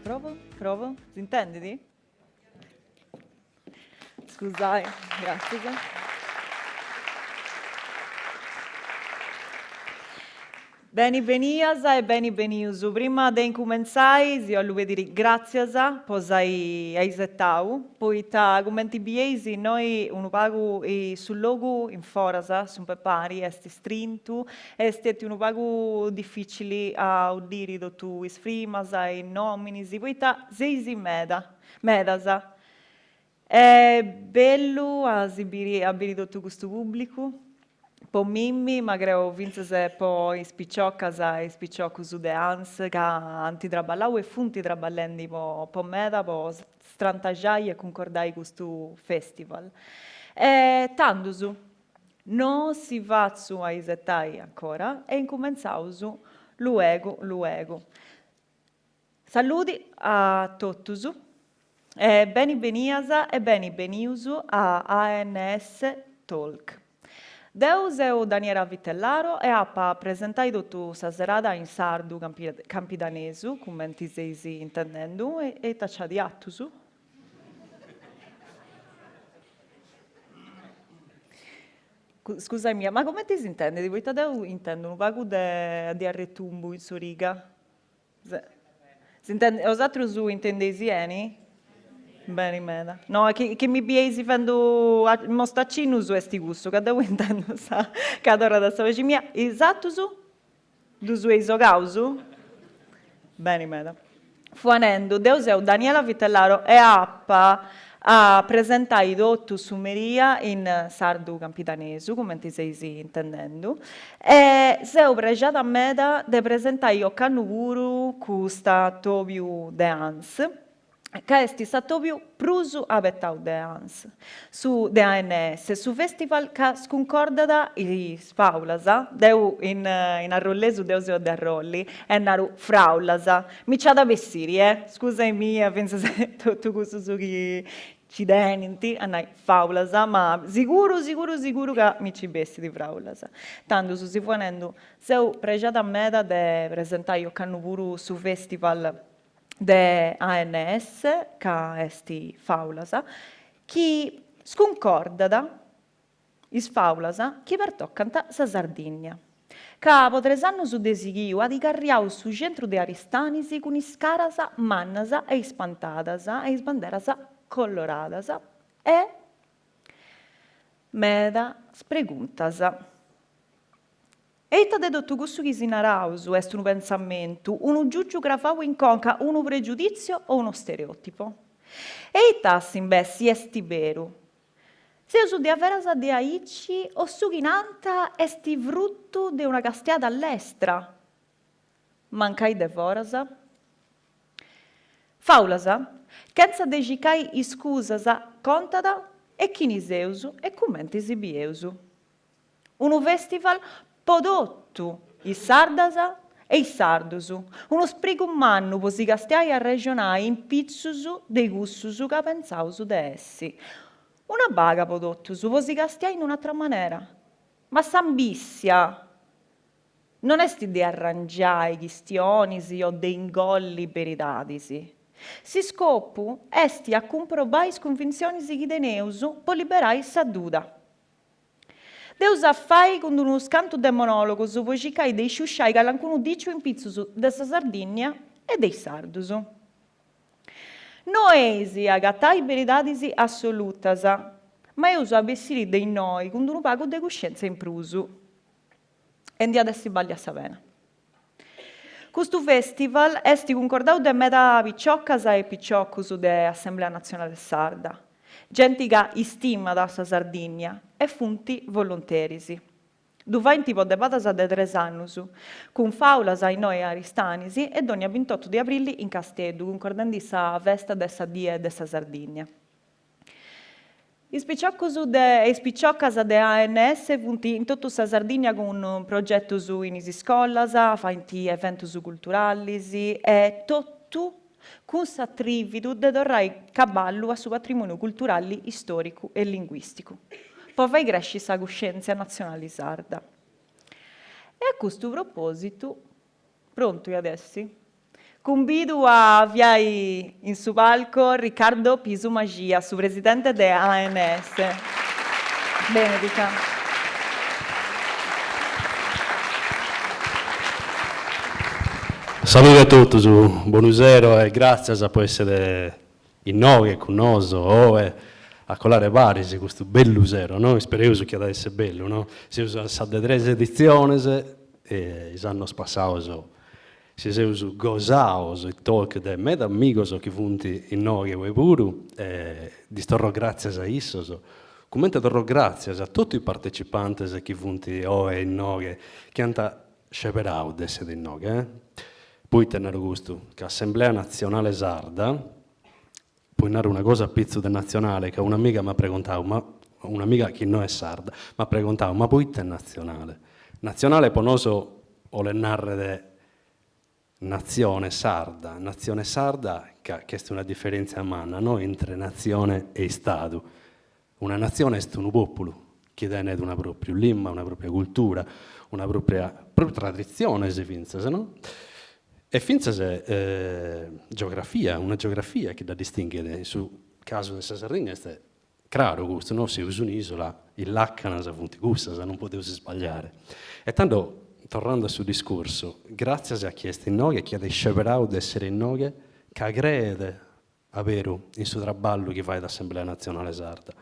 Provo, provo. Si intende? Scusai, grazie. Beniveniasa e beniveniusu. Prima de incominciare, io voglio dire grazie posai aisettau, poita commenti biesi noi un pago sul logo in forasa, sun pepari, esti strintu, esti un pago difficili a udire do tu isfrimasa e nominisi, poita seisi medasa. È bello abiri do tu questo pubblico. Po Mimmi, magreo vinzese po ispicciocasa e spicciocusu de ans, ca antitraballau e funti traballendi po meda, po strantajai e concordai questo festival. Tandusu, non si vatsu a isettai ancora e incomenzausu luego. Saluti a tottusu, beniveniasa e beniveniusu a ANS Talk. Deus eu Daniela Vitellaro e appa presentai tu sa serada in sardu campidanesu, commenti seisi intendendo, e taccia di attusu. Scusami, ma come ti si intende? Di voi tadeu intendo un vago di arretumbu in suriga? Si intende, osatru su intendesi eni? Bene, meda. No, che mi biesi fando mostaccino su esti gusto, che devo intendo sa, cada ora da sta veci mia. Esatto su? Du su eiso causu? Bene, meda. Fuanendo, Deus eu Daniela Vitellaro e appa a presentai dottu sumeria in sardu campitanesu, come ti sei intendendo, e seu pregiata a meda de presentai io cannuguru custa tobiu de ans, che esti satobiu prusu abettau de ans, su de ANS, su festival ca sconcordada is faulasa, deu in arrollesu deus eo de arrolli, e naru fraulasa, mi c'ha da vessiri, scusami, penso se tutto questo su chi ci denenti, annai faulasa, ma sicuro che mi ci bessi di fraulasa. Tanto su si fuanendo, seu pregiata a meda de presentai io cannuguru su festival de ANS, ca esti faulasa, chi sconcordada is faulasa, chi pertoccanta sa Sardigna. Ca potresanu su desighiu adicarriau su centru de Aristanisi cun iscarasa, mannasa e ispantadasa e isbanderasa coloradasa e meda spreguntasa. Eita de tutto questo che si narausu est un pensamento, unu giugiu grafau in conca, unu pregiudizio o uno stereotipo. Eita si esti veru. Se su de averasa de aici o su chinanta esti frutto de una castiata all'estra. Mancai de forasa. Faulasa, chenza de cicai iscusasa contada e chiniseusu e commenti bieusu. Unu festival podottu is sardasa e is sardusu, uno sprigu mannu po si castiai a regionai in pizzusu dei gussusu ca pensausu de essi. Una baga podottusu po si castiai in un'altra maniera, ma s'ambissia non est de arrangiai chistionisi o de ingolli veridadisi. Si scopu est a comprobai is convinzionisi chi teneusu po liberai sa duda. Deus affai con uno scanto de monologos po cicai dei sciusciai calancunu diciu in pizzusu de sa Sardigna e dei sardusu. No eisi agattai veridadisi assolutasa, ma eusu abessiri dei noi con un pago de coscienza in prusu. E ndi adessi balli a sapena. Questo festival est concordau de meda picciocasa e picciocusu de Assemblea Nazionale Sarda. Genti che istima da sa Sardigna e funti volonterisi. Duvain tipo de patasa de 3 annusu, con faulas ai noi aristanisi e dogna 28 di aprile in Casteddu, concordendi sa festa de sa die de sa Sardigna. Is picciocasa de ANS funti in tutta sa Sardigna con progettus in is iscolasa, fainti eventus culturalisi e tottu con s'attrividu de torrai caballu a su patrimonio culturale, storico e linguistico. Poi fai cresci sa coscienza nazionale sarda. E a questo proposito, pronto adesso? Convido a viai in su palco Riccardo Pisu Magia, su presidente de ANS. Bene, Riccardo. Salve a tutti, buonasera e grazie per essere in noi con noi a colare vari di questo bello zero, no? Spero che deve essere bello, no? Si usa state 3 edizioni e l'anno passato si usa gozato il talk de me da amigos che funti in noi e pure di storro grazie a isso. Commento torro grazie a tutti i partecipanti che funti in noi che hanno scelto di essere in noi, Poi tenere gusto che Assemblea Nazionale Sarda, poi nare una cosa a pizzo del nazionale, che un'amica mi ha preguntato, ma un'amica che non è sarda, mi ha preguntato, ma poi è nazionale? Nazionale ponoso o le narre de nazione sarda che è una differenza umana, no? Entre nazione e Stato. Una nazione è un popolo che tiene una propria lingua, una propria cultura, una propria tradizione, se pensa, no? E finza geografia, una geografia che da distinguere sul caso di Sardegna è chiaro questo, no? Si usa un'isola, il Laccana, sa funti gusta, non poteva sbagliare. E tanto, tornando sul discorso, grazie a chi è in noi e chi ha scelto di essere in noi, che crede avere in suo traballo che fa l'Assemblea Nazionale Sarda,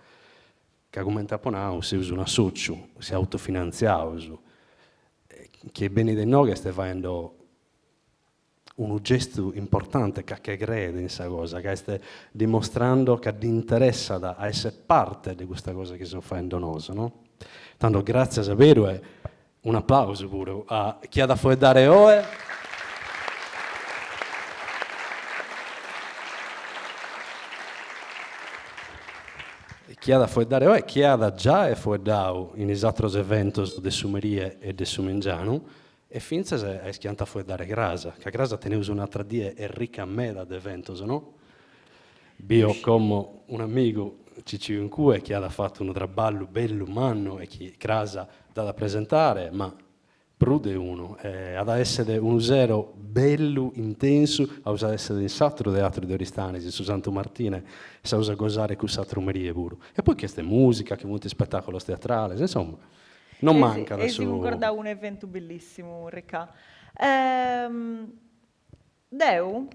che come Taponau si usa un associo, si autofinanziato, che bene di noi sta facendo un gesto importante che crede in questa cosa, che sta dimostrando che ti interessa a essere parte di questa cosa che sto facendo noi, no? Tanto grazie a sapere e un applauso pure a chi ha da fuori dare ore. Chi ha da fuori dare ore, chi ha da già e fuori dato in esattos eventos de Sumerie e de Sumengiano, e finza è schianta fuori dare grasa, che grasa teneus un'altra die e ricca meda di eventos, no? Bio come un amico Ciccio in cui che ha fatto un traballo bello umano e che grasa da presentare, ma prude uno, ad essere un zero bello, intenso, a usare essere in satro teatro di Oristanesi, su Santo Martine, sa usa gosare con satrumerie pure. E poi questa musica, che molti spettacolo teatrale, insomma. Non manca da su. su. Ricorda un evento bellissimo, Ricca. Deu,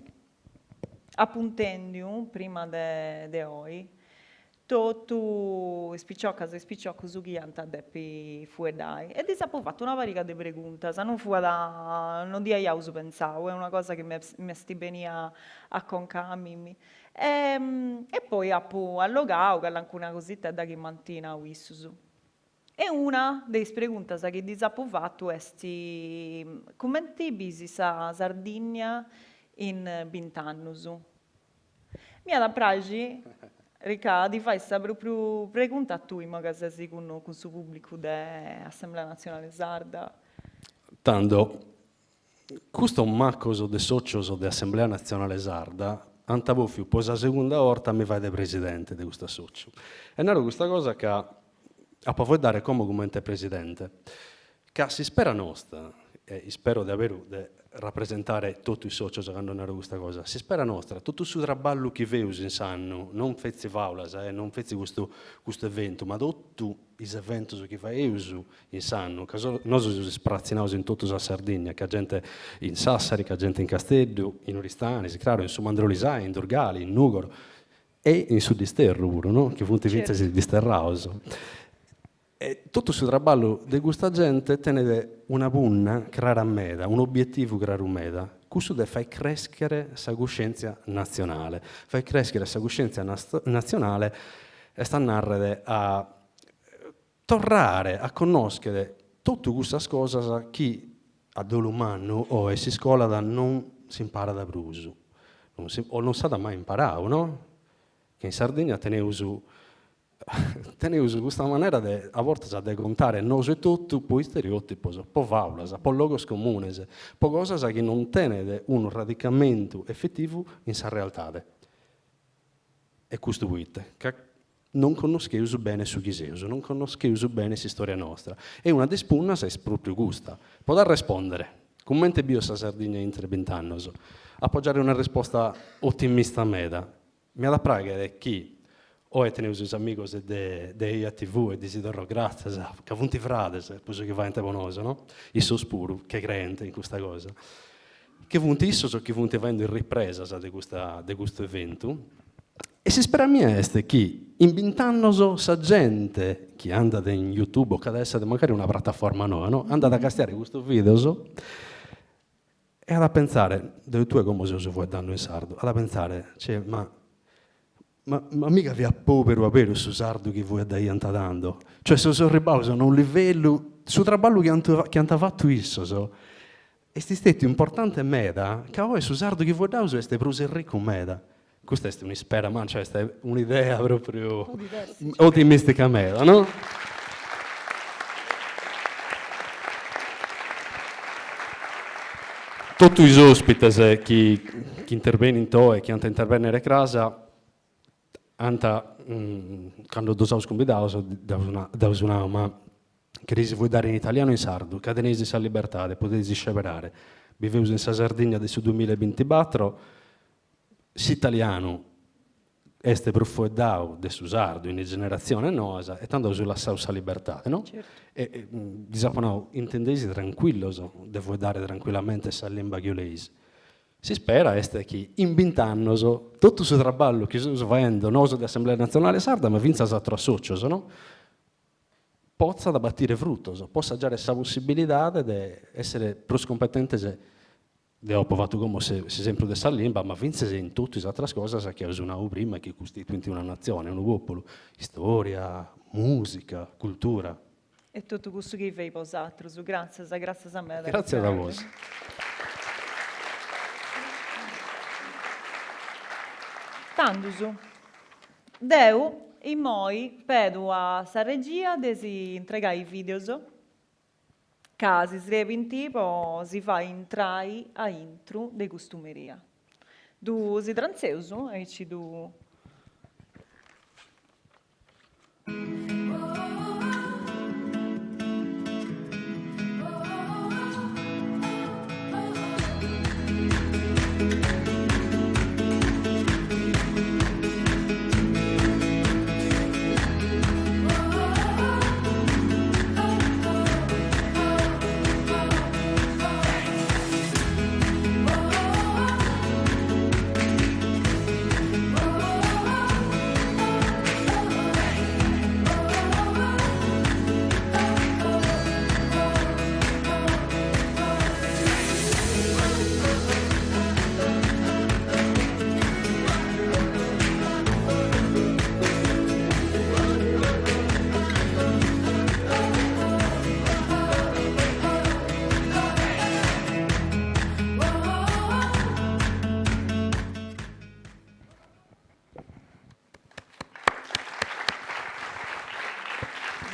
appuntendium, prima de oi, tu spicciocca e spicciocco su chi anta deppi fuedai. E ti ho fatto una varica di preguntas, non fu non di aiauso pensavo, è una cosa che mi sti venia a concamimi. E poi allogau, che alcuna cosita da che mantina wissusu. E una delle preguntas che ti ho fatto è come ti visi sa Sardegna in 20 anni? Mi ha da pragi, Riccardo, di fare questa proprio pregunta a tu, ma che sei con il suo pubblico dell'Assemblea Nazionale Sarda. Tanto, questo è un maccoso de socios dell'Assemblea Nazionale Sarda, antavofiu, poi la seconda volta mi fai da presidente di questo socio. E nero questa cosa che a poi dare come presidente, che si spera nostra, e spero di aver rappresentare tutti i soci che hanno detto questa cosa, si spera nostra, tutto il traballo che veus in sanno, non fezzi faulas, non fezzi questo evento, ma tutti gli eventi che veus in sanno, che noi siamo sprazzinati in tutta la Sardegna, che gente in Sassari, che gente in Castello, in Oristani, chiaro, in Sumandrolisai, in Dorgali, in Nugoro, e in Sudisterro pure, no? Che funti vinti di Sterrauso. E tutto il traballo di questa gente tiene una punna chiara meda, un obiettivo chiaro meda, questo deve far crescere la coscienza nazionale, far crescere la coscienza nazionale e sta narrare a tornare a conoscere tutte queste cose che a dell'umano o si scuola da non si impara da bruso, o non sa da mai imparato, no? Che in Sardegna tenevo questa maniera a volte di contare noi e tutto, poi stereotipi, poi faulas, poi logos comunes, poi cose che non tengono un radicamento effettivo in sa realtà. E questo vuite, che non conoscevo bene su chi sei, non conoscevo bene la storia nostra. E una di spunna è proprio gusta. Può rispondere. Commente bio sa Sardegna intre 20 anni. Appoggiare una risposta ottimista meda. Mi ha da pregare chi o teneus os amigos de IATV e Isidoro Grazia, che avunti frades, posso che va in bonoso, no? Isso spuro, che crente in questa cosa. Che vunti isso so che vunti avendo in ripresa di questo evento. E si spera mia este che in 20 anni sa gente che anda in YouTube o che adesso magari una piattaforma nuova, no? Anda a castiare questo video e ad a pensare, dove tu è come se vuoi danno in sardo, ad a pensare, cioè, ma mica vi ha povero avere su sardo che voi dai dando. Cioè, se sono ribausano a un livello, su traballo che hanno fatto isso, e sti stati importante meda, che oggi su sardo che voi dai è per ricco meda. Questa è un'ispera, ma cioè è un'idea proprio ottimistica meda, no? Tutti gli ospiti che intervengono in to e che hanno intervenire a casa, quando dosavo sconfidato, da una ma che si vuoi dare in italiano e in sardo, che tenesi sa libertà, potete sceverare. Vivevo in Sardegna adesso 2024, s'italiano este profuedau de su sardo in generazione nosa e tanto sulla sausa libertà, no? Certo. E diciamo, intendesi tranquillo, de vuoi dare tranquillamente sa lingua ghiolese. Si spera che in 20 anni tutto il traballo che si sta facendo noso dell'Assemblea Nazionale Sarda, ma vinza a associos, no? Possa da battire frutto, possa già questa possibilità di essere più competente ho provato come esempio della lingua, ma vince in tutte le altre cose che usano prima che costituiscono una nazione, un popolo, storia, musica, cultura. E tutto questo che fai vosaltros, grazie a me. Grazie a voi. Tandusu, deu e moi pedo a sa regia de si entregai i videos, ca si srevi in tipo si fa intrai a intro de costumeria. Du si transeusu e ci du...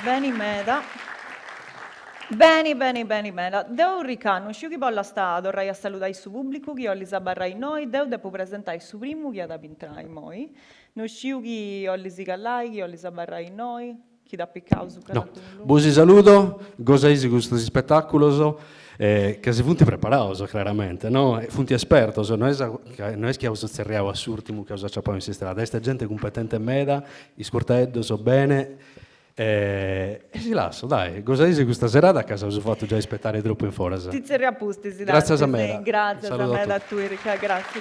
Bene, meda. Bene, meda. Devo riconoscere che voglio stare a salutare il suo pubblico, che ho li sabarrai noi, devo presentare il suo primo che ha da pintare noi. Non sciu che ho li sigallai, che ho li sabarrai noi, che da piccao su No, buon saluto, gozaisi questo spettacolo, che si funti preparato, chiaramente, no? Funti esperto, non è che usiamo assurtimo che usiamo in strada, questa gente competente meda, iscortaeddo so bene. E si lascia, dai, cosa dici questa serata a casa ho fatto già aspettare troppo in forza. Ti sei riapposti, sì, grazie a Samela. Grazie a Samela, a tu Erika, grazie.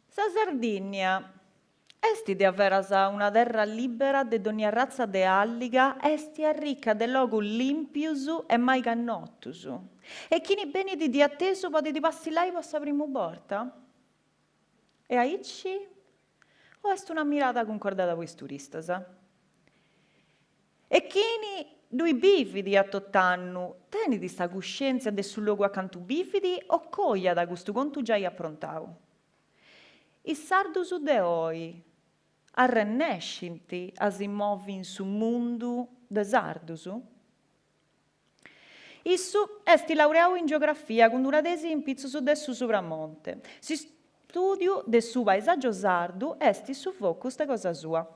Sa Sardegna esti di avere una terra libera de ogni razza de alliga, esti ricca de logo limpius e mai cannottus. E chi ne beni di atteso potete passi là vostra prima porta? E aici o est una mirata concordata con i turisti? E chi due bifidi a tott'anno, teni di sta coscienza del suo luogo accanto bifidi o coglia da questo conto già approntato? I sardus de oi arrennescinti a si muovi in su mondo de sardus? Issu est laureato in geografia con una tesi in pizzo su dessu sopramonte. Si studio del suo paesaggio sardo est su focus de cosa sua.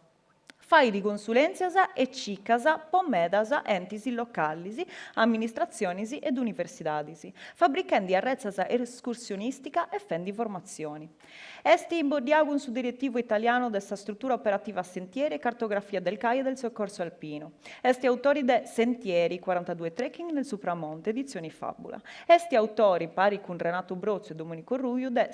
fai di consulenziasa e cicasa pomedasa entisi localisi, amministrazionisi ed universitadisi, fabbrichendi arrezzasa escursionistica e fendi formazioni. Esti imbodiagun su direttivo italiano desta struttura operativa sentieri e cartografia del CAI e del soccorso alpino. Esti autori de Sentieri, 42 trekking nel Supramonte, edizioni Fabula. Esti autori, pari con Renato Brozio e Domenico Ruiu, de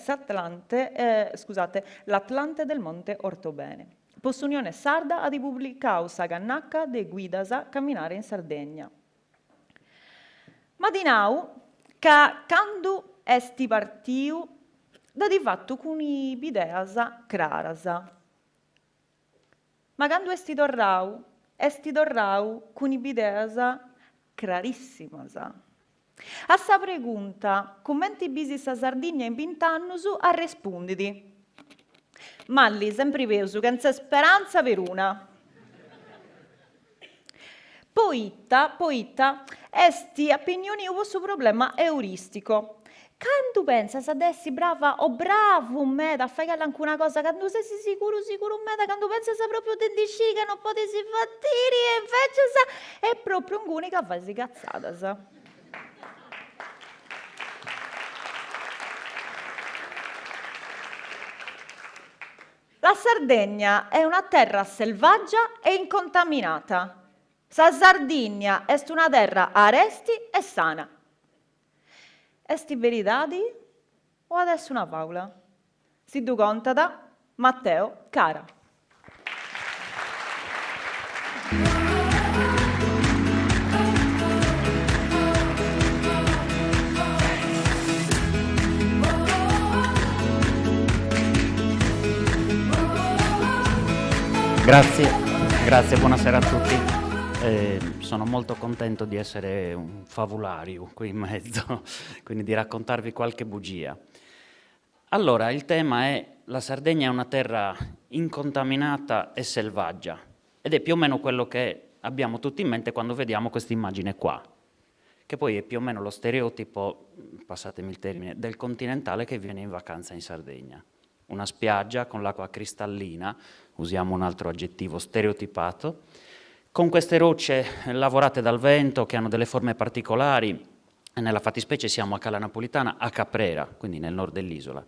l'Atlante del Monte Ortobene. Post'Unione Sarda ha pubblicato Sagannacca de Guidasa Camminare in Sardegna. Ma di now, ca candu esti partiu, da di fatto con i bideasa crarasa. Ma quando esti torrau con i bideasa clarissimasa. A sa pregunta, commenti bisi sa Sardegna in 20 anni, a risponditi. Malli, sempre peso, che non c'è speranza per una. Poitta, esti opinioni un vostro problema euristico. Quando pensa se dessi brava o bravo me da fare anche una cosa, quando sei sicuro me da quando pensa se proprio te dici che non potessi fattire e invece è proprio un'unica fase cazzata. Sa. La Sardegna è una terra selvaggia e incontaminata. La Sardegna è una terra aresti e sana. Esti veritadi o adesso una paula? Si du contata, Matteo Cara. Grazie, buonasera a tutti. Sono molto contento di essere un fabulario qui in mezzo, quindi di raccontarvi qualche bugia. Allora, il tema è: la Sardegna è una terra incontaminata e selvaggia, ed è più o meno quello che abbiamo tutti in mente quando vediamo questa immagine qua, che poi è più o meno lo stereotipo, passatemi il termine, del continentale che viene in vacanza in Sardegna. Una spiaggia con l'acqua cristallina, usiamo un altro aggettivo stereotipato, con queste rocce lavorate dal vento che hanno delle forme particolari. Nella fattispecie siamo a Cala Napolitana, a Caprera, quindi nel nord dell'isola.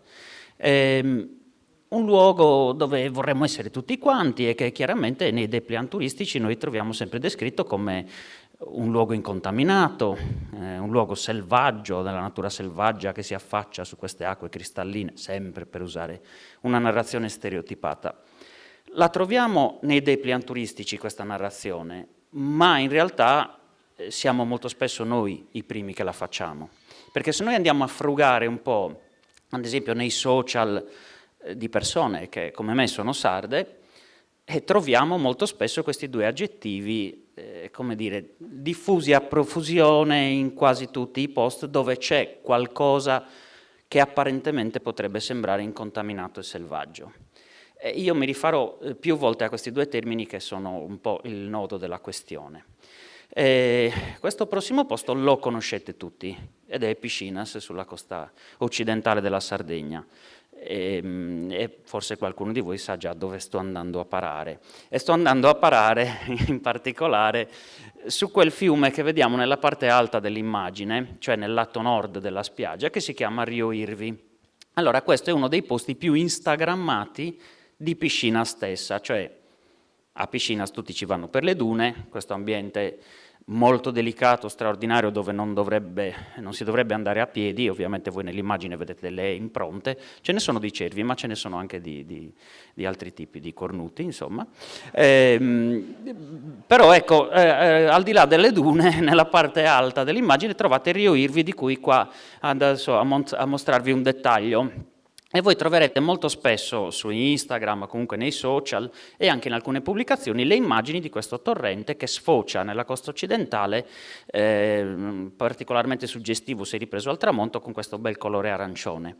Un luogo dove vorremmo essere tutti quanti e che chiaramente nei dépliant turistici noi troviamo sempre descritto come un luogo incontaminato, un luogo selvaggio, della natura selvaggia che si affaccia su queste acque cristalline, sempre per usare una narrazione stereotipata. La troviamo nei dépliant turistici questa narrazione, ma in realtà siamo molto spesso noi i primi che la facciamo. Perché se noi andiamo a frugare un po', ad esempio nei social di persone che come me sono sarde, troviamo molto spesso questi due aggettivi, come dire, diffusi a profusione in quasi tutti i post dove c'è qualcosa che apparentemente potrebbe sembrare incontaminato e selvaggio. Io mi rifarò più volte a questi due termini che sono un po' il nodo della questione. Questo prossimo posto lo conoscete tutti ed è Piscinas, sulla costa occidentale della Sardegna. E forse qualcuno di voi sa già dove sto andando a parare. E sto andando a parare in particolare su quel fiume che vediamo nella parte alta dell'immagine, cioè nel lato nord della spiaggia, che si chiama Rio Irvi. Allora, questo è uno dei posti più instagrammati di Piscinas stessa, cioè a Piscinas tutti ci vanno per le dune, questo ambiente molto delicato, straordinario, dove non si dovrebbe andare a piedi. Ovviamente voi nell'immagine vedete delle impronte, ce ne sono di cervi, ma ce ne sono anche di altri tipi di cornuti, insomma. Però ecco, al di là delle dune, nella parte alta dell'immagine trovate Rio Irvi, di cui qua adesso a mostrarvi un dettaglio. E voi troverete molto spesso su Instagram, comunque nei social e anche in alcune pubblicazioni, le immagini di questo torrente che sfocia nella costa occidentale, particolarmente suggestivo se ripreso al tramonto, con questo bel colore arancione.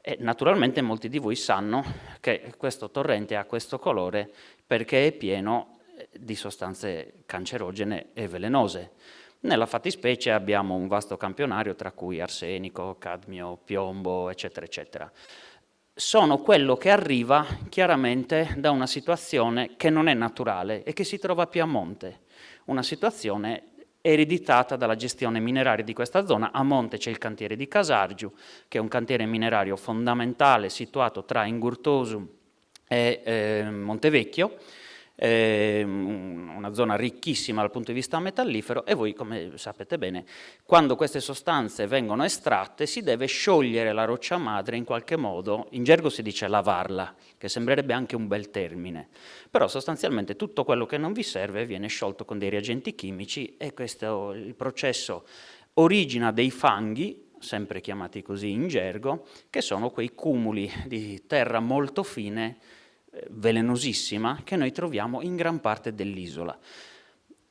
E naturalmente molti di voi sanno che questo torrente ha questo colore perché è pieno di sostanze cancerogene e velenose. Nella fattispecie abbiamo un vasto campionario, tra cui arsenico, cadmio, piombo, eccetera, eccetera. sono quello che arriva chiaramente da una situazione che non è naturale e che si trova più a monte, una situazione ereditata dalla gestione mineraria di questa zona. A monte c'è il cantiere di Casargiu, che è un cantiere minerario fondamentale situato tra Ingurtosu e Montevecchio, una zona ricchissima dal punto di vista metallifero, e voi, come sapete bene, quando queste sostanze vengono estratte si deve sciogliere la roccia madre in qualche modo, in gergo si dice lavarla, che sembrerebbe anche un bel termine, però sostanzialmente tutto quello che non vi serve viene sciolto con dei reagenti chimici, e questo il processo origina dei fanghi, sempre chiamati così in gergo, che sono quei cumuli di terra molto fine, velenosissima, che noi troviamo in gran parte dell'isola,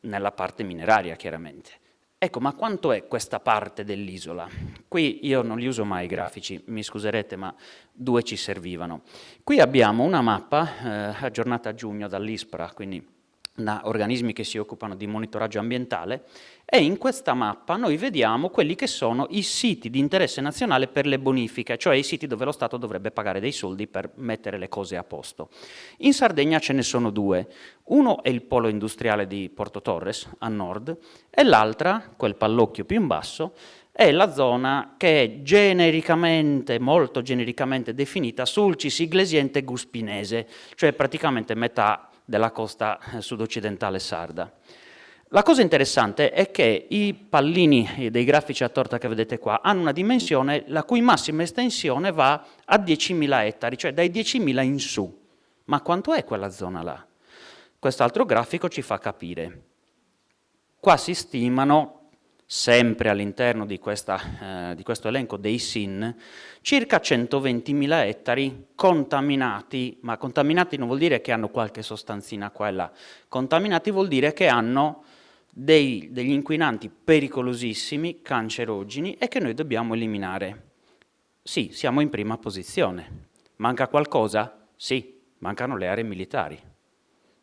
nella parte mineraria chiaramente. Ecco, ma quanto è questa parte dell'isola? Qui io non li uso mai i grafici, mi scuserete, ma 2 ci servivano. Qui abbiamo una mappa aggiornata a giugno dall'ISPRA, quindi da organismi che si occupano di monitoraggio ambientale, e in questa mappa noi vediamo quelli che sono i siti di interesse nazionale per le bonifiche, cioè i siti dove lo Stato dovrebbe pagare dei soldi per mettere le cose a posto. In Sardegna ce ne sono 2, uno è il polo industriale di Porto Torres, a nord, e l'altra, quel pallocchio più in basso, è la zona che è genericamente, molto genericamente definita Sulcis Iglesiente Guspinese, cioè praticamente metà della costa sud-occidentale sarda. La cosa interessante è che i pallini dei grafici a torta che vedete qua hanno una dimensione la cui massima estensione va a 10.000 ettari, cioè dai 10.000 in su. Ma quanto è quella zona là? Quest'altro grafico ci fa capire. Qua si stimano, sempre all'interno di questo elenco dei SIN, circa 120.000 ettari contaminati, ma contaminati non vuol dire che hanno qualche sostanzina qua e là, contaminati vuol dire che hanno degli inquinanti pericolosissimi, cancerogeni, e che noi dobbiamo eliminare. Sì, siamo in prima posizione. Manca qualcosa? Sì, mancano le aree militari,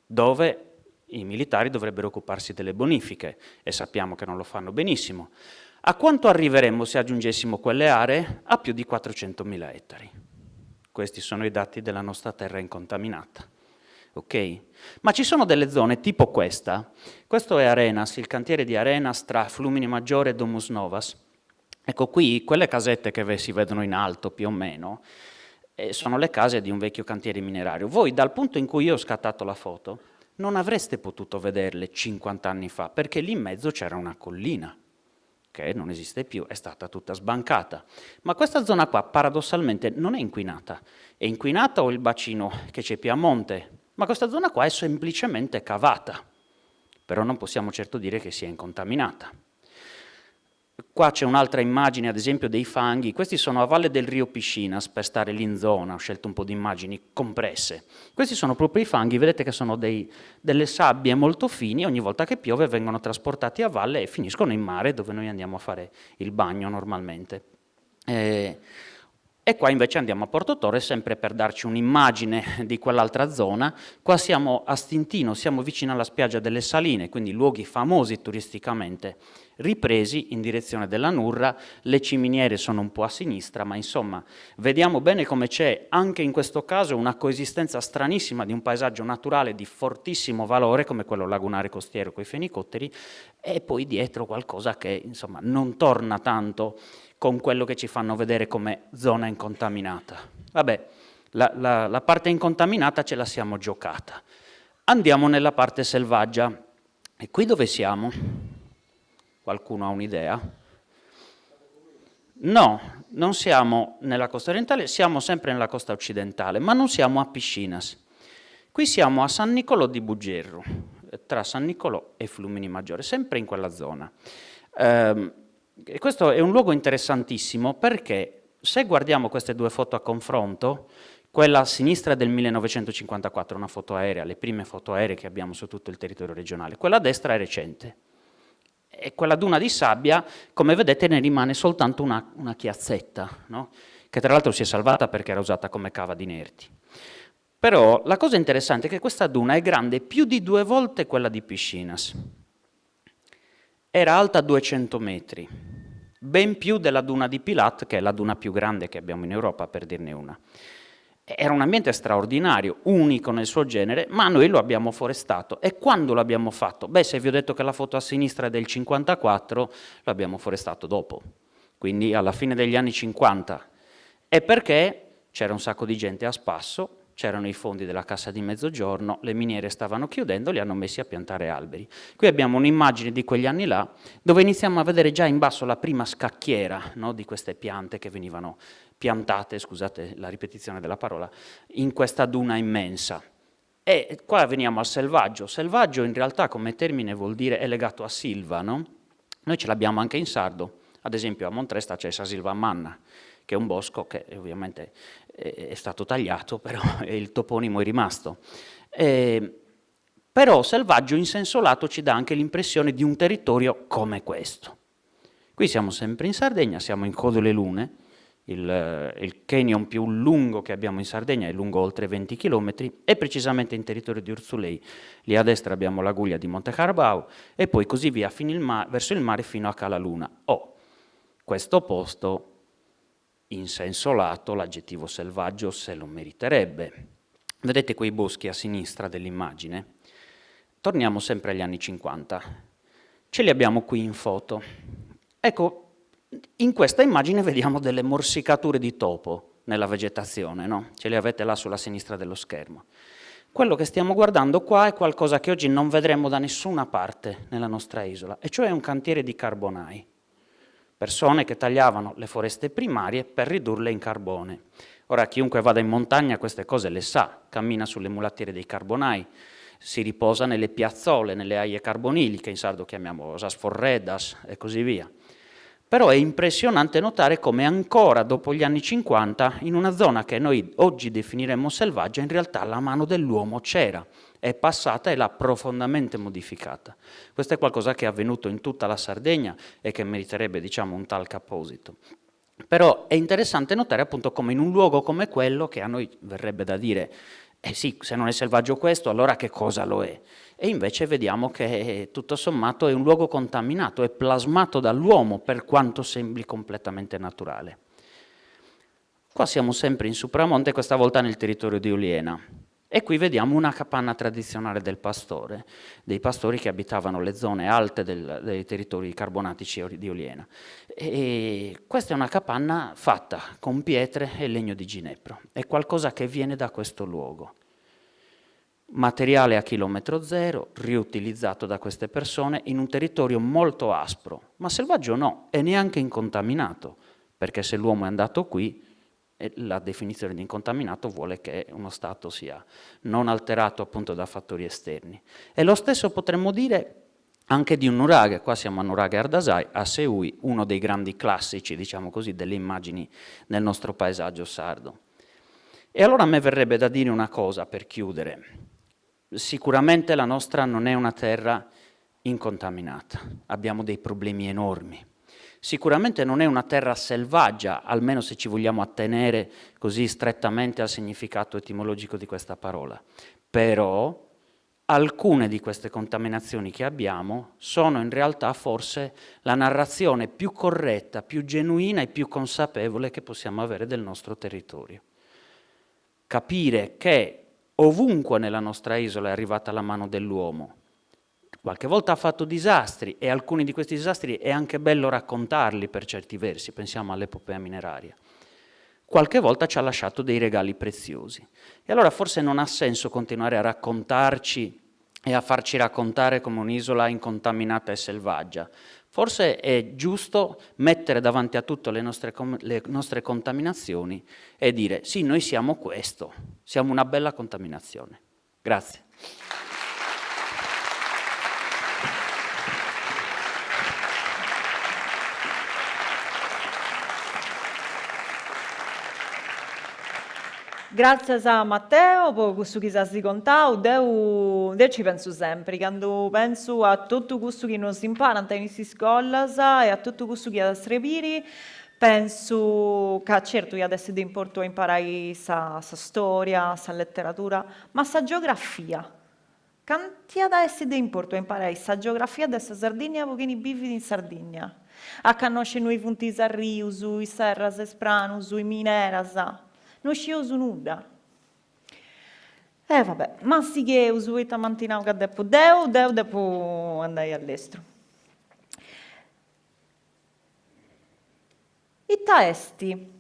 dove i militari dovrebbero occuparsi delle bonifiche, e sappiamo che non lo fanno benissimo. A quanto arriveremmo se aggiungessimo quelle aree? A più di 400.000 ettari. Questi sono i dati della nostra terra incontaminata. Ok? Ma ci sono delle zone tipo questa. Questo è Arenas, il cantiere di Arenas tra Flumini Maggiore e Domus Novas. Ecco qui, quelle casette che si vedono in alto più o meno, sono le case di un vecchio cantiere minerario. Voi, dal punto in cui io ho scattato la foto, non avreste potuto vederle 50 anni fa, perché lì in mezzo c'era una collina, che non esiste più, è stata tutta sbancata. Ma questa zona qua, paradossalmente, non è inquinata. È inquinata o il bacino che c'è più a monte, ma questa zona qua è semplicemente cavata. Però non possiamo certo dire che sia incontaminata. Qua c'è un'altra immagine, ad esempio, dei fanghi. Questi sono a valle del Rio Piscinas, per stare lì in zona, ho scelto un po' di immagini compresse. Questi sono proprio i fanghi, vedete che sono delle sabbie molto fini, ogni volta che piove vengono trasportati a valle e finiscono in mare, dove noi andiamo a fare il bagno normalmente. E qua invece andiamo a Porto Torres, sempre per darci un'immagine di quell'altra zona. Qua siamo a Stintino, siamo vicino alla spiaggia delle Saline, quindi luoghi famosi turisticamente, ripresi in direzione della Nurra. Le ciminiere sono un po' a sinistra, ma insomma vediamo bene come c'è anche in questo caso una coesistenza stranissima di un paesaggio naturale di fortissimo valore, come quello lagunare costiero con i fenicotteri, e poi dietro qualcosa che insomma non torna tanto con quello che ci fanno vedere come zona incontaminata. Vabbè, la parte incontaminata ce la siamo giocata. Andiamo nella parte selvaggia. E qui dove siamo? Qualcuno ha un'idea? No, non siamo nella costa orientale, siamo sempre nella costa occidentale, ma non siamo a Piscinas. Qui siamo a San Nicolò di Bugerru, tra San Nicolò e Flumini Maggiore, sempre in quella zona. E questo è un luogo interessantissimo perché se guardiamo queste due foto a confronto, quella a sinistra è del 1954, una foto aerea, le prime foto aeree che abbiamo su tutto il territorio regionale, quella a destra è recente. E quella duna di sabbia, come vedete, ne rimane soltanto una chiazzetta, no? Che tra l'altro si è salvata perché era usata come cava di inerti. Però la cosa interessante è che questa duna è grande più di 2 volte quella di Piscinas. Era alta 200 metri, ben più della duna di Pilat, che è la duna più grande che abbiamo in Europa, per dirne una. Era un ambiente straordinario, unico nel suo genere, ma noi lo abbiamo forestato. E quando l'abbiamo fatto? Beh, se vi ho detto che la foto a sinistra è del 54, lo abbiamo forestato dopo, quindi alla fine degli anni 50. E perché c'era un sacco di gente a spasso, c'erano i fondi della Cassa di Mezzogiorno, le miniere stavano chiudendo, li hanno messi a piantare alberi. Qui abbiamo un'immagine di quegli anni là, dove iniziamo a vedere già in basso la prima scacchiera, no, di queste piante che venivano piantate, scusate la ripetizione della parola, in questa duna immensa. E qua veniamo al selvaggio. Selvaggio in realtà come termine vuol dire, è legato a silva, no? Noi ce l'abbiamo anche in sardo, ad esempio a Montresta c'è Sa Silva Manna, che è un bosco che ovviamente è stato tagliato, però il toponimo è rimasto. Però selvaggio in senso lato ci dà anche l'impressione di un territorio come questo. Qui siamo sempre in Sardegna, siamo in Codole Lune, il canyon più lungo che abbiamo in Sardegna è lungo oltre 20 km, e precisamente in territorio di Urzulei. Lì a destra abbiamo la guglia di Monte Carabao e poi così via verso il mare fino a Cala Luna. Questo posto, in senso lato, l'aggettivo selvaggio se lo meriterebbe. Vedete quei boschi a sinistra dell'immagine? Torniamo sempre agli anni 50. Ce li abbiamo qui in foto. Ecco, in questa immagine vediamo delle morsicature di topo nella vegetazione, no? Ce le avete là sulla sinistra dello schermo. Quello che stiamo guardando qua è qualcosa che oggi non vedremo da nessuna parte nella nostra isola, e cioè un cantiere di carbonai. Persone che tagliavano le foreste primarie per ridurle in carbone. Ora, chiunque vada in montagna queste cose le sa, cammina sulle mulattiere dei carbonai, si riposa nelle piazzole, nelle aie carboniliche, in sardo chiamiamo osas forredas e così via. Però è impressionante notare come ancora dopo gli anni 50, in una zona che noi oggi definiremmo selvaggia, in realtà la mano dell'uomo c'era, è passata e l'ha profondamente modificata. Questo è qualcosa che è avvenuto in tutta la Sardegna e che meriterebbe, diciamo, un talk apposito. Però è interessante notare appunto come in un luogo come quello, che a noi verrebbe da dire, sì, se non è selvaggio questo, allora che cosa lo è? E invece vediamo che tutto sommato è un luogo contaminato, è plasmato dall'uomo per quanto sembri completamente naturale. Qua siamo sempre in Supramonte, questa volta nel territorio di Oliena. E qui vediamo una capanna tradizionale del pastore, dei pastori che abitavano le zone alte dei territori carbonatici di Oliena. E questa è una capanna fatta con pietre e legno di ginepro, è qualcosa che viene da questo luogo. Materiale a chilometro zero, riutilizzato da queste persone in un territorio molto aspro, ma selvaggio no, e neanche incontaminato, perché se l'uomo è andato qui, la definizione di incontaminato vuole che uno stato sia non alterato appunto da fattori esterni. E lo stesso potremmo dire anche di un nuraghe. Qua siamo a Nuraghe Ardasai, a Seui, uno dei grandi classici, diciamo così, delle immagini nel nostro paesaggio sardo. E allora a me verrebbe da dire una cosa per chiudere. Sicuramente la nostra non è una terra incontaminata, abbiamo dei problemi enormi. Sicuramente non è una terra selvaggia, almeno se ci vogliamo attenere così strettamente al significato etimologico di questa parola. Però alcune di queste contaminazioni che abbiamo sono in realtà forse la narrazione più corretta, più genuina e più consapevole che possiamo avere del nostro territorio. Capire che ovunque nella nostra isola è arrivata la mano dell'uomo, qualche volta ha fatto disastri, e alcuni di questi disastri è anche bello raccontarli per certi versi, pensiamo all'epopea mineraria. Qualche volta ci ha lasciato dei regali preziosi. E allora forse non ha senso continuare a raccontarci e a farci raccontare come un'isola incontaminata e selvaggia. Forse è giusto mettere davanti a tutto le nostre contaminazioni e dire sì, noi siamo questo, siamo una bella contaminazione. Grazie. Grazie a Matteo per questo che si contau. Io ci penso sempre, quando penso a tutto questo che non si impara in queste scuole e a tutto questo che strepiri, penso che certo adesso è importante imparare la storia, la letteratura, ma la geografia. Quanti adesso è importante imparare la geografia della Sardegna perché ne vivi in Sardegna? A conoscere i punti a Riu, i serras, i spranus, i mineras. Non sciuso nulla. Vabbè, ma sì che usuita mantinau che depo depo andare all'estero. Ita esti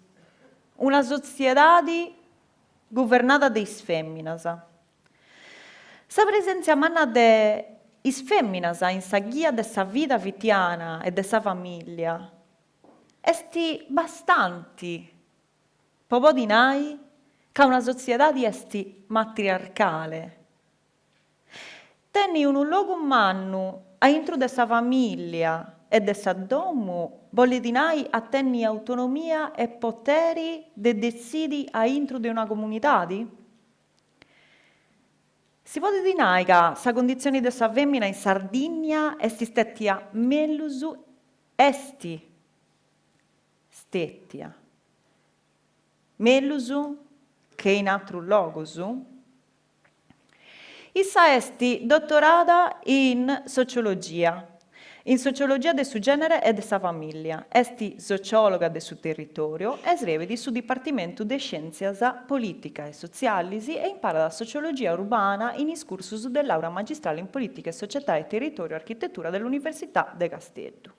una società governata dai femminas. Sa presenza manna de is femminas in sa ghia de sa vita vitiana e de sa famiglia esti bastanti, po' di nai, che una società esti matriarcale. Tenni un luogo umano a intro de sa famiglia e de sa domu, vuole dinai a tenni autonomia e poteri de decidi a intro de una comunità? Si può dinai che sa condizione de sa femmina in Sardegna esti stettia melusu esti stettia melusu che in altro logosu. Issa esti dottorata in sociologia de su genere e de sa famiglia. Esti sociologa de su territorio e srevedi su Dipartimento de Scienzias Politica e Socialis e impara la sociologia urbana in iscursus de laurea magistrale in politica e società e territorio e architettura dell'Università de Castello.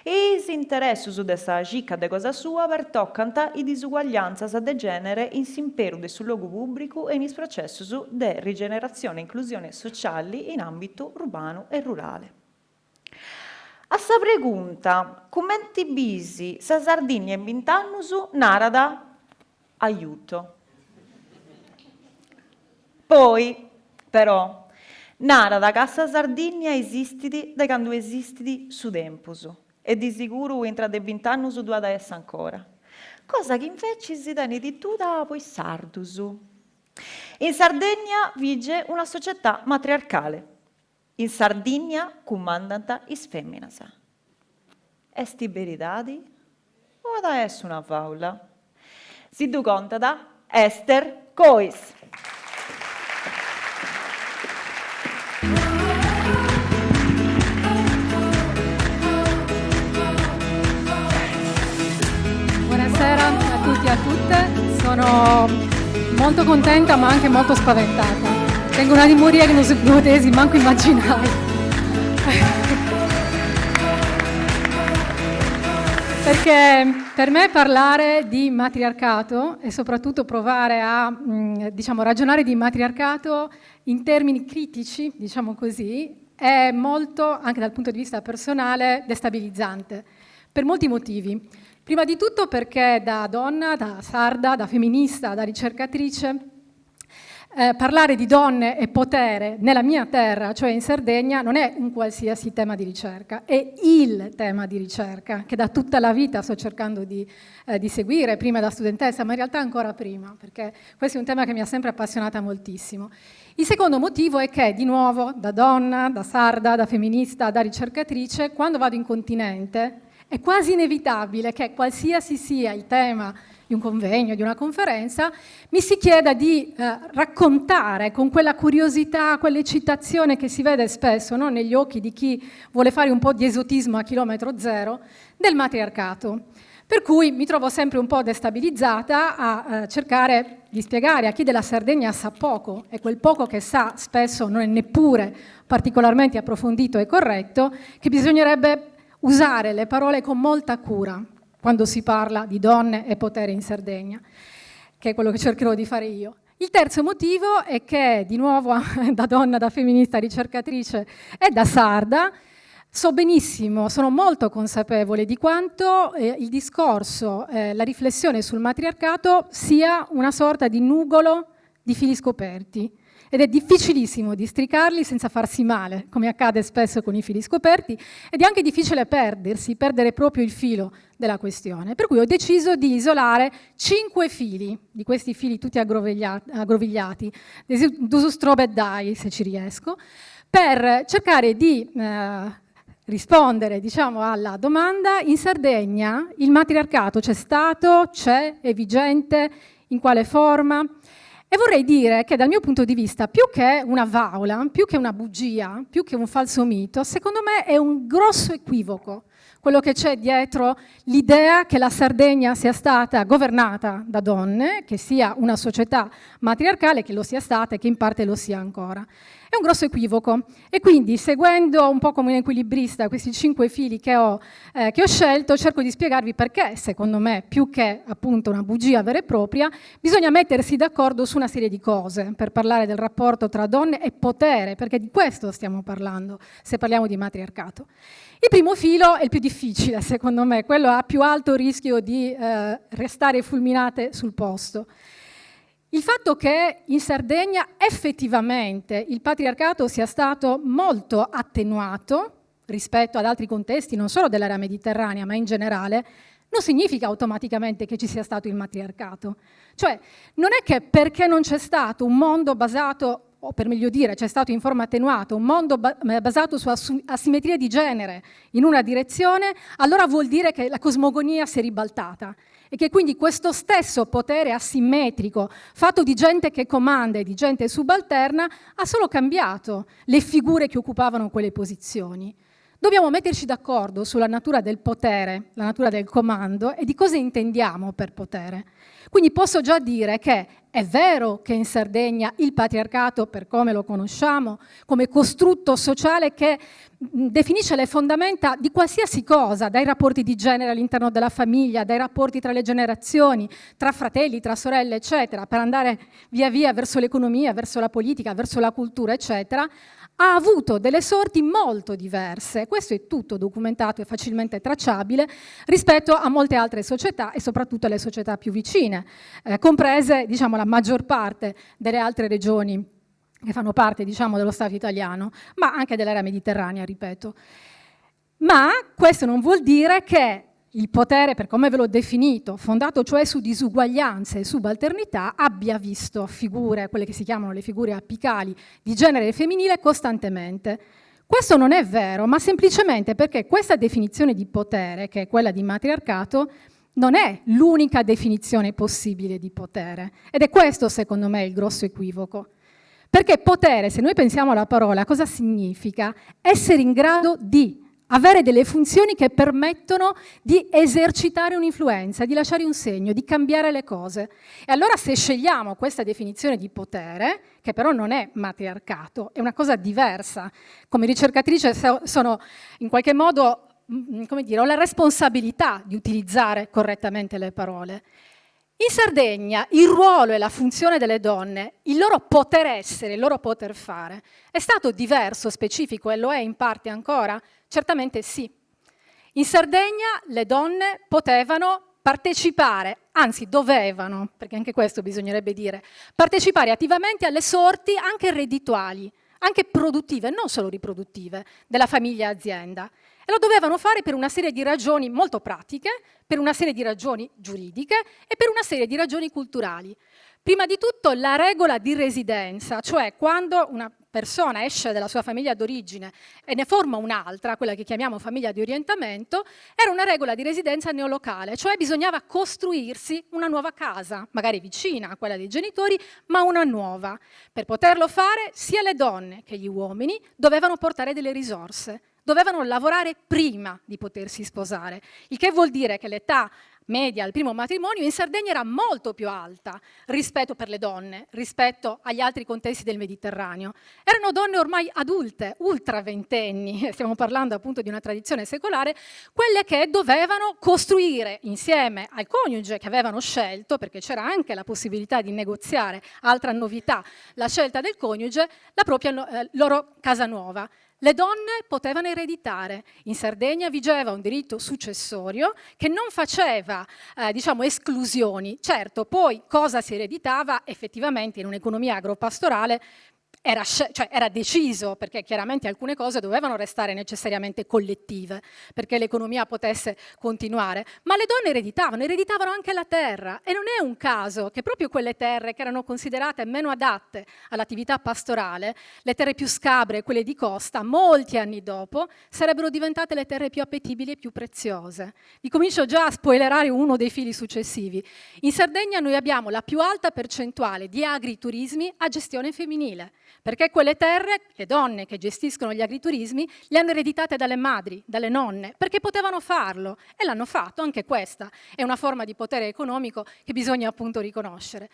Is interessus de sa gica de cosa sua pertoccant i disuguaglianzas de genere in s'imperu de su logu pubblicu e in is processus de rigenerazione e inclusione sociali in ambito urbano e rurale. A sa pregunta, commenti bisi sa Sardegna in 20 annus, narada aiuto. Poi, però, narada che a sa Sardegna esistidi da quando esistidi su tempus. E di sicuro entra de 20 annus duada essa ancora. Cosa che invece si tiene di tutta poi sardus. In Sardegna vige una società matriarcale. In Sardegna comandanta is femminas. Esti veridadi? O da es una faula? Si du conta da Esther Cois. Buonasera a tutti e a tutte, sono molto contenta ma anche molto spaventata. Tengo una dimoria che non si potessi manco immaginare. Perché per me parlare di matriarcato e soprattutto provare a ragionare di matriarcato in termini critici, diciamo così, è molto, anche dal punto di vista personale, destabilizzante, per molti motivi. Prima di tutto perché da donna, da sarda, da femminista, da ricercatrice, parlare di donne e potere nella mia terra, cioè in Sardegna, non è un qualsiasi tema di ricerca, è il tema di ricerca che da tutta la vita sto cercando di seguire, prima da studentessa, ma in realtà ancora prima, perché questo è un tema che mi ha sempre appassionata moltissimo. Il secondo motivo è che, di nuovo, da donna, da sarda, da femminista, da ricercatrice, quando vado in continente, è quasi inevitabile che qualsiasi sia il tema di un convegno, di una conferenza, mi si chieda di raccontare con quella curiosità, quell'eccitazione che si vede spesso, no? Negli occhi di chi vuole fare un po' di esotismo a chilometro zero, del matriarcato. Per cui mi trovo sempre un po' destabilizzata a cercare di spiegare a chi della Sardegna sa poco, e quel poco che sa spesso non è neppure particolarmente approfondito e corretto, che bisognerebbe usare le parole con molta cura quando si parla di donne e potere in Sardegna, che è quello che cercherò di fare io. Il terzo motivo è che, di nuovo, da donna, da femminista, ricercatrice e da sarda, so benissimo, sono molto consapevole di quanto il discorso, la riflessione sul matriarcato sia una sorta di nugolo di fili scoperti. Ed è difficilissimo districarli senza farsi male, come accade spesso con i fili scoperti, ed è anche difficile perdere proprio il filo della questione. Per cui ho deciso di isolare 5 fili, di questi fili tutti aggrovigliati, dai, se ci riesco, per cercare di rispondere, alla domanda: in Sardegna il matriarcato c'è stato, c'è, è vigente, in quale forma? E vorrei dire che dal mio punto di vista, più che una favola, più che una bugia, più che un falso mito, secondo me è un grosso equivoco quello che c'è dietro l'idea che la Sardegna sia stata governata da donne, che sia una società matriarcale, che lo sia stata e che in parte lo sia ancora. È un grosso equivoco e quindi, seguendo un po' come un equilibrista questi 5 fili che ho scelto, cerco di spiegarvi perché, secondo me, più che appunto una bugia vera e propria, bisogna mettersi d'accordo su una serie di cose per parlare del rapporto tra donne e potere, perché di questo stiamo parlando se parliamo di matriarcato. Il primo filo è il più difficile, secondo me, quello ha più alto rischio di restare fulminate sul posto. Il fatto che in Sardegna effettivamente il patriarcato sia stato molto attenuato rispetto ad altri contesti, non solo dell'area mediterranea, ma in generale, non significa automaticamente che ci sia stato il matriarcato. Cioè, non è che perché non c'è stato un mondo basato, o per meglio dire, c'è stato in forma attenuata, un mondo basato su asimmetria di genere in una direzione, allora vuol dire che la cosmogonia si è ribaltata e che quindi questo stesso potere asimmetrico, fatto di gente che comanda e di gente subalterna, ha solo cambiato le figure che occupavano quelle posizioni. Dobbiamo metterci d'accordo sulla natura del potere, la natura del comando e di cosa intendiamo per potere. Quindi posso già dire che è vero che in Sardegna il patriarcato, per come lo conosciamo, come costrutto sociale che definisce le fondamenta di qualsiasi cosa, dai rapporti di genere all'interno della famiglia, dai rapporti tra le generazioni, tra fratelli, tra sorelle, eccetera, per andare via via verso l'economia, verso la politica, verso la cultura, eccetera, ha avuto delle sorti molto diverse. Questo è tutto documentato e facilmente tracciabile rispetto a molte altre società e soprattutto alle società più vicine, comprese, diciamo, la maggior parte delle altre regioni che fanno parte, diciamo, dello Stato italiano, ma anche dell'area mediterranea, ripeto. Ma questo non vuol dire che il potere, per come ve l'ho definito, fondato cioè su disuguaglianze e subalternità, abbia visto figure, quelle che si chiamano le figure apicali di genere femminile, costantemente. Questo non è vero, ma semplicemente perché questa definizione di potere, che è quella di matriarcato, non è l'unica definizione possibile di potere. Ed è questo, secondo me, il grosso equivoco. Perché potere, se noi pensiamo alla parola, cosa significa? Essere in grado di avere delle funzioni che permettono di esercitare un'influenza, di lasciare un segno, di cambiare le cose. E allora se scegliamo questa definizione di potere, che però non è matriarcato, è una cosa diversa, come ricercatrice sono in qualche modo, come dire, ho la responsabilità di utilizzare correttamente le parole. In Sardegna il ruolo e la funzione delle donne, il loro poter essere, il loro poter fare, è stato diverso, specifico e lo è in parte ancora? Certamente sì. In Sardegna le donne potevano partecipare, anzi dovevano, perché anche questo bisognerebbe dire, partecipare attivamente alle sorti anche reddituali, anche produttive, non solo riproduttive, della famiglia azienda. E lo dovevano fare per una serie di ragioni molto pratiche, per una serie di ragioni giuridiche e per una serie di ragioni culturali. Prima di tutto la regola di residenza, cioè quando una persona esce dalla sua famiglia d'origine e ne forma un'altra, quella che chiamiamo famiglia di orientamento, era una regola di residenza neolocale, cioè bisognava costruirsi una nuova casa, magari vicina a quella dei genitori, ma una nuova. Per poterlo fare sia le donne che gli uomini dovevano portare delle risorse, dovevano lavorare prima di potersi sposare, il che vuol dire che l'età media al primo matrimonio in Sardegna era molto più alta rispetto per le donne, rispetto agli altri contesti del Mediterraneo. Erano donne ormai adulte, ultra ventenni, stiamo parlando appunto di una tradizione secolare, quelle che dovevano costruire insieme al coniuge che avevano scelto, perché c'era anche la possibilità di negoziare, altra novità, la scelta del coniuge, la propria loro casa nuova. Le donne potevano ereditare. In Sardegna vigeva un diritto successorio che non faceva esclusioni. Certo, poi cosa si ereditava effettivamente in un'economia agropastorale era deciso, perché chiaramente alcune cose dovevano restare necessariamente collettive perché l'economia potesse continuare, ma le donne ereditavano anche la terra e non è un caso che proprio quelle terre che erano considerate meno adatte all'attività pastorale, le terre più scabre, quelle di costa, molti anni dopo sarebbero diventate le terre più appetibili e più preziose. Vi comincio già a spoilerare uno dei fili successivi. In Sardegna noi abbiamo la più alta percentuale di agriturismi a gestione femminile. perché quelle terre, le donne che gestiscono gli agriturismi, le hanno ereditate dalle madri, dalle nonne, perché potevano farlo e l'hanno fatto. Anche questa è una forma di potere economico che bisogna appunto riconoscere.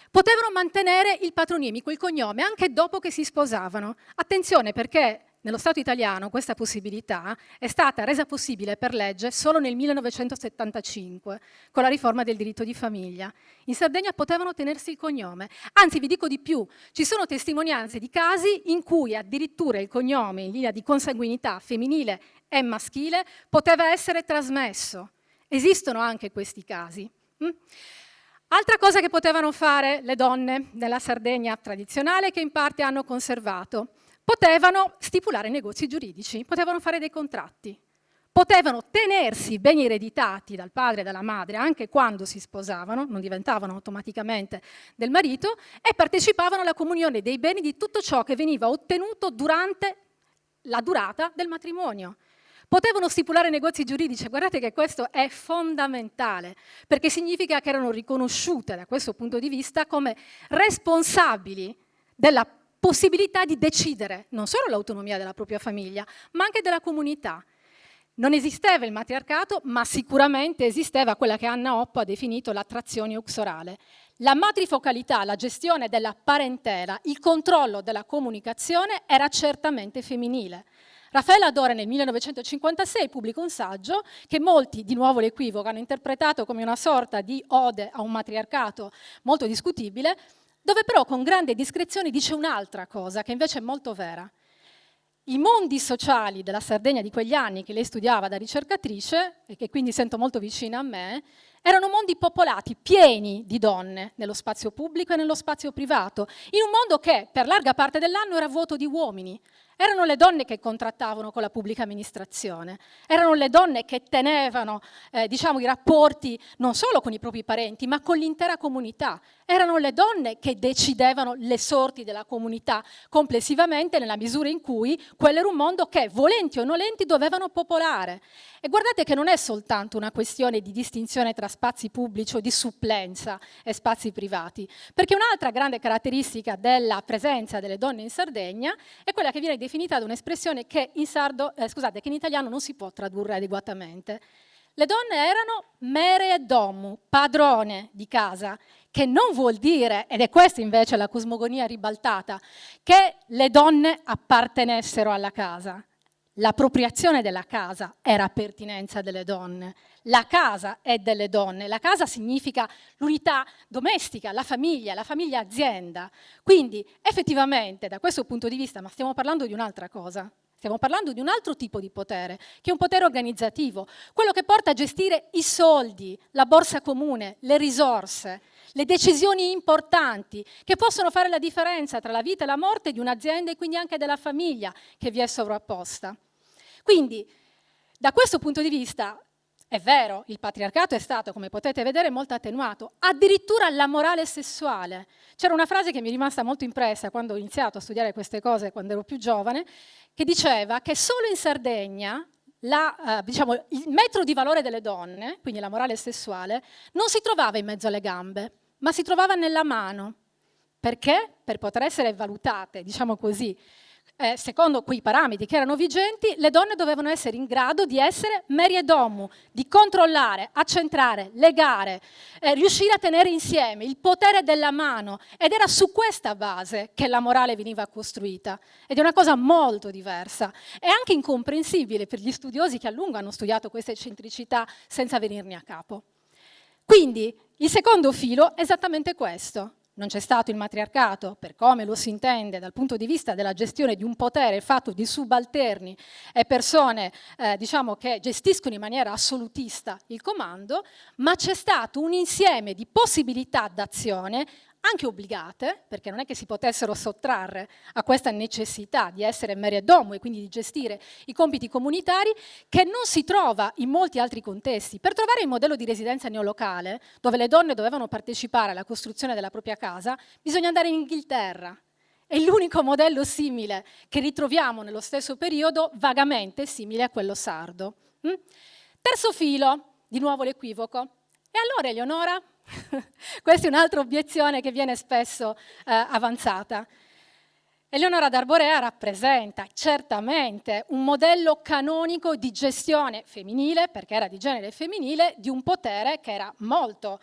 Potevano mantenere il patronimico, il cognome, anche dopo che si sposavano. Attenzione, perché nello Stato italiano questa possibilità è stata resa possibile per legge solo nel 1975, con la riforma del diritto di famiglia. In Sardegna potevano tenersi il cognome. Anzi, vi dico di più, ci sono testimonianze di casi in cui addirittura il cognome in linea di consanguinità femminile e maschile poteva essere trasmesso. Esistono anche questi casi. Altra cosa che potevano fare le donne nella Sardegna tradizionale, che in parte hanno conservato: potevano stipulare negozi giuridici, potevano fare dei contratti, potevano tenersi beni ereditati dal padre e dalla madre anche quando si sposavano, non diventavano automaticamente del marito, e partecipavano alla comunione dei beni di tutto ciò che veniva ottenuto durante la durata del matrimonio. Potevano stipulare negozi giuridici, guardate che questo è fondamentale, perché significa che erano riconosciute da questo punto di vista come responsabili della possibilità di decidere non solo l'autonomia della propria famiglia, ma anche della comunità. Non esisteva il matriarcato, ma sicuramente esisteva quella che Anna Oppo ha definito l'attrazione uxorale. La matrifocalità, la gestione della parentela, il controllo della comunicazione era certamente femminile. Raffaella Dore nel 1956 pubblica un saggio che molti, di nuovo l'equivoco, hanno interpretato come una sorta di ode a un matriarcato molto discutibile, dove però con grande discrezione dice un'altra cosa che invece è molto vera. I mondi sociali della Sardegna di quegli anni, che lei studiava da ricercatrice e che quindi sento molto vicina a me, erano mondi popolati, pieni di donne nello spazio pubblico e nello spazio privato, in un mondo che per larga parte dell'anno era vuoto di uomini. Erano le donne che contrattavano con la pubblica amministrazione, erano le donne che tenevano i rapporti non solo con i propri parenti, ma con l'intera comunità. Erano le donne che decidevano le sorti della comunità complessivamente, nella misura in cui quello era un mondo che, volenti o nolenti, dovevano popolare. E guardate che non è soltanto una questione di distinzione tra spazi pubblici o di supplenza e spazi privati, perché un'altra grande caratteristica della presenza delle donne in Sardegna è quella che viene definita da un'espressione che che in italiano non si può tradurre adeguatamente. Le donne erano mere domu, padrone di casa, che non vuol dire, ed è questa invece la cosmogonia ribaltata, che le donne appartenessero alla casa. L'appropriazione della casa era pertinenza delle donne. La casa è delle donne. La casa significa l'unità domestica, la famiglia azienda. Quindi effettivamente da questo punto di vista, ma stiamo parlando di un'altra cosa, stiamo parlando di un altro tipo di potere, che è un potere organizzativo, quello che porta a gestire i soldi, la borsa comune, le risorse, le decisioni importanti che possono fare la differenza tra la vita e la morte di un'azienda e quindi anche della famiglia che vi è sovrapposta. Quindi, da questo punto di vista, è vero, il patriarcato è stato, come potete vedere, molto attenuato, addirittura la morale sessuale. C'era una frase che mi è rimasta molto impressa quando ho iniziato a studiare queste cose, quando ero più giovane, che diceva che solo in Sardegna il metro di valore delle donne, quindi la morale sessuale, non si trovava in mezzo alle gambe, ma si trovava nella mano. Perché? Per poter essere valutate, secondo quei parametri che erano vigenti, le donne dovevano essere in grado di essere merie domu, di controllare, accentrare, legare, riuscire a tenere insieme il potere della mano, ed era su questa base che la morale veniva costruita, ed è una cosa molto diversa e anche incomprensibile per gli studiosi che a lungo hanno studiato queste eccentricità senza venirne a capo. Quindi il secondo filo è esattamente questo. Non c'è stato il matriarcato, per come lo si intende dal punto di vista della gestione di un potere fatto di subalterni e persone che gestiscono in maniera assolutista il comando, ma c'è stato un insieme di possibilità d'azione, anche obbligate, perché non è che si potessero sottrarre a questa necessità di essere mere domu e quindi di gestire i compiti comunitari, che non si trova in molti altri contesti. Per trovare il modello di residenza neolocale, dove le donne dovevano partecipare alla costruzione della propria casa, bisogna andare in Inghilterra. È l'unico modello simile che ritroviamo nello stesso periodo, vagamente simile a quello sardo. Terzo filo, di nuovo l'equivoco. E allora, Eleonora? Questa è un'altra obiezione che viene spesso avanzata. Eleonora d'Arborea rappresenta certamente un modello canonico di gestione femminile, perché era di genere femminile, di un potere che era molto,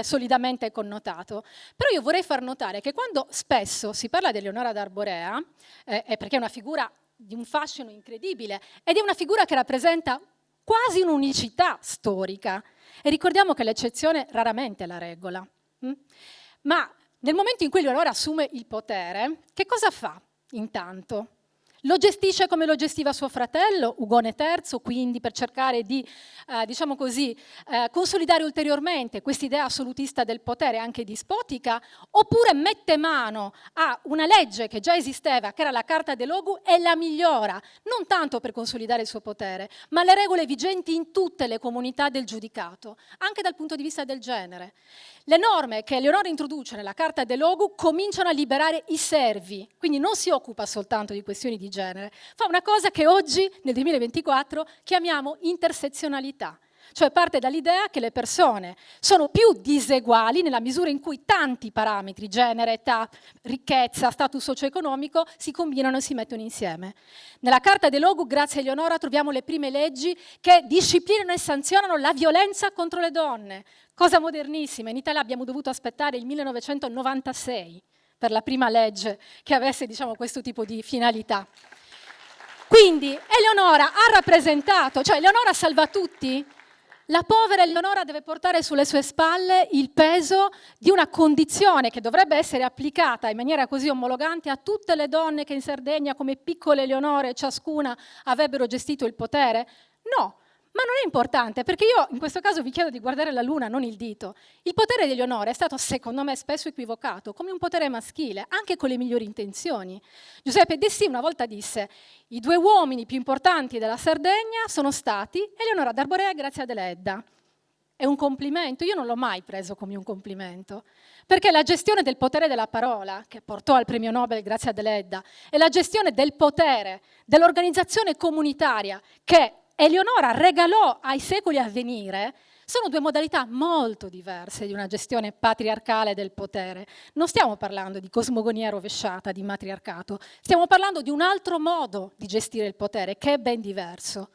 solidamente connotato. Però io vorrei far notare che quando spesso si parla di Eleonora d'Arborea, è perché è una figura di un fascino incredibile ed è una figura che rappresenta quasi un'unicità storica. E ricordiamo che l'eccezione raramente è la regola. Ma nel momento in cui Eleonora assume il potere, che cosa fa intanto? Lo gestisce come lo gestiva suo fratello, Ugone III, quindi per cercare di, consolidare ulteriormente quest'idea assolutista del potere, anche dispotica, oppure mette mano a una legge che già esisteva, che era la Carta dell'Ogu, e la migliora, non tanto per consolidare il suo potere, ma le regole vigenti in tutte le comunità del giudicato, anche dal punto di vista del genere. Le norme che Eleonora introduce nella Carta dell'Ogu cominciano a liberare i servi, quindi non si occupa soltanto di questioni di genere, fa una cosa che oggi, nel 2024, chiamiamo intersezionalità, cioè parte dall'idea che le persone sono più diseguali nella misura in cui tanti parametri, genere, età, ricchezza, status socio-economico, si combinano e si mettono insieme. Nella Carta dell'Ogu, grazie a Eleonora, troviamo le prime leggi che disciplinano e sanzionano la violenza contro le donne, cosa modernissima. In Italia abbiamo dovuto aspettare il 1996 per la prima legge che avesse, questo tipo di finalità. Quindi Eleonora ha rappresentato, cioè Eleonora salva tutti. La povera Eleonora deve portare sulle sue spalle il peso di una condizione che dovrebbe essere applicata in maniera così omologante a tutte le donne che in Sardegna, come piccole Eleonore, ciascuna avrebbero gestito il potere? No. Ma non è importante, perché io in questo caso vi chiedo di guardare la luna, non il dito. Il potere di Eleonora è stato, secondo me, spesso equivocato come un potere maschile, anche con le migliori intenzioni. Giuseppe Dessì una volta disse: i due uomini più importanti della Sardegna sono stati Eleonora d'Arborea e Grazia Deledda. È un complimento? Io non l'ho mai preso come un complimento, perché la gestione del potere della parola, che portò al premio Nobel Grazia Deledda, e la gestione del potere dell'organizzazione comunitaria, che Eleonora regalò ai secoli a venire, sono due modalità molto diverse di una gestione patriarcale del potere. Non stiamo parlando di cosmogonia rovesciata, di matriarcato, stiamo parlando di un altro modo di gestire il potere, che è ben diverso.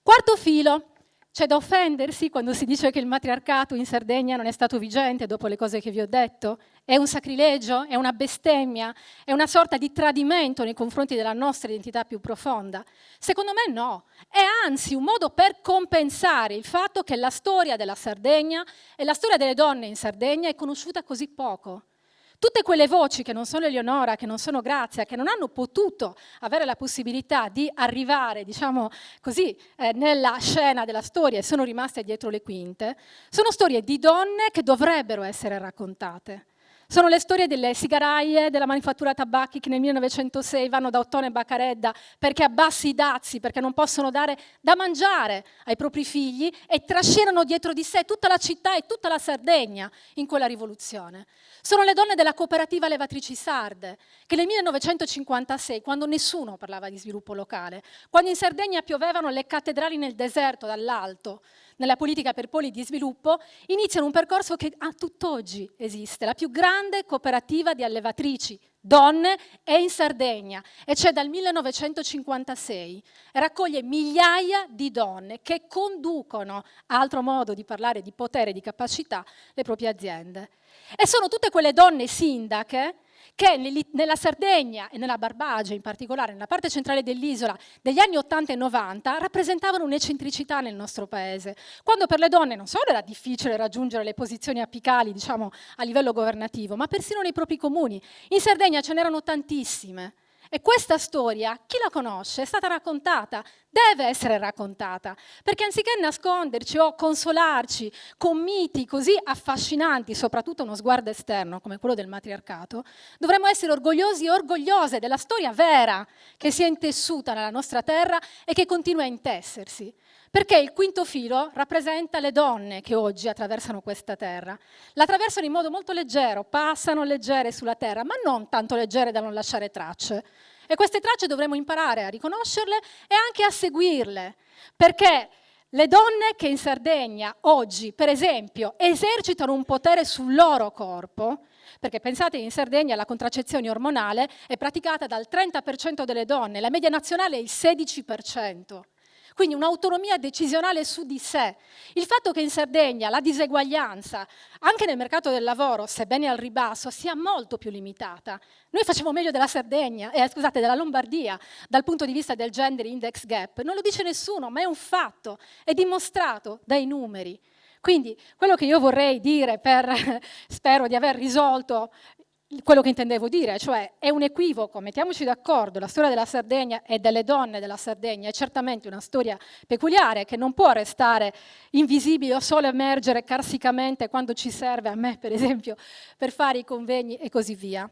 Quarto filo, c'è da offendersi quando si dice che il matriarcato in Sardegna non è stato vigente dopo le cose che vi ho detto? È un sacrilegio? È una bestemmia? È una sorta di tradimento nei confronti della nostra identità più profonda? Secondo me no, è anzi un modo per compensare il fatto che la storia della Sardegna e la storia delle donne in Sardegna è conosciuta così poco. Tutte quelle voci che non sono Eleonora, che non sono Grazia, che non hanno potuto avere la possibilità di arrivare, nella scena della storia e sono rimaste dietro le quinte, sono storie di donne che dovrebbero essere raccontate. Sono le storie delle sigaraie della manifattura tabacchi che nel 1906 vanno da Ottone e Baccaredda perché a bassi dazi, perché non possono dare da mangiare ai propri figli e trascinano dietro di sé tutta la città e tutta la Sardegna in quella rivoluzione. Sono le donne della cooperativa Levatrici Sarde che nel 1956, quando nessuno parlava di sviluppo locale, quando in Sardegna piovevano le cattedrali nel deserto dall'alto, nella politica per poli di sviluppo, iniziano un percorso che a tutt'oggi esiste, la più grande cooperativa di allevatrici donne è in Sardegna e c'è dal 1956 e raccoglie migliaia di donne che conducono, altro modo di parlare di potere e di capacità, le proprie aziende. E sono tutte quelle donne sindache che nella Sardegna e nella Barbagia, in particolare nella parte centrale dell'isola, degli anni 80 e 90, rappresentavano un'eccentricità nel nostro paese, quando per le donne non solo era difficile raggiungere le posizioni apicali, a livello governativo, ma persino nei propri comuni. In Sardegna ce n'erano tantissime. E questa storia, chi la conosce, è stata raccontata, deve essere raccontata, perché anziché nasconderci o consolarci con miti così affascinanti, soprattutto uno sguardo esterno come quello del matriarcato, dovremmo essere orgogliosi e orgogliose della storia vera che si è intessuta nella nostra terra e che continua a intessersi. Perché il quinto filo rappresenta le donne che oggi attraversano questa terra. La attraversano in modo molto leggero, passano leggere sulla terra, ma non tanto leggere da non lasciare tracce. E queste tracce dovremo imparare a riconoscerle e anche a seguirle, perché Le donne che in Sardegna oggi, per esempio, esercitano un potere sul loro corpo, perché pensate che in Sardegna la contraccezione ormonale è praticata dal 30% delle donne, la media nazionale è il 16%. Quindi un'autonomia decisionale su di sé. Il fatto che in Sardegna la diseguaglianza, anche nel mercato del lavoro, sebbene al ribasso, sia molto più limitata. Noi facciamo meglio della della Lombardia, dal punto di vista del gender index gap. Non lo dice nessuno, ma è un fatto, è dimostrato dai numeri. Quindi quello che io vorrei dire, spero di aver risolto quello che intendevo dire, cioè è un equivoco, mettiamoci d'accordo, la storia della Sardegna e delle donne della Sardegna è certamente una storia peculiare che non può restare invisibile o solo emergere carsicamente quando ci serve, a me per esempio, per fare i convegni e così via.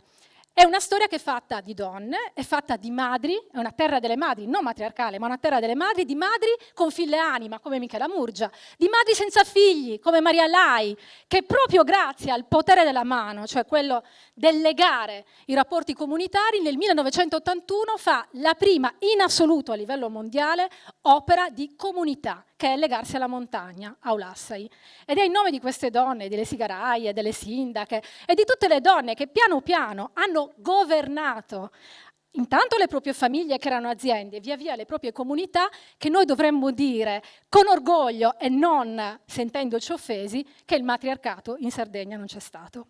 È una storia che è fatta di donne, è fatta di madri, è una terra delle madri, non matriarcale, ma una terra delle madri, di madri con figlie anima, come Michela Murgia, di madri senza figli, come Maria Lai, che proprio grazie al potere della mano, cioè quello del legare i rapporti comunitari, nel 1981 fa la prima in assoluto a livello mondiale opera di comunità, che è legarsi alla montagna, a Ulassai. Ed è in nome di queste donne, delle sigaraie, delle sindache e di tutte le donne che piano piano hanno governato intanto le proprie famiglie che erano aziende, via via le proprie comunità, che noi dovremmo dire con orgoglio e non sentendoci offesi che il matriarcato in Sardegna non c'è stato.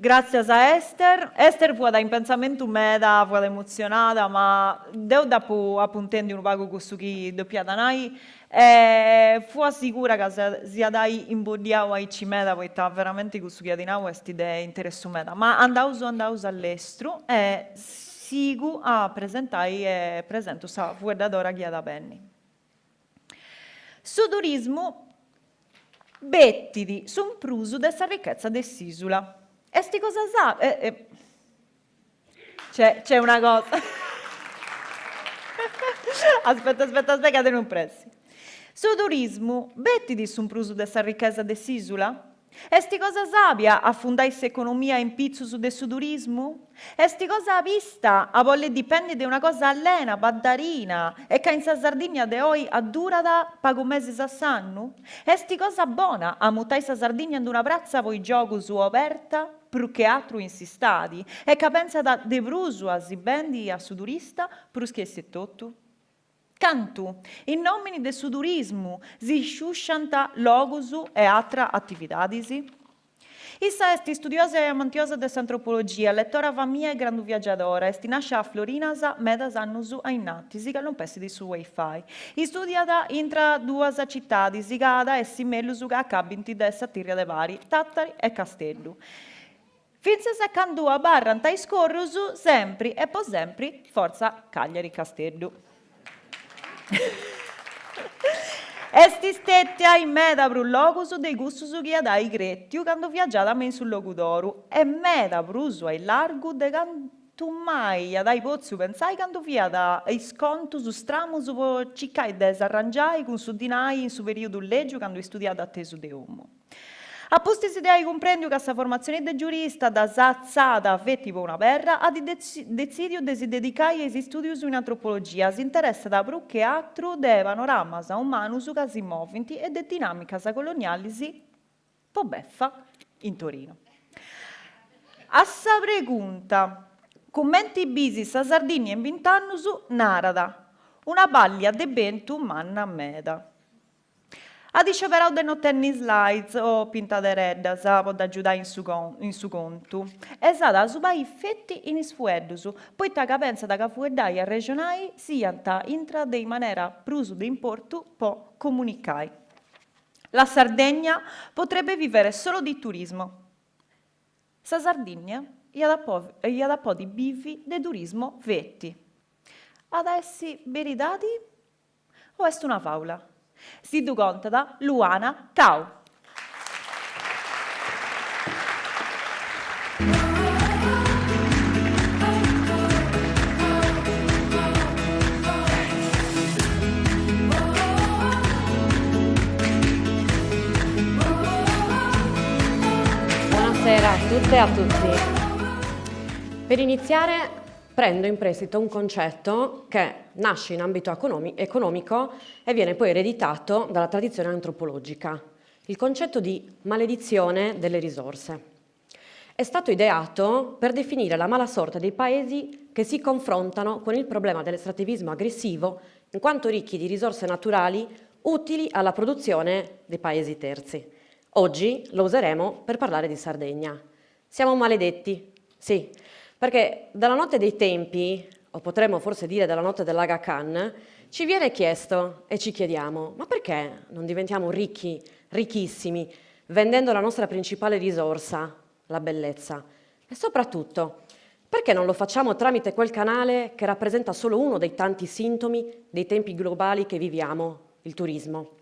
Grazie a Esther. Esther fu da in pensamento meda, fu da emozionata, ma deu dopo appuntendi un pago con su chi doppiata noi, fu sicura che sia dai imbodiao ai cimeda, poi sta veramente con su chi adinau e st'idea interessu meda. Ma andauso all'estero e sigu a presentai e presento sa fuerdadora Ghiada Penni. Su turismo bettidi sun prusu dessa ricchezza dess'isula. E sti cosa sa? C'è una cosa. Aspetta, che non pressi. Su turismo, bettidi sun prusu dessa ricchezza dess'isula? E sti cosa sapia a fundare economia in pizzo su del turismo? E sti cosa vista a volle dipende di una cosa allena, baddarina, e che in Sardegna de oi a dura da pago mesi sassannu? E sti cosa buona a mutai Sardegna in una prazza poi gioco su aperta, più che altro insistati, e che pensa da de brusu a zibendi a su turista, più che si tutto? Cantu, in nomini del turismo, si sciuscianta logusu e altre attivitadisi? Issa est studiosa e amantiosa dell'antropologia, lettora famiglia e grandu viaggiadora, e nasce a Florinasa medas annusu a innatisi, che non pessi di su wifi. Studiata intra due città, sigada e simellusu che accabinti de sattiria de vari, Tattari e Castellu. Finse se candu a barra antai scorrusu, sempre e po' sempre, forza Cagliari Castellu. Esti stetti in meda pro locusu dei gustusu che dai grettiu quando viaggiata men sul locudoru e meda prusu ai largu de cantu mai dai pozzu pensai quando via da scontu su stramusu po ciccai desarrangiai con su dinai in su periodo leggio quando studiato a tesu de uomo. A posti si dai comprendio che questa formazione de giurista da zazzata fetti per una perra a di decidio de si dedicai ai studi in antropologia, si interessa da più che altro de panorama umanus che si moventi e de dinamica coloniali si po' beffa in Torino. A sa pregunta, commenti bisi sa Sardegna in 20 anni su narada, una baglia de bentu manna meda. A dice però de non tenni slides o pintate redda, sa può aiutare in su conto. E sa da subai fetti in isfueddusu, poi ta pensa da cafuerdai a regionai sianta intra de maniera prusu de importu po comunicai. La Sardegna potrebbe vivere solo di turismo. Sa Sardegna gli da po' di bivi de turismo vetti. Ad essi veritati o est una faula? Si du conta da Luana Cau. Buonasera a tutte e a tutti. Per iniziare prendo in prestito un concetto che nasce in ambito economico e viene poi ereditato dalla tradizione antropologica, il concetto di maledizione delle risorse. È stato ideato per definire la mala sorte dei paesi che si confrontano con il problema dell'estrattivismo aggressivo in quanto ricchi di risorse naturali utili alla produzione dei paesi terzi. Oggi lo useremo per parlare di Sardegna. Siamo maledetti? Sì, perché dalla notte dei tempi, o potremmo forse dire dalla notte dell'Aga Khan, ci viene chiesto e ci chiediamo: ma perché non diventiamo ricchi, ricchissimi, vendendo la nostra principale risorsa, la bellezza? E soprattutto, perché non lo facciamo tramite quel canale che rappresenta solo uno dei tanti sintomi dei tempi globali che viviamo, il turismo?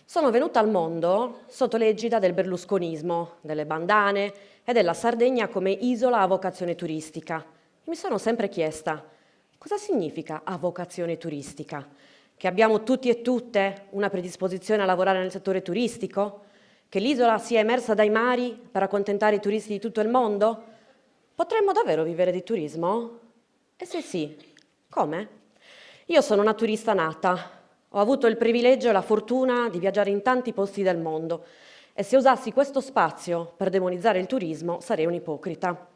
Sono venuta al mondo sotto l'egida del berlusconismo, delle bandane e della Sardegna come isola a vocazione turistica. Mi sono sempre chiesta: cosa significa a vocazione turistica? Che abbiamo tutti e tutte una predisposizione a lavorare nel settore turistico? Che l'isola sia emersa dai mari per accontentare i turisti di tutto il mondo? Potremmo davvero vivere di turismo? E se sì, come? Io sono una turista nata. Ho avuto il privilegio e la fortuna di viaggiare in tanti posti del mondo e se usassi questo spazio per demonizzare il turismo sarei un ipocrita.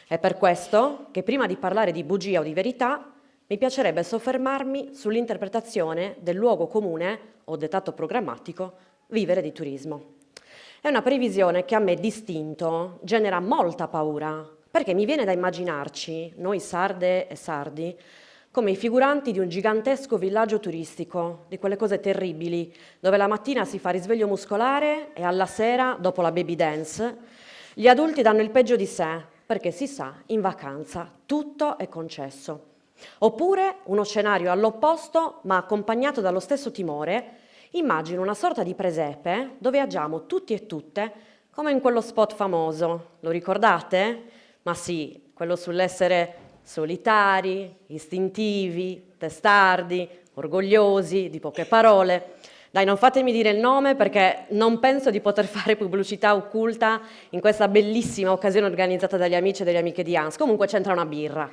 È per questo che prima di parlare di bugia o di verità mi piacerebbe soffermarmi sull'interpretazione del luogo comune o dettato programmatico vivere di turismo. È una previsione che a me distinto genera molta paura perché mi viene da immaginarci, noi sarde e sardi, come i figuranti di un gigantesco villaggio turistico, di quelle cose terribili, dove la mattina si fa risveglio muscolare e alla sera, dopo la baby dance, gli adulti danno il peggio di sé, perché si sa, in vacanza tutto è concesso. Oppure uno scenario all'opposto, ma accompagnato dallo stesso timore, immagino una sorta di presepe dove agiamo tutti e tutte come in quello spot famoso. Lo ricordate? Ma sì, quello sull'essere solitari, istintivi, testardi, orgogliosi, di poche parole. Dai, non fatemi dire il nome perché non penso di poter fare pubblicità occulta in questa bellissima occasione organizzata dagli amici e delle amiche di Hans. Comunque c'entra una birra.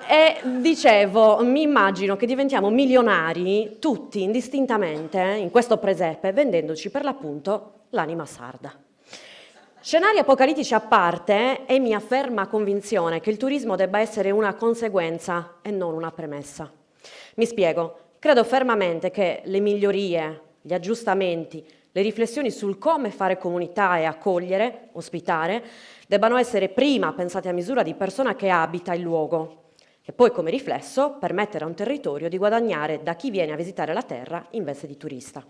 E dicevo, mi immagino che diventiamo milionari tutti indistintamente in questo presepe vendendoci per l'appunto l'anima sarda. Scenari apocalittici a parte, è mia ferma convinzione che il turismo debba essere una conseguenza e non una premessa. Mi spiego, credo fermamente che le migliorie, gli aggiustamenti, le riflessioni sul come fare comunità e accogliere, ospitare, debbano essere prima pensate a misura di persona che abita il luogo e poi come riflesso permettere a un territorio di guadagnare da chi viene a visitare la terra in veste di turista.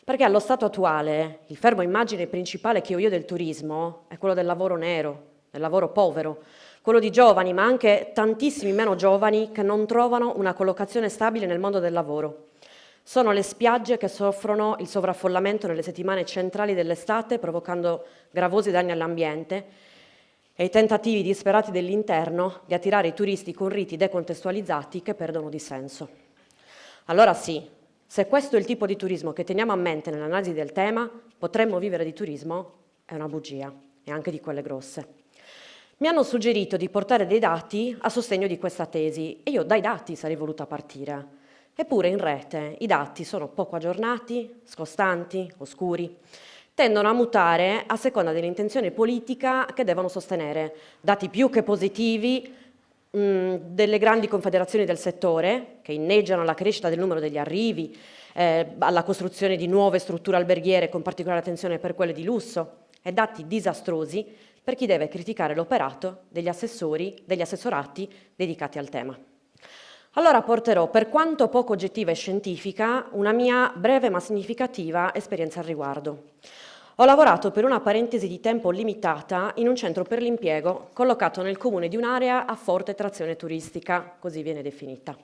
Perché allo stato attuale il fermo immagine principale che ho io del turismo è quello del lavoro nero, del lavoro povero, quello di giovani, ma anche tantissimi meno giovani che non trovano una collocazione stabile nel mondo del lavoro. Sono le spiagge che soffrono il sovraffollamento nelle settimane centrali dell'estate, provocando gravosi danni all'ambiente, e i tentativi disperati dell'interno di attirare i turisti con riti decontestualizzati che perdono di senso. Allora sì, se questo è il tipo di turismo che teniamo a mente nell'analisi del tema, potremmo vivere di turismo? È una bugia, e anche di quelle grosse. Mi hanno suggerito di portare dei dati a sostegno di questa tesi e io dai dati sarei voluta partire. Eppure in rete i dati sono poco aggiornati, scostanti, oscuri. Tendono a mutare a seconda dell'intenzione politica che devono sostenere. Dati più che positivi delle grandi confederazioni del settore che inneggiano alla crescita del numero degli arrivi, alla costruzione di nuove strutture alberghiere con particolare attenzione per quelle di lusso e dati disastrosi per chi deve criticare l'operato degli assessorati dedicati al tema. Allora porterò, per quanto poco oggettiva e scientifica, una mia breve ma significativa esperienza al riguardo. Ho lavorato per una parentesi di tempo limitata in un centro per l'impiego collocato nel comune di un'area a forte trazione turistica, così viene definita.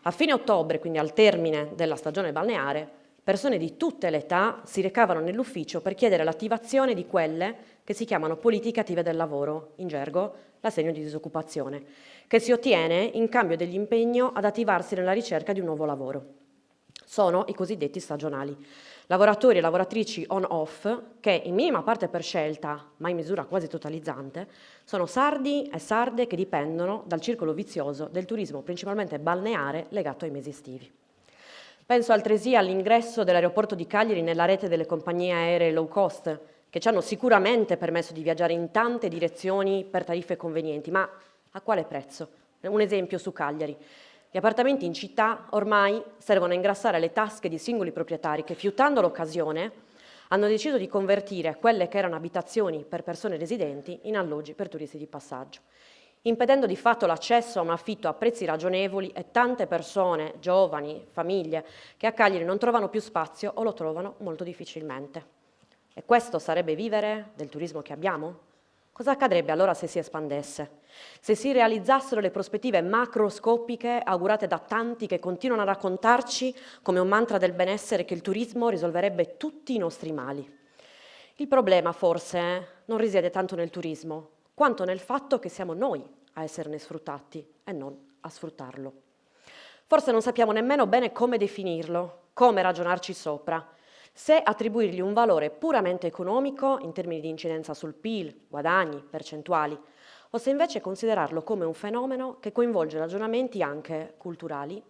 A fine ottobre, quindi al termine della stagione balneare, persone di tutte le età si recavano nell'ufficio per chiedere l'attivazione di quelle che si chiamano politiche attive del lavoro, in gergo l'assegno di disoccupazione, che si ottiene in cambio dell'impegno ad attivarsi nella ricerca di un nuovo lavoro. sono i cosiddetti stagionali, lavoratori e lavoratrici on-off che in minima parte per scelta, ma in misura quasi totalizzante, sono sardi e sarde che dipendono dal circolo vizioso del turismo principalmente balneare legato ai mesi estivi. Penso altresì all'ingresso dell'aeroporto di Cagliari nella rete delle compagnie aeree low cost, che ci hanno sicuramente permesso di viaggiare in tante direzioni per tariffe convenienti, ma a quale prezzo? Un esempio su Cagliari. Gli appartamenti in città ormai servono a ingrassare le tasche di singoli proprietari che, fiutando l'occasione, hanno deciso di convertire quelle che erano abitazioni per persone residenti in alloggi per turisti di passaggio, impedendo di fatto l'accesso a un affitto a prezzi ragionevoli e tante persone, giovani, famiglie, che a Cagliari non trovano più spazio o lo trovano molto difficilmente. E questo sarebbe vivere del turismo che abbiamo? Cosa accadrebbe allora se si espandesse? Se si realizzassero le prospettive macroscopiche augurate da tanti che continuano a raccontarci come un mantra del benessere che il turismo risolverebbe tutti i nostri mali? Il problema forse non risiede tanto nel turismo, quanto nel fatto che siamo noi a esserne sfruttati e non a sfruttarlo. Forse non sappiamo nemmeno bene come definirlo, come ragionarci sopra, se attribuirgli un valore puramente economico in termini di incidenza sul PIL, guadagni, percentuali, o se invece considerarlo come un fenomeno che coinvolge ragionamenti anche culturali,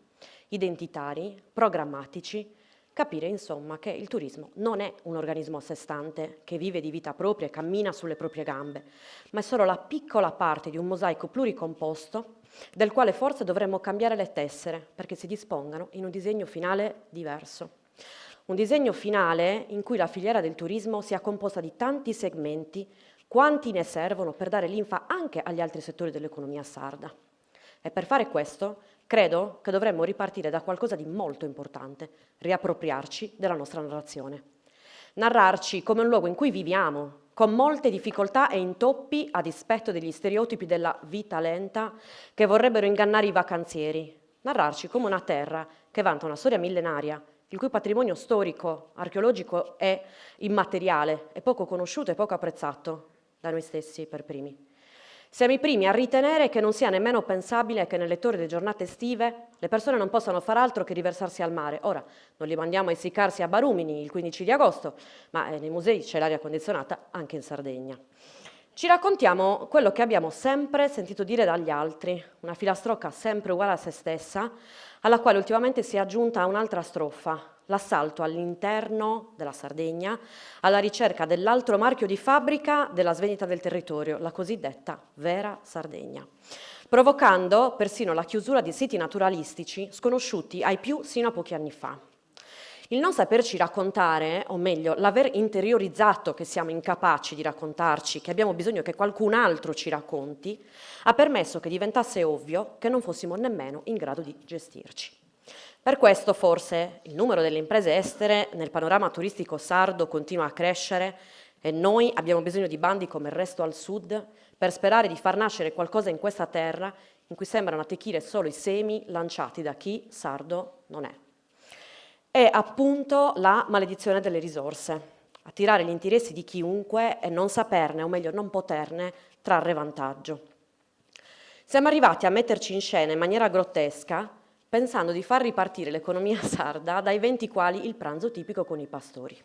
identitari, programmatici, capire insomma che il turismo non è un organismo a sé stante che vive di vita propria e cammina sulle proprie gambe, ma è solo la piccola parte di un mosaico pluricomposto del quale forse dovremmo cambiare le tessere perché si dispongano in un disegno finale diverso. Un disegno finale in cui la filiera del turismo sia composta di tanti segmenti, quanti ne servono per dare linfa anche agli altri settori dell'economia sarda. E per fare questo, credo che dovremmo ripartire da qualcosa di molto importante, riappropriarci della nostra narrazione. Narrarci come un luogo in cui viviamo, con molte difficoltà e intoppi a dispetto degli stereotipi della vita lenta che vorrebbero ingannare i vacanzieri. Narrarci come una terra che vanta una storia millenaria, il cui patrimonio storico, archeologico è immateriale, è poco conosciuto e poco apprezzato da noi stessi per primi. Siamo i primi a ritenere che non sia nemmeno pensabile che nelle torri delle giornate estive le persone non possano far altro che riversarsi al mare. Ora, non li mandiamo a essiccarsi a Barumini il 15 di agosto, ma nei musei c'è l'aria condizionata anche in Sardegna. Ci raccontiamo quello che abbiamo sempre sentito dire dagli altri, una filastrocca sempre uguale a se stessa, alla quale ultimamente si è aggiunta un'altra strofa, l'assalto all'interno della Sardegna alla ricerca dell'altro marchio di fabbrica della svendita del territorio, la cosiddetta vera Sardegna, provocando persino la chiusura di siti naturalistici sconosciuti ai più sino a pochi anni fa. Il non saperci raccontare, o meglio, l'aver interiorizzato che siamo incapaci di raccontarci, che abbiamo bisogno che qualcun altro ci racconti, ha permesso che diventasse ovvio che non fossimo nemmeno in grado di gestirci. Per questo forse il numero delle imprese estere nel panorama turistico sardo continua a crescere e noi abbiamo bisogno di bandi come il resto al sud per sperare di far nascere qualcosa in questa terra in cui sembrano attecchire solo i semi lanciati da chi sardo non è. È appunto la maledizione delle risorse, attirare gli interessi di chiunque e non saperne, o meglio non poterne, trarre vantaggio. Siamo arrivati a metterci in scena in maniera grottesca pensando di far ripartire l'economia sarda da eventi quali il pranzo tipico con i pastori.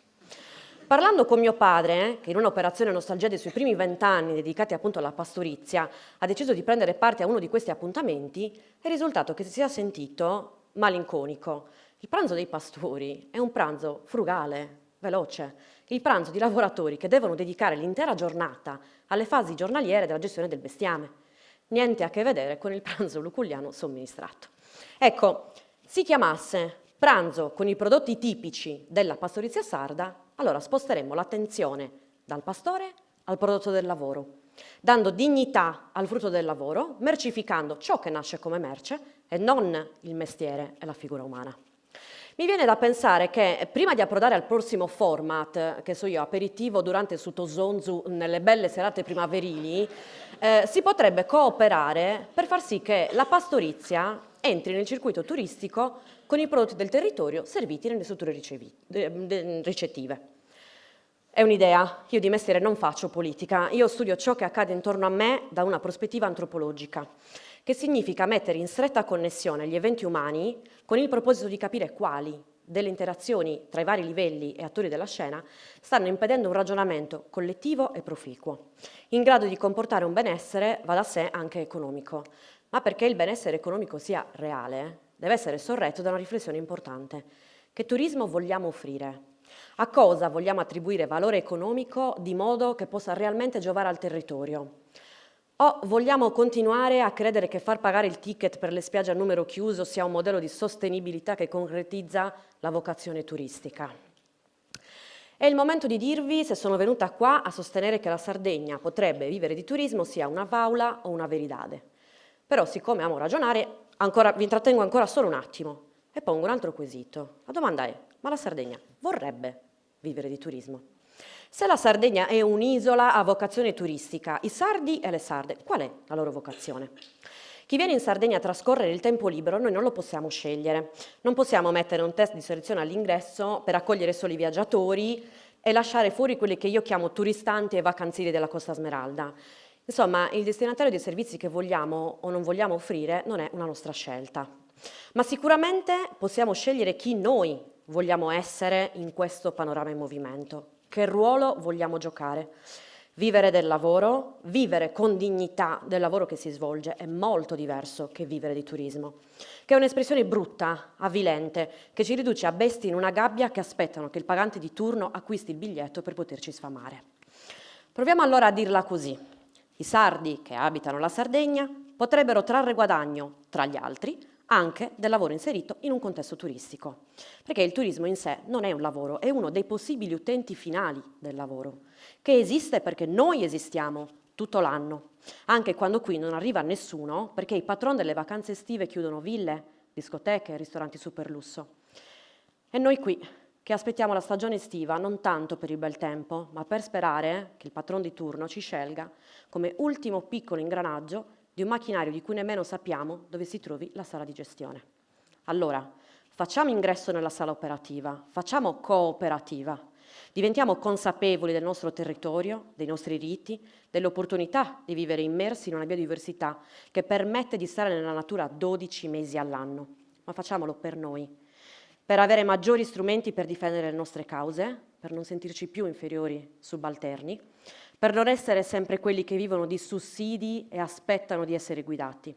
Parlando con mio padre, che in un'operazione nostalgia dei suoi primi 20 anni dedicati appunto alla pastorizia, ha deciso di prendere parte a uno di questi appuntamenti, è risultato che si sia sentito malinconico. Il pranzo dei pastori è un pranzo frugale, veloce, il pranzo di lavoratori che devono dedicare l'intera giornata alle fasi giornaliere della gestione del bestiame. Niente a che vedere con il pranzo luculliano somministrato. Ecco, si chiamasse pranzo con i prodotti tipici della pastorizia sarda, allora sposteremmo l'attenzione dal pastore al prodotto del lavoro, dando dignità al frutto del lavoro, mercificando ciò che nasce come merce e non il mestiere e la figura umana. Mi viene da pensare che prima di approdare al prossimo format, che so io, aperitivo durante il Sutosonzu nelle belle serate primaverili, si potrebbe cooperare per far sì che la pastorizia entri nel circuito turistico con i prodotti del territorio serviti nelle strutture ricettive. È un'idea, io di mestiere non faccio politica, io studio ciò che accade intorno a me da una prospettiva antropologica, che significa mettere in stretta connessione gli eventi umani con il proposito di capire quali, delle interazioni tra i vari livelli e attori della scena stanno impedendo un ragionamento collettivo e proficuo, in grado di comportare un benessere, va da sé, anche economico. Ma perché il benessere economico sia reale, deve essere sorretto da una riflessione importante. Che turismo vogliamo offrire? A cosa vogliamo attribuire valore economico di modo che possa realmente giovare al territorio? O vogliamo continuare a credere che far pagare il ticket per le spiagge a numero chiuso sia un modello di sostenibilità che concretizza la vocazione turistica? È il momento di dirvi se sono venuta qua a sostenere che la Sardegna potrebbe vivere di turismo sia una faula o una veridade. Però, siccome amo ragionare, vi intrattengo ancora solo un attimo e pongo un altro quesito. La domanda è: ma la Sardegna vorrebbe vivere di turismo? Se la Sardegna è un'isola a vocazione turistica, i sardi e le sarde, qual è la loro vocazione? Chi viene in Sardegna a trascorrere il tempo libero noi non lo possiamo scegliere. Non possiamo mettere un test di selezione all'ingresso per accogliere solo i viaggiatori e lasciare fuori quelli che io chiamo turistanti e vacanzieri della Costa Smeralda. Insomma, il destinatario dei servizi che vogliamo o non vogliamo offrire non è una nostra scelta. Ma sicuramente possiamo scegliere chi noi vogliamo essere in questo panorama in movimento. Che ruolo vogliamo giocare? Vivere del lavoro, vivere con dignità del lavoro che si svolge è molto diverso che vivere di turismo, che è un'espressione brutta, avvilente, che ci riduce a bestie in una gabbia che aspettano che il pagante di turno acquisti il biglietto per poterci sfamare. Proviamo allora a dirla così. I sardi che abitano la Sardegna potrebbero trarre guadagno, tra gli altri, anche del lavoro inserito in un contesto turistico, perché il turismo in sé non è un lavoro, è uno dei possibili utenti finali del lavoro, che esiste perché noi esistiamo tutto l'anno, anche quando qui non arriva nessuno, perché i patron delle vacanze estive chiudono ville, discoteche, ristoranti super lusso. E noi qui, che aspettiamo la stagione estiva non tanto per il bel tempo, ma per sperare che il patron di turno ci scelga come ultimo piccolo ingranaggio di un macchinario di cui nemmeno sappiamo dove si trovi la sala di gestione. Allora, facciamo ingresso nella sala operativa, facciamo cooperativa, diventiamo consapevoli del nostro territorio, dei nostri riti, dell'opportunità di vivere immersi in una biodiversità che permette di stare nella natura 12 mesi all'anno, ma facciamolo per noi, per avere maggiori strumenti per difendere le nostre cause, per non sentirci più inferiori, subalterni, per non essere sempre quelli che vivono di sussidi e aspettano di essere guidati.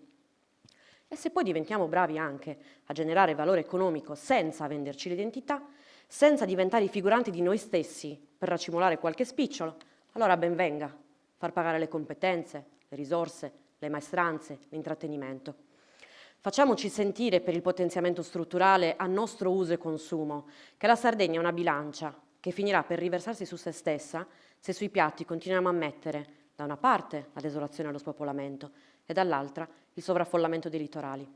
E se poi diventiamo bravi anche a generare valore economico senza venderci l'identità, senza diventare i figuranti di noi stessi per racimolare qualche spicciolo, allora ben venga far pagare le competenze, le risorse, le maestranze, l'intrattenimento. Facciamoci sentire per il potenziamento strutturale a nostro uso e consumo, che la Sardegna è una bilancia che finirà per riversarsi su se stessa se sui piatti continuiamo a mettere da una parte la desolazione e lo spopolamento e dall'altra il sovraffollamento dei litorali.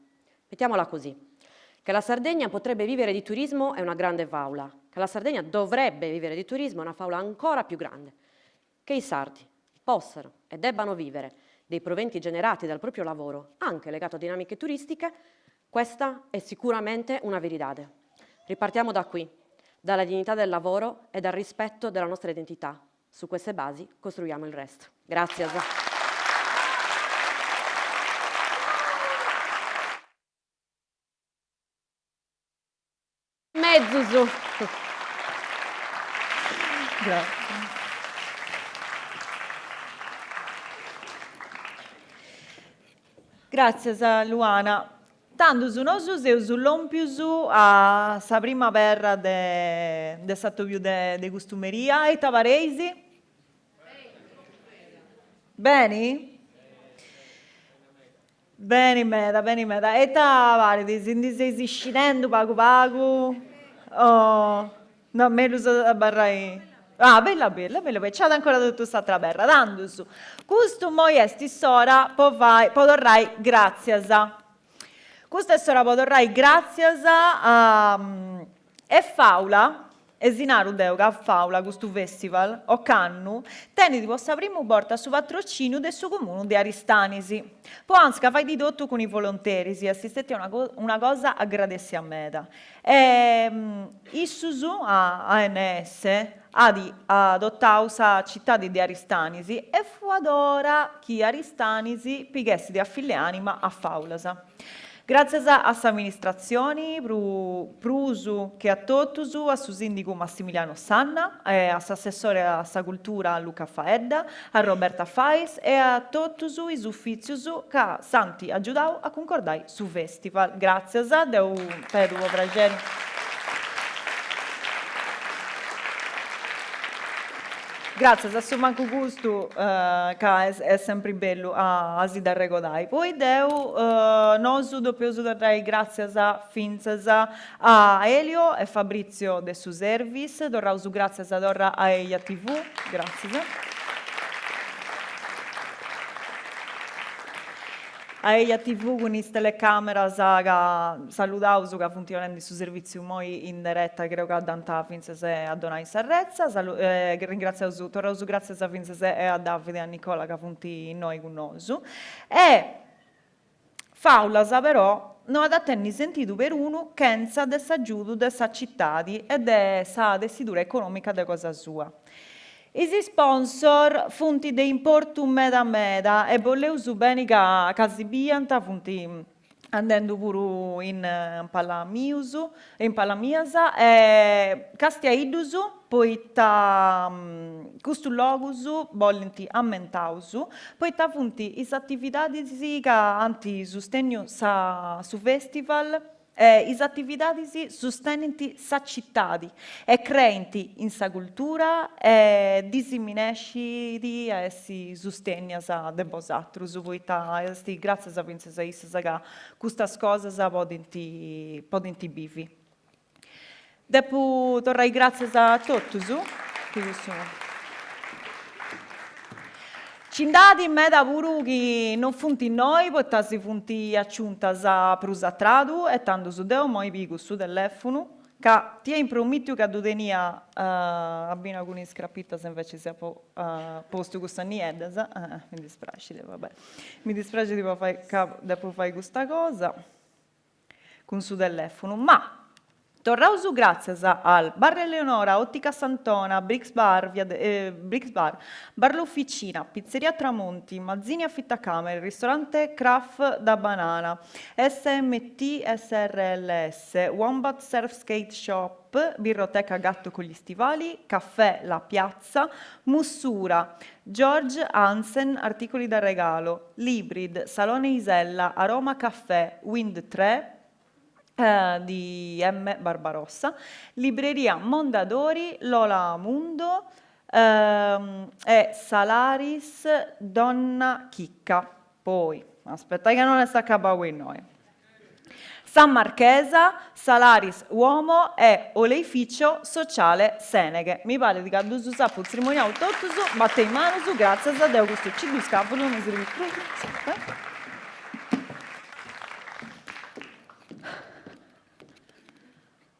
Mettiamola così: che la Sardegna potrebbe vivere di turismo è una grande faula, che la Sardegna dovrebbe vivere di turismo è una faula ancora più grande, che i sardi possano e debbano vivere dei proventi generati dal proprio lavoro, anche legato a dinamiche turistiche, questa è sicuramente una veridade. Ripartiamo da qui, dalla dignità del lavoro e dal rispetto della nostra identità. Su queste basi costruiamo il resto. Grazie. Mezzo. Grazie. Grazie Luana. Tanto nosu seus lompius a sa primavera de stato più de costumeria e tavareisi? Beni? Beni meda. E tavares, indi seis scinendo pagu pagu? Oh, no, melus a barrai. Ah, bella, c'è ancora tutta quest'altra berra. Tandus, questo moi est s'ora podorrai grazias. Questa è podorrai grazias a e faula, e sinaru deuga a faula, questo festival, o cannu, teniti vostra prima porta su patrocinio del suo comune di Aristanisi. Poi anzi, fai di tutto con i volontari, si assistete a una cosa aggradessi a meta. Issusu a ANS ha adottato la città di Aristanisi e fu ad ora chi Aristanisi pighessi di affille anima a faulasa. Grazie a amministrazioni, prusu che a totusu, a su sindico Massimiliano Sanna, a assessore a sa cultura Luca Faedda, a Roberta Fais e a totusu is uffiziusu che santi aiutau a concordare su festival. Grazie a Deu Pedro Brageni. Grazie a suo manco gusto, che è sempre bello a si da regodai. Poi deu, nosu doppiosu da dai grazie a Finzasa a Elio e Fabrizio de su service, dorrausu grazie a Dorra a Eia TV, grazie. A Eia TV con le telecamere salutausu che funzionano su servizio moi in diretta, credo che a Danta Finzese a Donai Sarrezza, ringraziausu, torrausu grazie a Finzese e a Davide e a Nicola che funti noi con nosu. E faulasa però non ad attenni sentito per uno chenza del s'aggiudo del sa città e de sa desidura economica de cosa sua. Isi sponsor funti de importu meda e bolleusu bene che si bianta funti andando pure in Palamiasa e castiaidusu poita custu logusu bollenti ammentausu poita funti is attividades che anti sostegno su festival is attividades sostenenti sa cittadi e creenti in sa cultura e disiminesciti e si sostegnas de vosatrus poita esti grazie a Princesa Issa che custas cosas podenti bivi. Depu torrai grazie a totusu che sono Cindadi meda puru che non funti noi, potta si funti acciuntas a prusatradu e tanto su deo moi pigu su telefono, che ti è impromitto che dudenia abbino alcuni scrappitas invece sia posto questa niedas, mi dispiace, vabbè, mi dispiace di fare questa cosa con su telefono, ma torrausu grazie al Bar Eleonora, Ottica Santona, Brix Bar, Bar L'Officina, Pizzeria Tramonti, Mazzini Affittacamere, Ristorante Craft da Banana, SMT SRLS, Wombat Surf Skate Shop, Birroteca Gatto con gli Stivali, Caffè La Piazza, Mussura, George Hansen, Articoli da Regalo, Librid, Salone Isella, Aroma Caffè, Wind 3, di M. Barbarossa, Libreria Mondadori, Lola Mundo e Salaris Donna Chicca. Poi, aspetta che non è staccato qui noi. San Marchesa, Salaris Uomo e Oleificio Sociale Seneghe. Mi pare di che tu sa patrimoniale tutto batte in mano su grazie a Deo questo cibo scapolo mi serve.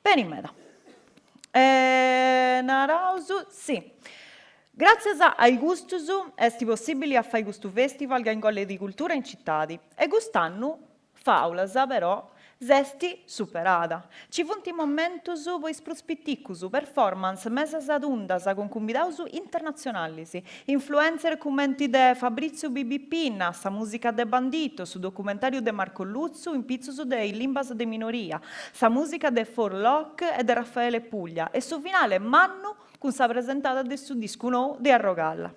Benimeda. Narausu, sì. Grazie ai gustusu è possibile a fare questo festival che in colle di cultura in città. E quest'anno, faulasa però, zesti superata. Ci funti momentus voi prospetticusu, performance, mesas ad undas con convidausu internazionalisi, influencer commenti de Fabrizio BBP, sa musica de Bandito, su documentario de Marco Luzzu, in pizzusu de Limbas de Minoria, sa musica de Forlock e de Raffaele Puglia, e su finale Mannu con sa presentata de su disco nou de Arrogalla.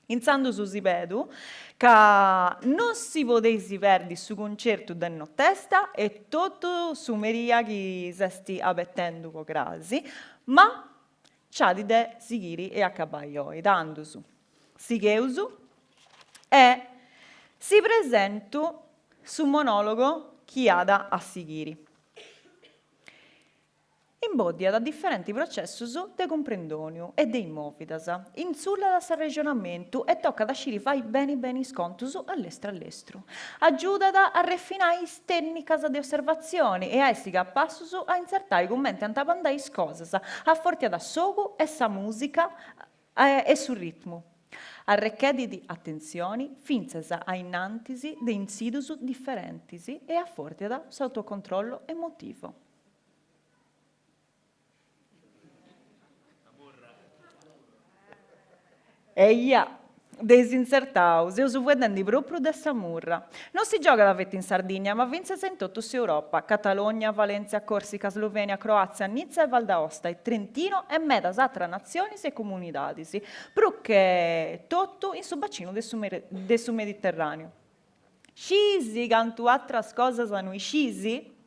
Inzando su Sibedu, che non si potesse perdere su concerto del testa e tutto su Meria che si abbettendo con crasi, ma c'ha di de Sighiri e a Cabaioi, dando su Sigheusu e si presento su monologo chi ada a Sighiri. Imbodia da differenti processi de comprendonio e de immovidas, in sulla da ragionamento e tocca da scirifai beni scontus all'estero. Aiuta a refinare tecnicas di osservazione e a essi a passus a insertare i commenti antapandai cosas, a forti da sogu e sa musica e sul ritmo. A rechiedi di attenzioni, finzas a innantisi de insidus differentisi e a forti da autocontrollo emotivo. Eia, desinsertaus, io su vedendo proprio da Samurra. Non si gioca da vetta in Sardegna, ma vince in tutta Europa, Catalogna, Valencia, Corsica, Slovenia, Croazia, Nizza e Val d'Aosta, e Trentino e medas altre nazioni e comunità, perché tutto in su bacino del su Mediterraneo. Scisi, canto altre cose sono scisi?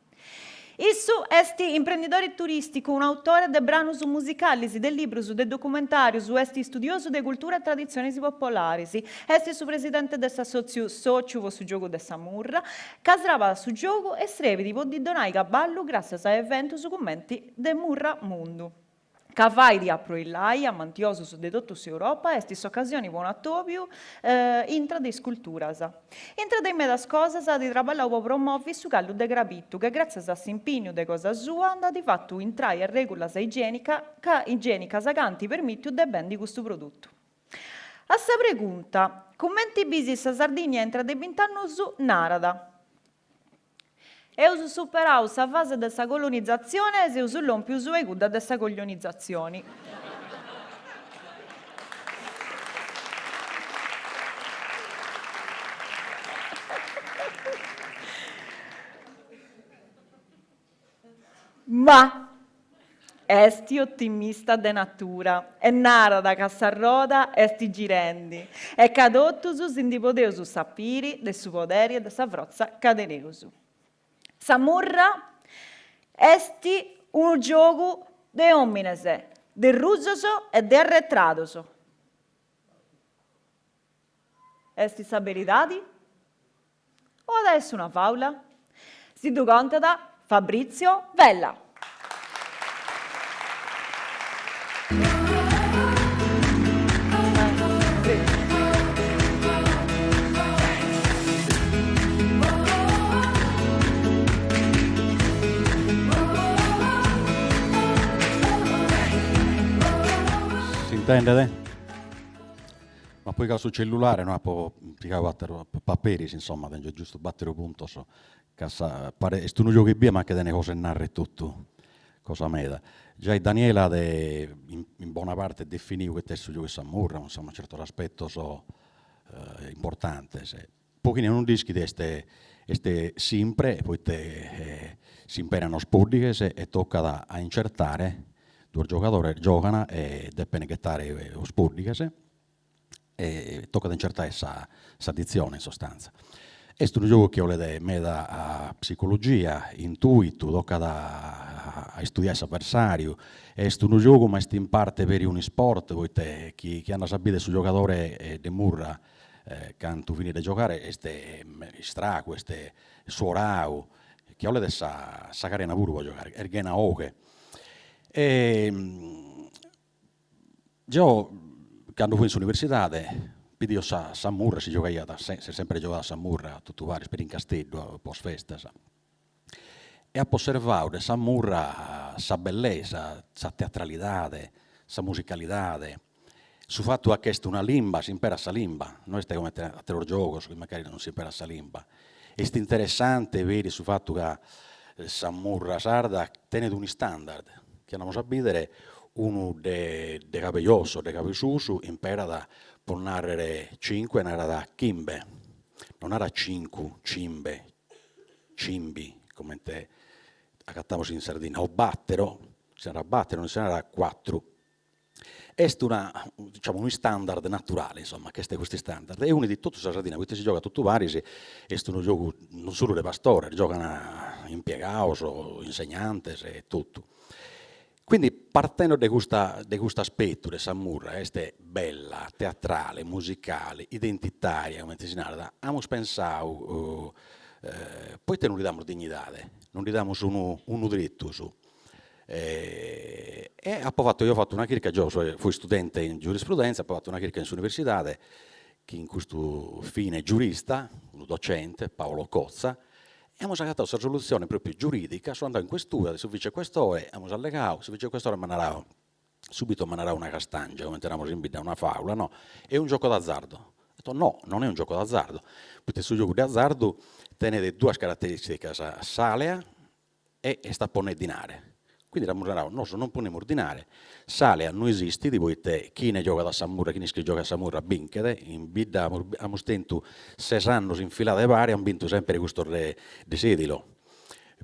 Issu est imprenditore turistico, un autore de branus musicalis, de libros, de documentarius, est studioso de cultura e tradiziones popolares, est su presidente de s'associu Sociu su gioco de Samurra, casrava su gioco e strevi di podi donai caballu grazie a eventos su commenti de Murra Mundu. Cavai di Aproillai, amantioso su de tutta Europa, estis occasioni buona topiu intra de sculturas. Intra de medas cosas di traballau po promovi su callu de grabittu, che grazie a s'impegno de cosa sua anda di fatto intrai a regolas igienicas aganti permittiu de ben di questo prodotto. A sa pregunta, commenti bisi sa Sardigna entra de 20 anni su narada. Eus superau sa fase de sa colonizzazione e eus lompiu su eguda de sa colonizzazione. Ma esti ottimista de natura, e narada ca s'arroda esti girendi, e cadottus indi podeus sapiri de su poderi e de sa frozza cadeneusu. Samurra esti un gioco de homines, de rusoso e de arretradoso. Esti sa veritadi? O adesso una faula? Si tu conta da Fabrizio Vella. Intendete? Ma poi sul cellulare no, paperi, insomma, tengo giusto battere punto so. Pare stu gioco che ma che delle cose narre tutto. Cosa meda. Già Daniela in buona parte definì che testo gioco Samurra, insomma, un certo aspetto importante. Se. Pochino non dischi di este sempre, poi si imparano spurdiche e tocca a incertare. Due giocatori giocano e devono gettare lo spurdiche e tocca ad incertare questa addizione in sostanza. È un gioco che vuole meda a psicologia, intuito, tocca a studiare l'avversario, è un gioco ma è in parte per un sport, poiché chi hanno saputo sul giocatore di Murra quando finire di giocare è straco, è suorau, che vuole sa carena pure può giocare, è gena oche. Io, quando fui in università, pidio Samurra, si sempre giocava a Samurra, tutto vari, per in castello, post festa. E ho osservato da Samurra sa bellezza, sa teatralità, sa musicalità, su fatto che è una limba, si impara sa limba, noi stiamo come a te lo gioco, che magari non si impara sa limba. È interessante vedere su fatto che Samurra sarda tiene un standard. Che andiamo a vedere uno de capelloso, de capisusu, impara da narrare 5, narra da chimbe, non era 5, cimbe, cimbi, come te accattavamo in Sardegna, o battero, si era battero, non si era 4. È diciamo, un standard naturale, insomma, che è questi standard. E uno di tutti la Sardegna, questo si gioca a tutto vari, è un gioco non solo dei pastori, giocano impiegati, insegnanti e tutto. Quindi partendo da questo aspetto di Samurra, è bella, teatrale, musicale, identitaria, come si narra, abbiamo pensato, poi non gli diamo dignità, non gli diamo uno dritto su. E io ho fatto una chirca, io fui studente in giurisprudenza, ho fatto una chirca in università, che in questo fine giurista, un docente, Paolo Cozza, e abbiamo saccato questa soluzione proprio giuridica, sono andato in questura, se vice quest'ore, abbiamo allegato, se vice quest'ore subito manderà una castagna, come eravamo in da una faula, no? È un gioco d'azzardo. Ho detto no, non è un gioco d'azzardo, perché questo gioco d'azzardo tiene due caratteristiche, salea e sta ponedinare. Quindi noi non possiamo ordinare, sale a noi esisti, di poiché chi ne gioca da Samurra, chi ne gioca a Samurra, binchede, in bidda abbiamo stento 6 anni in filate pari, abbiamo vinto sempre questo re di sedilo,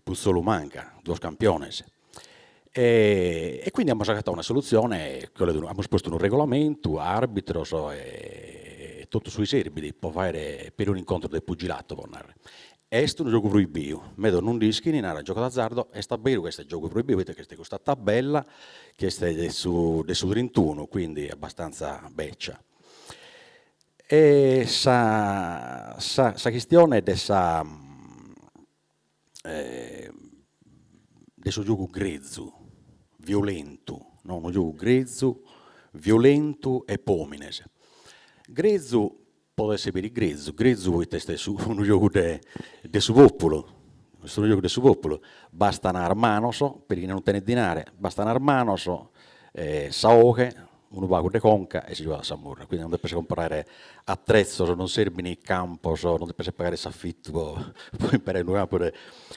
Puzzolo manca, 2 campiones. E quindi abbiamo cercato una soluzione, abbiamo posto un regolamento, arbitro e tutto sui serbidi, per un incontro del pugilato. Questo è un gioco proibito, vedo non rischi in area gioco d'azzardo, e sta bene questo è gioco proibito, vedete che questa tabella che è su 31, quindi è abbastanza beccia. E sa questione del suo gioco grezzo, violento, no? Un gioco grezzo, violento e pomines. Grezzo può essere per il grezzo vuoi testare su un gioco del suo popolo. Questo è un gioco del suo popolo. Basta un armanoso, per chi non tiene dinare, basta un armanoso, saoche, uno va con le conca e si gioca a Samurra. Quindi non deve comprare attrezzo, non serve in campo, non deve pagare l'affitto, può imparare in campo.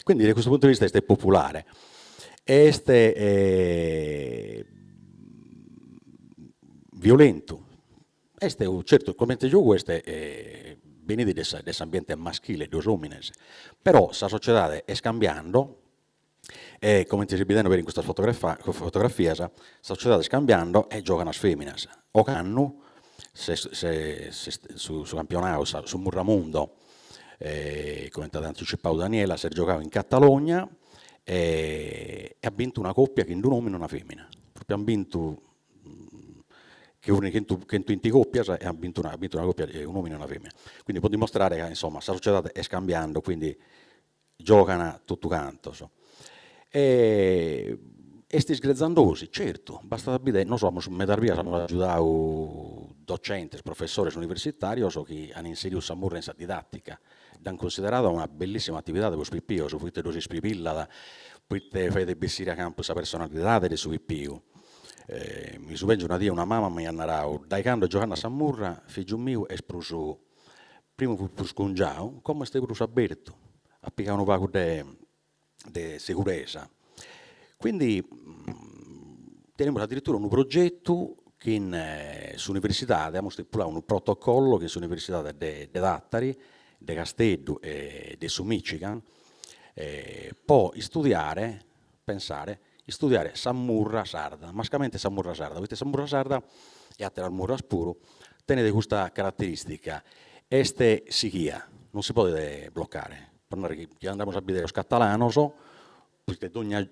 Quindi da questo punto di vista è popolare. Este violento. Este certo, come te gioco, este viene dell'ambiente maschile, dos homines. Però la società è scambiando, e come ti si vede in questa fotografia, la società è scambiando e giocano a femmine. O hanno, su campionato, su Murramundo, come ti ha anticipato Daniela, si è giocato in Catalogna e ha vinto una coppia che in 2 uomini e una femmina. Proprio hanno vinto che in coppia e ha vinto una coppia di un uomo e una femmina. Quindi può dimostrare che insomma la società è scambiando, quindi giocano tutto canto. E sti sgrezzandosi, certo, basta sapere, noi siamo abbiamo aiutato docenti, professori universitari che hanno inserito Samurra in didattica, hanno considerato una bellissima attività dello spippio, su cui te lo si spripilla, poi te fai bessire a campo la personalità del suo spippio. Mi subengi una mamma mi ha narrato, dai quando giocando a Samurra, figlio mio è spruso, prima fu scungiato, come stai pruso aperto, applicare un poco di sicurezza. Quindi teniamo addirittura un progetto che in sull'università abbiamo stipulato un protocollo che sull'università di Dattari, di Castello e di su Michigan può studiare, pensare, studiare Samurra sarda, mascamente Samurra sarda. Vedete, Samurra sarda e a Murra spuro, tenete questa caratteristica, este sichia, non si può bloccare. Che andiamo a vedere lo catalano, perché ogni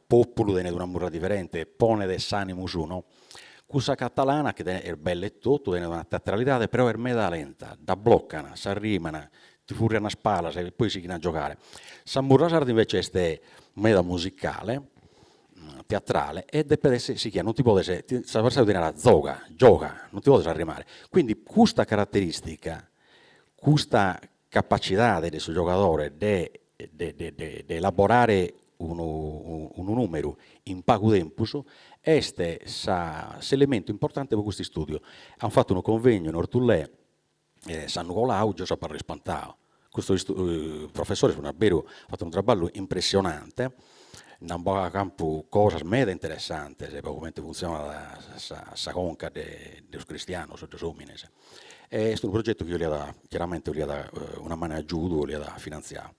popolo tiene una murra differente, pone del s'animus uno. Questa catalana che è bella e tutto, tiene una teatralità, però è meda lenta, da bloccano, si arrimano, ti furri una spalla, e poi si chiama a giocare. Samurra sarda invece è meda musicale, teatrale, e si chiama, non ti può essere, la persona tiene la gioca, non ti può arrimare. Quindi questa caratteristica, questa capacità del suo giocatore di elaborare un numero in poco tempo, è l'elemento importante per questo studio. Hanno fatto un convegno in Ortullè, San Nicolau, già per rispantato. Questo professore ha fatto un lavoro impressionante, in un campo cose meda interessanti, come funziona la conca dei cristiani, dei uomini. È un progetto che io chiaramente gli ha dato una mano a giudo, gli ha dato finanziato.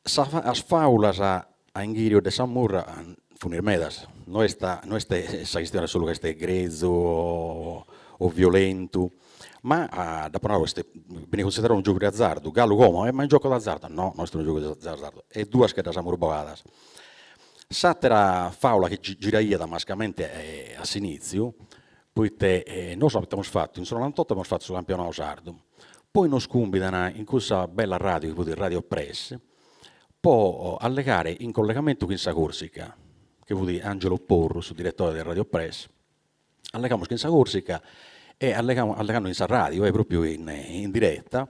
As faulas a Inghirio de Samurra furono medas, non è questa questione solo che è grezzo o violento, ma dopo viene considerato un gioco di azzardo. Gallo come? Ma è un gioco d'azzardo? No, non è un gioco di azzardo, è 2 che da Samurra bogadas. S'altra faula che gira da mascamente a sinizio, poiché noi abbiamo fatto, in solo 98 abbiamo fatto sul campionato sardo, poi nos scumbidano in questa bella radio, che vuol dire Radio Press, può allegare in collegamento con Corsica, che vuol dire Angelo Porro, su direttore del Radio Press, alleghiamo in Corsica e allegando in radio, proprio in diretta,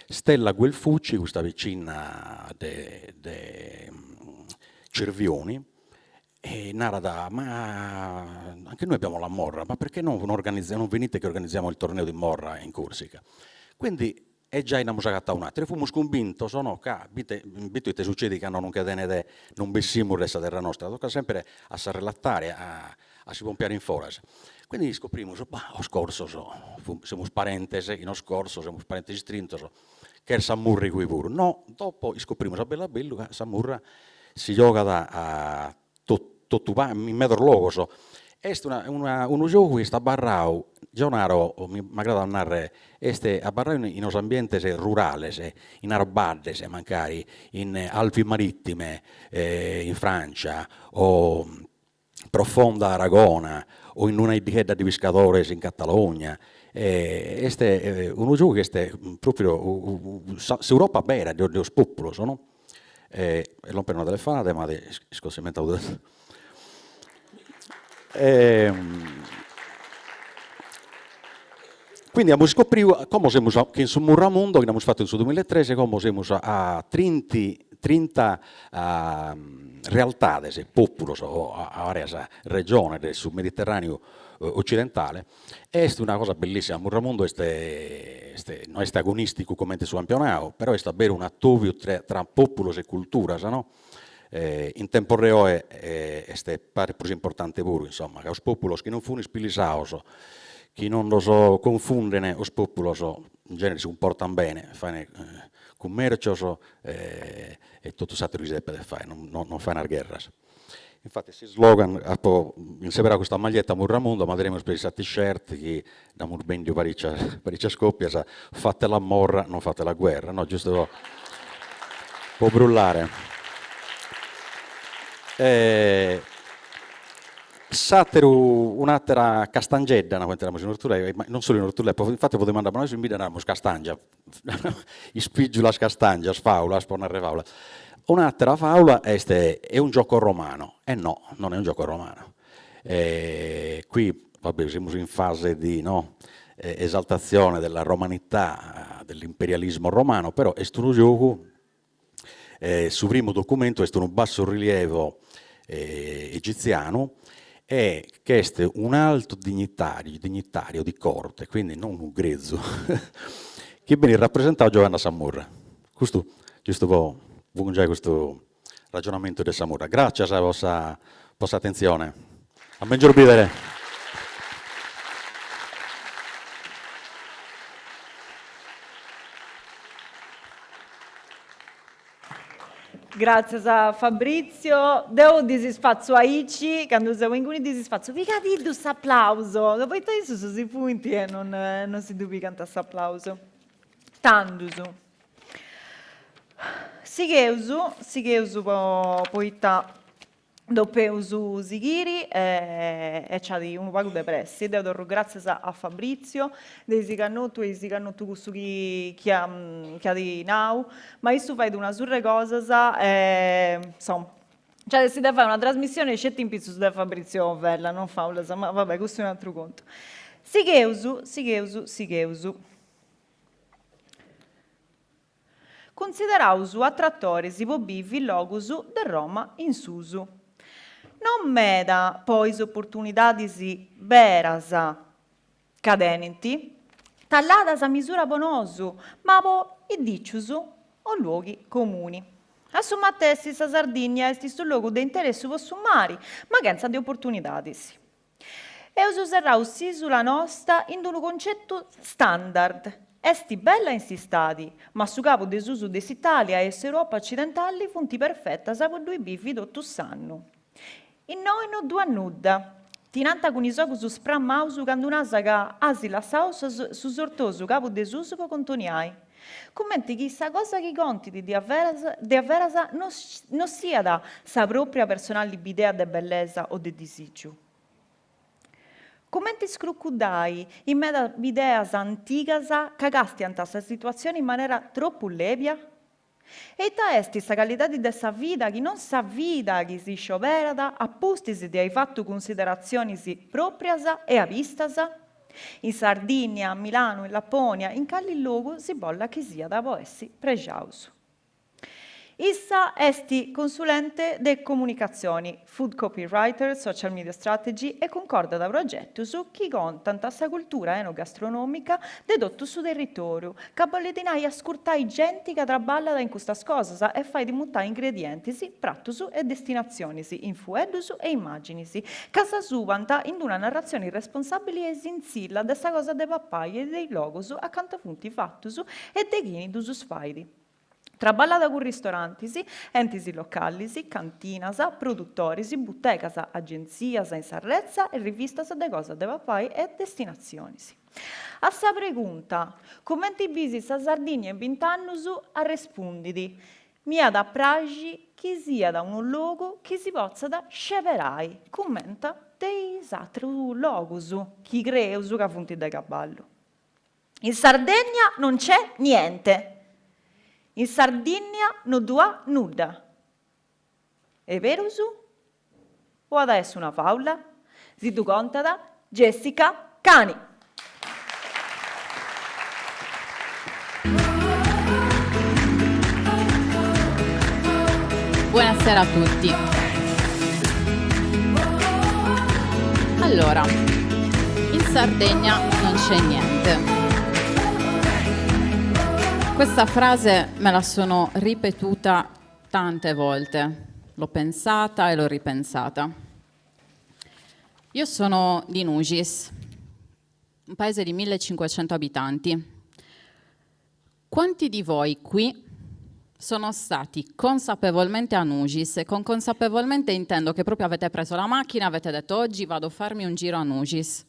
Stella Guelfucci, questa vicina de Cervioni, e narra ma anche noi abbiamo la morra, ma perché non venite che organizziamo il torneo di morra in Corsica? Quindi e già in musacata un altro. E fummo convinto, sono che te succede che non cadene non bessiamo resta terra nostra, tocca sempre a si relattare, a si pompiare in foras. Quindi scoprimo, o scorso, siamo parentesi, in scorso, siamo parentesi strintos, che è Samurri qui pure. No, dopo scoprimo, bella bello, che Samurra si gioca da tutto in mezzo luogo. È un gioco che sta barrao, Gionaro, mi agrada narrare, este a barrao in os ambientes rurales, in arbades, magari, in Alpi Marittime, in Francia, o profonda Aragona, o in una idichedda di pescadores in Catalogna. Este è un gioco che è proprio l'Europa vera, di popolo, no? E non per una telefonata, ma di scossimento. Quindi abbiamo scoperto come siamo che in Murramundo, che abbiamo fatto in 2013, come siamo a 30 realtà, popoli o varie regioni del submediterraneo occidentale. È una cosa bellissima. Murramundo non è agonistico come su campionato, però è davvero un attovio tra popoli e culture, no? In tempo reale è pare più importante pure, insomma, che i popoli che non funo spilisados, che non lo so, confondono i popoli, in genere si comportano bene, fanno commercio e tutto satto che si deve fare, non fanno guerra. Infatti, il slogan, insieme a questa maglietta Murramundo, ma avremo spesso t-shirt che da Murbendio parecchia scoppia, fate la morra, non fate la guerra, no? Giusto può brullare. Satero un'altra castangedda, ma non solo in Ortulè, infatti potevamo andare, ma noi su invito andiamo a Castangia, ispiggiula Castangia, faula, spornare faula. Un'altra faula è un gioco romano, e no, non è un gioco romano. Qui, vabbè, siamo in fase di esaltazione della romanità, dell'imperialismo romano, però è un gioco, sul primo documento è un basso rilievo egiziano, e che è un alto dignitario di corte, quindi non un grezzo, che viene rappresentato Giovanna Samurra. Questo, giusto per questo ragionamento di Samurra. Grazie per la vostra attenzione. A ben giorno. Grazie a Fabrizio. Devo disisfazzo a Ici, quando siamo in cui disisfazzo. Vi capite questo applauso? Dopo tutto questo sono i punti e non si dubica questo applauso. Tandusu. Sigheusu poita doppeusu Sighiri e c'ha di un pago depressi. Devo dare grazie a Fabrizio, dei Sigannotu e Sigannotu questo che ha di now, ma io fai una surre cose, insomma, cioè si deve fare una trasmissione e c'è in pizzo da Fabrizio Vella, non fa ma vabbè, questo è un altro conto. Sigheusu. Considerausu attrattori bobivi logusu de Roma in susu. Non meda poi opportunità veras cadenti, talladas a misura bonosu, ma i diciusu o luoghi comuni. Assumatessi sa Sardigna esti sul luogo di interesse vostro mari, ma senza di opportunitadis. Eus userrau sulla nostra in un concetto standard. Esti bella insistati, ma su capo desuso dell'Italia e Europa occidentali funti perfetta sapo due bifi dotto sanno. In noi non due annudda, tinanta con i sogus sprammausu candunasa ca asi la sausa su sortosu capo desuso po contoniai. Commenti che sa cosa che conti di avverasa non sia da sa propria personale idea de bellezza o de disagio. Commenti scrucudai in meda ideas antigas cagasti anta sa situazione in maniera troppo levia? E esti sa qualità di dessa vita che non sa vita che si scioperada appustisi di hai fatto considerazioni proprias e avistas? In Sardinia, a Milano, in Lapponia, in calli luogo si bolla che sia da essi pregiauso. Issa esti consulente de comunicazioni, food copywriter, social media strategy e concorda da progetto su chi contanta sa cultura enogastronomica dedotto su territorio, che voledinai a scurtai gente che traballa in questa cosa e fai di mutare ingredienti, prattusu e destinazionisi, infuedusu e immaginisi. Casa subanta in una narrazione irresponsabile e sinsilla dessa cosa de pappai e dei logosu accanto funti fattusu e de chini dusu sfaidi. Traballata con ristorantisi, entisi localisi, cantinasa, produttorisi, buttegasa, agenziasa in sarrezza e rivistasa de cosa de papai e destinazionisi. A sa pregunta, commenti bisi sa Sardigna e 20 annusu a respondidi, mia da pragi chi sia da un logo chi si pozza da sceverai, commenta dei satru logusu, chi creusu ca funti de caballo. In Sardegna non c'è niente. In Sardegna non dua nulla. È vero su? O adesso una faula? Si tu contata Jessica Cani. Buonasera a tutti. Allora, in Sardegna non c'è niente. Questa frase me la sono ripetuta tante volte, l'ho pensata e l'ho ripensata. Io sono di Nugis, un paese di 1500 abitanti. Quanti di voi qui sono stati consapevolmente a Nugis? E con consapevolmente intendo che proprio avete preso la macchina e avete detto oggi vado a farmi un giro a Nugis.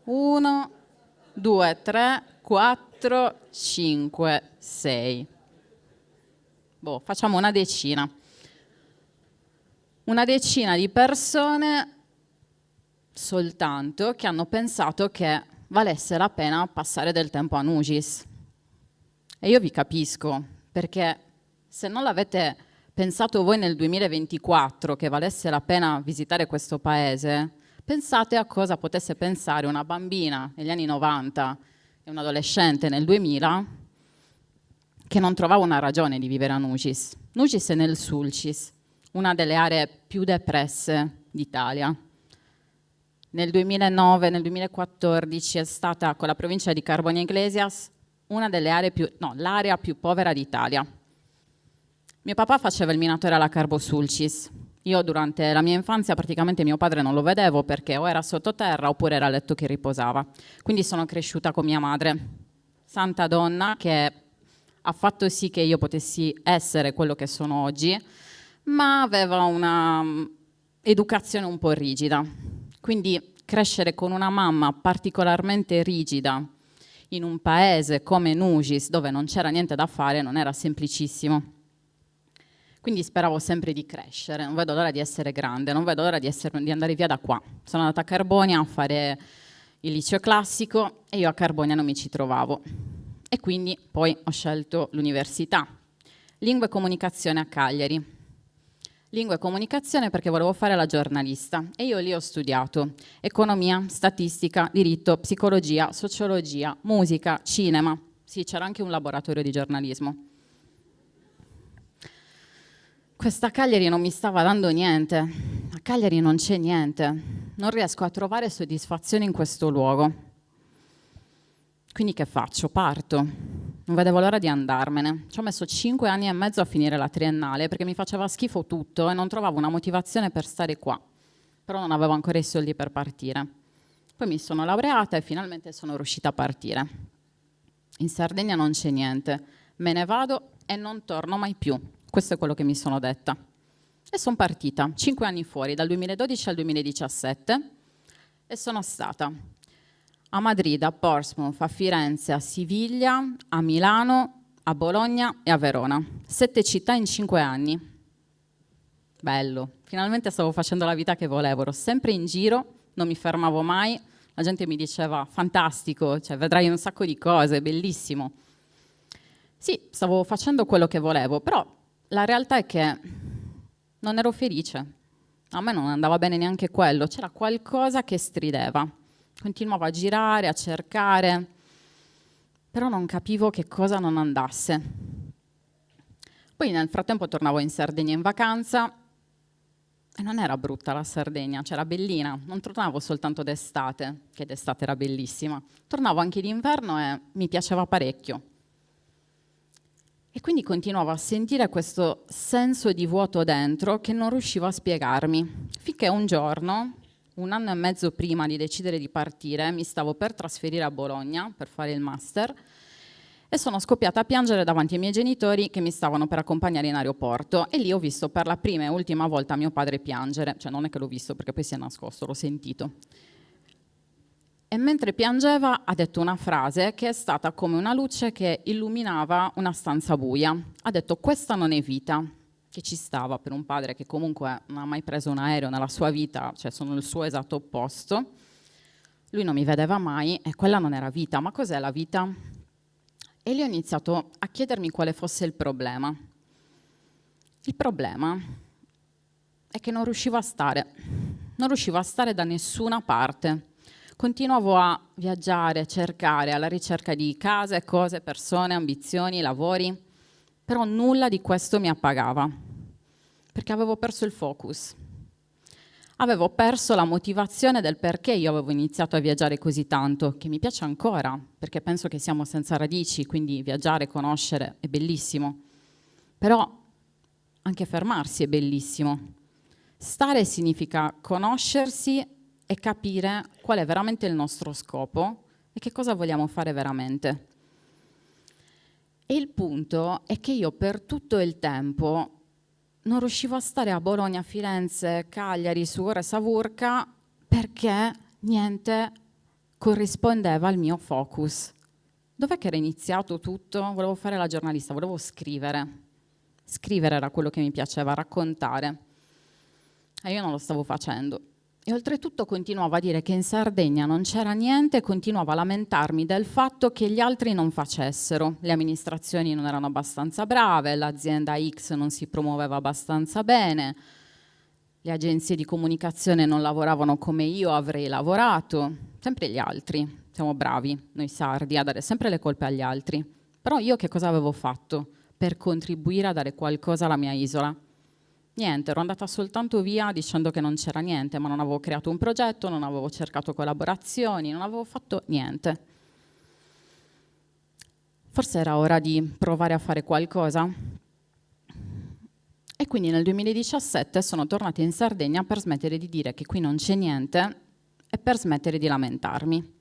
1, 2, 3, 4, 5, 6. Facciamo una decina. Una decina di persone soltanto che hanno pensato che valesse la pena passare del tempo a Nugis. E io vi capisco, perché se non l'avete pensato voi nel 2024 che valesse la pena visitare questo paese, pensate a cosa potesse pensare una bambina negli anni 90 e un adolescente nel 2000 che non trovava una ragione di vivere a Nugis. Nugis è nel Sulcis, una delle aree più depresse d'Italia. Nel 2009, nel 2014 è stata con la provincia di Carbonia Iglesias una delle aree l'area più povera d'Italia. Mio papà faceva il minatore alla Carbo Sulcis. Io durante la mia infanzia praticamente mio padre non lo vedevo perché o era sottoterra oppure era a letto che riposava. Quindi sono cresciuta con mia madre, santa donna che ha fatto sì che io potessi essere quello che sono oggi, ma aveva una educazione un po' rigida. Quindi crescere con una mamma particolarmente rigida in un paese come Nugis, dove non c'era niente da fare, non era semplicissimo. Quindi speravo sempre di crescere, non vedo l'ora di essere grande, non vedo l'ora di andare via da qua. Sono andata a Carbonia a fare il liceo classico e io a Carbonia non mi ci trovavo. E quindi poi ho scelto l'università. Lingua e comunicazione a Cagliari. Lingua e comunicazione perché volevo fare la giornalista e io lì ho studiato economia, statistica, diritto, psicologia, sociologia, musica, cinema. Sì, c'era anche un laboratorio di giornalismo. Questa Cagliari non mi stava dando niente, a Cagliari non c'è niente, non riesco a trovare soddisfazione in questo luogo. Quindi che faccio? Parto, non vedevo l'ora di andarmene. Ci ho messo 5 anni e mezzo a finire la triennale perché mi faceva schifo tutto e non trovavo una motivazione per stare qua, però non avevo ancora i soldi per partire. Poi mi sono laureata e finalmente sono riuscita a partire. In Sardegna non c'è niente, me ne vado e non torno mai più. Questo è quello che mi sono detta. E sono partita, 5 anni fuori, dal 2012 al 2017, e sono stata a Madrid, a Portsmouth, a Firenze, a Siviglia, a Milano, a Bologna e a Verona. 7 città in 5 anni. Bello, finalmente stavo facendo la vita che volevo, ero sempre in giro, non mi fermavo mai, la gente mi diceva fantastico, cioè vedrai un sacco di cose, bellissimo. Sì, stavo facendo quello che volevo, però la realtà è che non ero felice, a me non andava bene neanche quello, c'era qualcosa che strideva, continuavo a girare, a cercare, però non capivo che cosa non andasse. Poi nel frattempo tornavo in Sardegna in vacanza e non era brutta la Sardegna, c'era bellina, non tornavo soltanto d'estate, che d'estate era bellissima, tornavo anche d'inverno e mi piaceva parecchio. E quindi continuavo a sentire questo senso di vuoto dentro che non riuscivo a spiegarmi, finché un giorno, 1 anno e mezzo prima di decidere di partire, mi stavo per trasferire a Bologna per fare il master e sono scoppiata a piangere davanti ai miei genitori che mi stavano per accompagnare in aeroporto e lì ho visto per la prima e ultima volta mio padre piangere, cioè non è che l'ho visto perché poi si è nascosto, l'ho sentito. E mentre piangeva ha detto una frase che è stata come una luce che illuminava una stanza buia. Ha detto: questa non è vita, che ci stava per un padre che comunque non ha mai preso un aereo nella sua vita, cioè sono il suo esatto opposto. Lui non mi vedeva mai e quella non era vita. Ma cos'è la vita? E lì ho iniziato a chiedermi quale fosse il problema. Il problema è che non riuscivo a stare da nessuna parte. Continuavo a viaggiare, cercare, alla ricerca di case, cose, persone, ambizioni, lavori, però nulla di questo mi appagava, perché avevo perso il focus. Avevo perso la motivazione del perché io avevo iniziato a viaggiare così tanto, che mi piace ancora, perché penso che siamo senza radici, quindi viaggiare, conoscere è bellissimo. Però anche fermarsi è bellissimo. Stare significa conoscersi e capire qual è veramente il nostro scopo e che cosa vogliamo fare veramente. E il punto è che io per tutto il tempo non riuscivo a stare a Bologna, Firenze, Cagliari, Sure, Savurca perché niente corrispondeva al mio focus. Dov'è che era iniziato tutto? Volevo fare la giornalista, volevo scrivere. Scrivere era quello che mi piaceva, raccontare. E io non lo stavo facendo. E oltretutto continuavo a dire che in Sardegna non c'era niente e continuavo a lamentarmi del fatto che gli altri non facessero. Le amministrazioni non erano abbastanza brave, l'azienda X non si promuoveva abbastanza bene, le agenzie di comunicazione non lavoravano come io avrei lavorato. Sempre gli altri. Siamo bravi, noi sardi, a dare sempre le colpe agli altri. Però io che cosa avevo fatto per contribuire a dare qualcosa alla mia isola? Niente, ero andata soltanto via dicendo che non c'era niente, ma non avevo creato un progetto, non avevo cercato collaborazioni, non avevo fatto niente. Forse era ora di provare a fare qualcosa. E quindi nel 2017 sono tornata in Sardegna per smettere di dire che qui non c'è niente e per smettere di lamentarmi.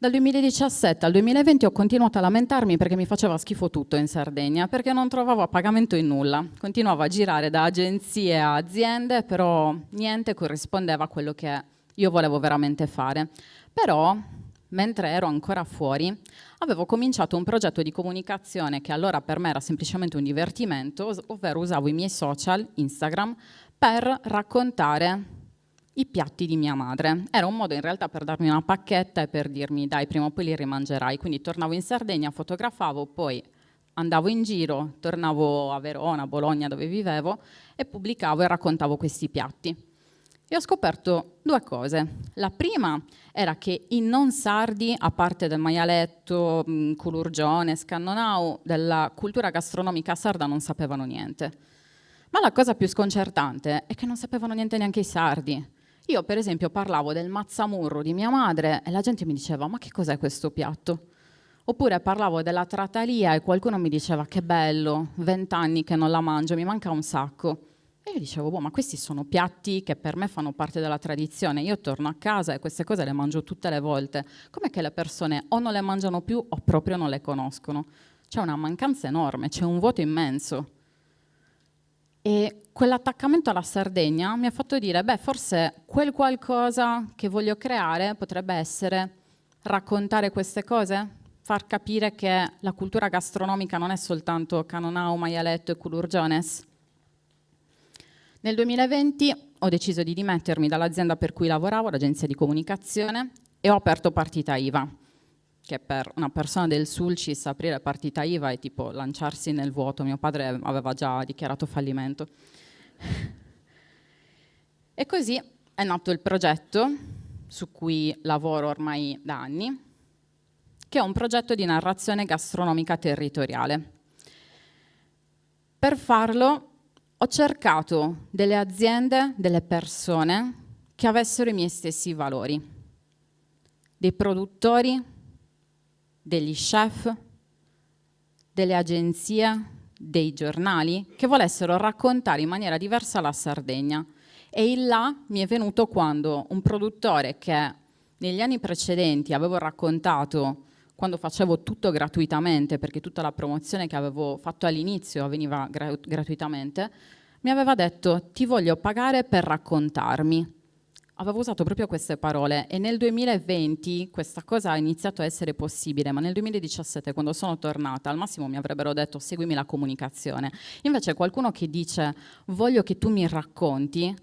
Dal 2017 al 2020 ho continuato a lamentarmi perché mi faceva schifo tutto in Sardegna, perché non trovavo appagamento in nulla. Continuavo a girare da agenzie a aziende, però niente corrispondeva a quello che io volevo veramente fare. Però, mentre ero ancora fuori, avevo cominciato un progetto di comunicazione che allora per me era semplicemente un divertimento, ovvero usavo i miei social, Instagram, per raccontare i piatti di mia madre. Era un modo in realtà per darmi una pacchetta e per dirmi: dai, prima o poi li rimangerai. Quindi tornavo in Sardegna, fotografavo, poi andavo in giro, tornavo a Verona, Bologna dove vivevo e pubblicavo e raccontavo questi piatti. E ho scoperto 2 cose. La prima era che i non sardi, a parte del maialetto, culurgione, scannonau, della cultura gastronomica sarda non sapevano niente. Ma la cosa più sconcertante è che non sapevano niente neanche i sardi. Io per esempio parlavo del mazzamurro di mia madre e la gente mi diceva: ma che cos'è questo piatto? Oppure parlavo della tratalia e qualcuno mi diceva: che bello, 20 anni che non la mangio, mi manca un sacco. E io dicevo: boh, ma questi sono piatti che per me fanno parte della tradizione, io torno a casa e queste cose le mangio tutte le volte. Com'è che le persone o non le mangiano più o proprio non le conoscono? C'è una mancanza enorme, c'è un vuoto immenso. E quell'attaccamento alla Sardegna mi ha fatto dire: beh, forse quel qualcosa che voglio creare potrebbe essere raccontare queste cose, far capire che la cultura gastronomica non è soltanto canonau, maialetto e culurgiones. Nel 2020 ho deciso di dimettermi dall'azienda per cui lavoravo, l'agenzia di comunicazione, e ho aperto partita IVA, che per una persona del Sulcis aprire partita IVA è tipo lanciarsi nel vuoto. Mio padre aveva già dichiarato fallimento. E così è nato il progetto su cui lavoro ormai da anni, che è un progetto di narrazione gastronomica territoriale. Per farlo ho cercato delle aziende, delle persone che avessero i miei stessi valori, dei produttori, degli chef, delle agenzie, dei giornali che volessero raccontare in maniera diversa la Sardegna. E il là mi è venuto quando un produttore che negli anni precedenti avevo raccontato, quando facevo tutto gratuitamente, perché tutta la promozione che avevo fatto all'inizio avveniva gratuitamente, mi aveva detto: ti voglio pagare per raccontarmi. Avevo usato proprio queste parole e nel 2020 questa cosa ha iniziato a essere possibile, ma nel 2017, quando sono tornata, al massimo mi avrebbero detto seguimi la comunicazione. Invece qualcuno che dice voglio che tu mi racconti,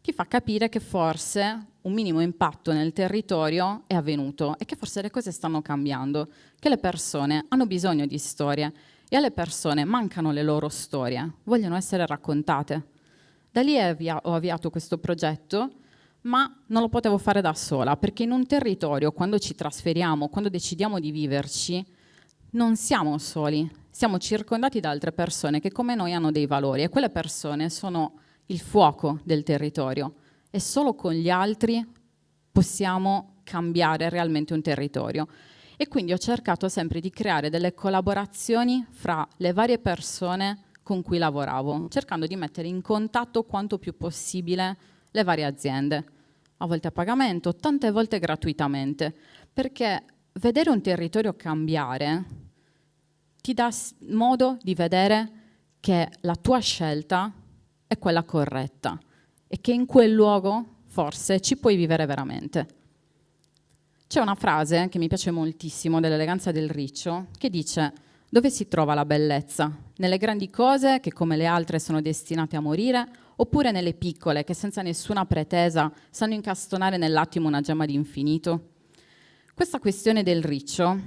ti fa capire che forse un minimo impatto nel territorio è avvenuto e che forse le cose stanno cambiando, che le persone hanno bisogno di storie e alle persone mancano le loro storie, vogliono essere raccontate. Da lì ho avviato questo progetto, ma non lo potevo fare da sola, perché in un territorio, quando ci trasferiamo, quando decidiamo di viverci, non siamo soli, siamo circondati da altre persone che come noi hanno dei valori e quelle persone sono il fuoco del territorio e solo con gli altri possiamo cambiare realmente un territorio. E quindi ho cercato sempre di creare delle collaborazioni fra le varie persone con cui lavoravo, cercando di mettere in contatto quanto più possibile le varie aziende, a volte a pagamento, tante volte gratuitamente, perché vedere un territorio cambiare ti dà modo di vedere che la tua scelta è quella corretta e che in quel luogo forse ci puoi vivere veramente. C'è una frase che mi piace moltissimo dell'Eleganza del Riccio che dice: dove si trova la bellezza? Nelle grandi cose che come le altre sono destinate a morire, oppure nelle piccole che senza nessuna pretesa sanno incastonare nell'attimo una gemma di infinito? Questa questione del riccio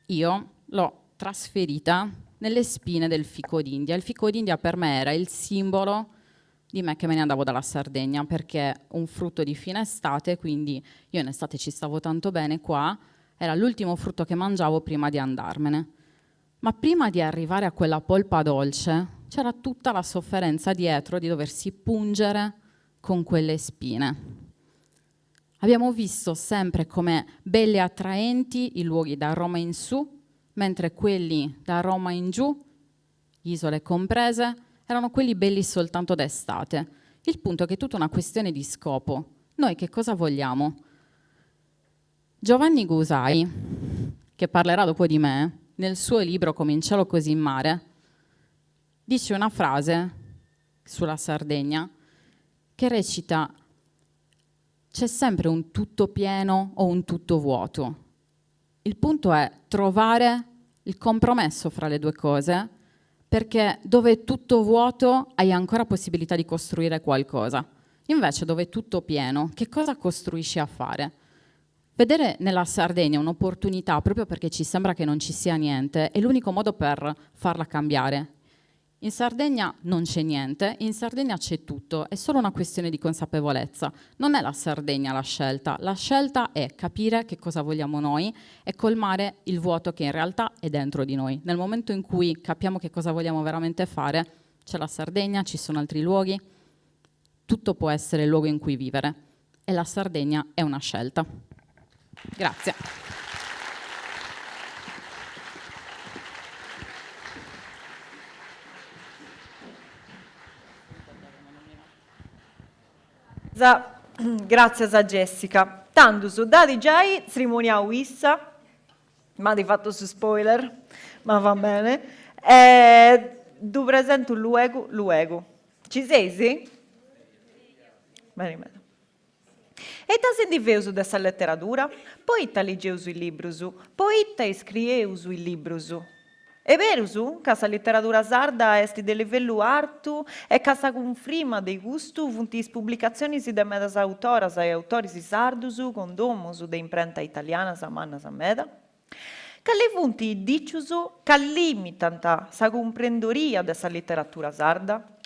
io l'ho trasferita nelle spine del fico d'India. Il fico d'India per me era il simbolo di me che me ne andavo dalla Sardegna, perché un frutto di fine estate, quindi io in estate ci stavo tanto bene qua, era l'ultimo frutto che mangiavo prima di andarmene. Ma prima di arrivare a quella polpa dolce c'era tutta la sofferenza dietro di doversi pungere con quelle spine. Abbiamo visto sempre come belli e attraenti i luoghi da Roma in su, mentre quelli da Roma in giù, isole comprese, erano quelli belli soltanto d'estate. Il punto è che è tutta una questione di scopo. Noi che cosa vogliamo? Giovanni Gusai, che parlerà dopo di me, nel suo libro Come in cielo così in mare, dice una frase sulla Sardegna che recita: c'è sempre un tutto pieno o un tutto vuoto. Il punto è trovare il compromesso fra le due cose, perché dove è tutto vuoto hai ancora possibilità di costruire qualcosa. Invece dove è tutto pieno, che cosa costruisci a fare? Vedere nella Sardegna un'opportunità proprio perché ci sembra che non ci sia niente è l'unico modo per farla cambiare. In Sardegna non c'è niente, in Sardegna c'è tutto, è solo una questione di consapevolezza. Non è la Sardegna la scelta è capire che cosa vogliamo noi e colmare il vuoto che in realtà è dentro di noi. Nel momento in cui capiamo che cosa vogliamo veramente fare, c'è la Sardegna, ci sono altri luoghi, tutto può essere il luogo in cui vivere e la Sardegna è una scelta. Grazie. Grazie a Jessica. Tanto su dati già cerimoniamo issa, ma di fatto su spoiler, ma va bene. Du presento luego. Ci sei, sì? Bene. E ta sentiveu dessa letteratura? Poi ta legeu i libros, poi ta scrieu i libros. È vero che la letteratura sarda è di livello alto e che sa confirma dei gusti funti pubblicazioni de medas autoras e autori sardos con domos de imprenta italiana sa manna sa meda? Che le funti dicius che limitano sa comprendoria dessa letteratura sarda?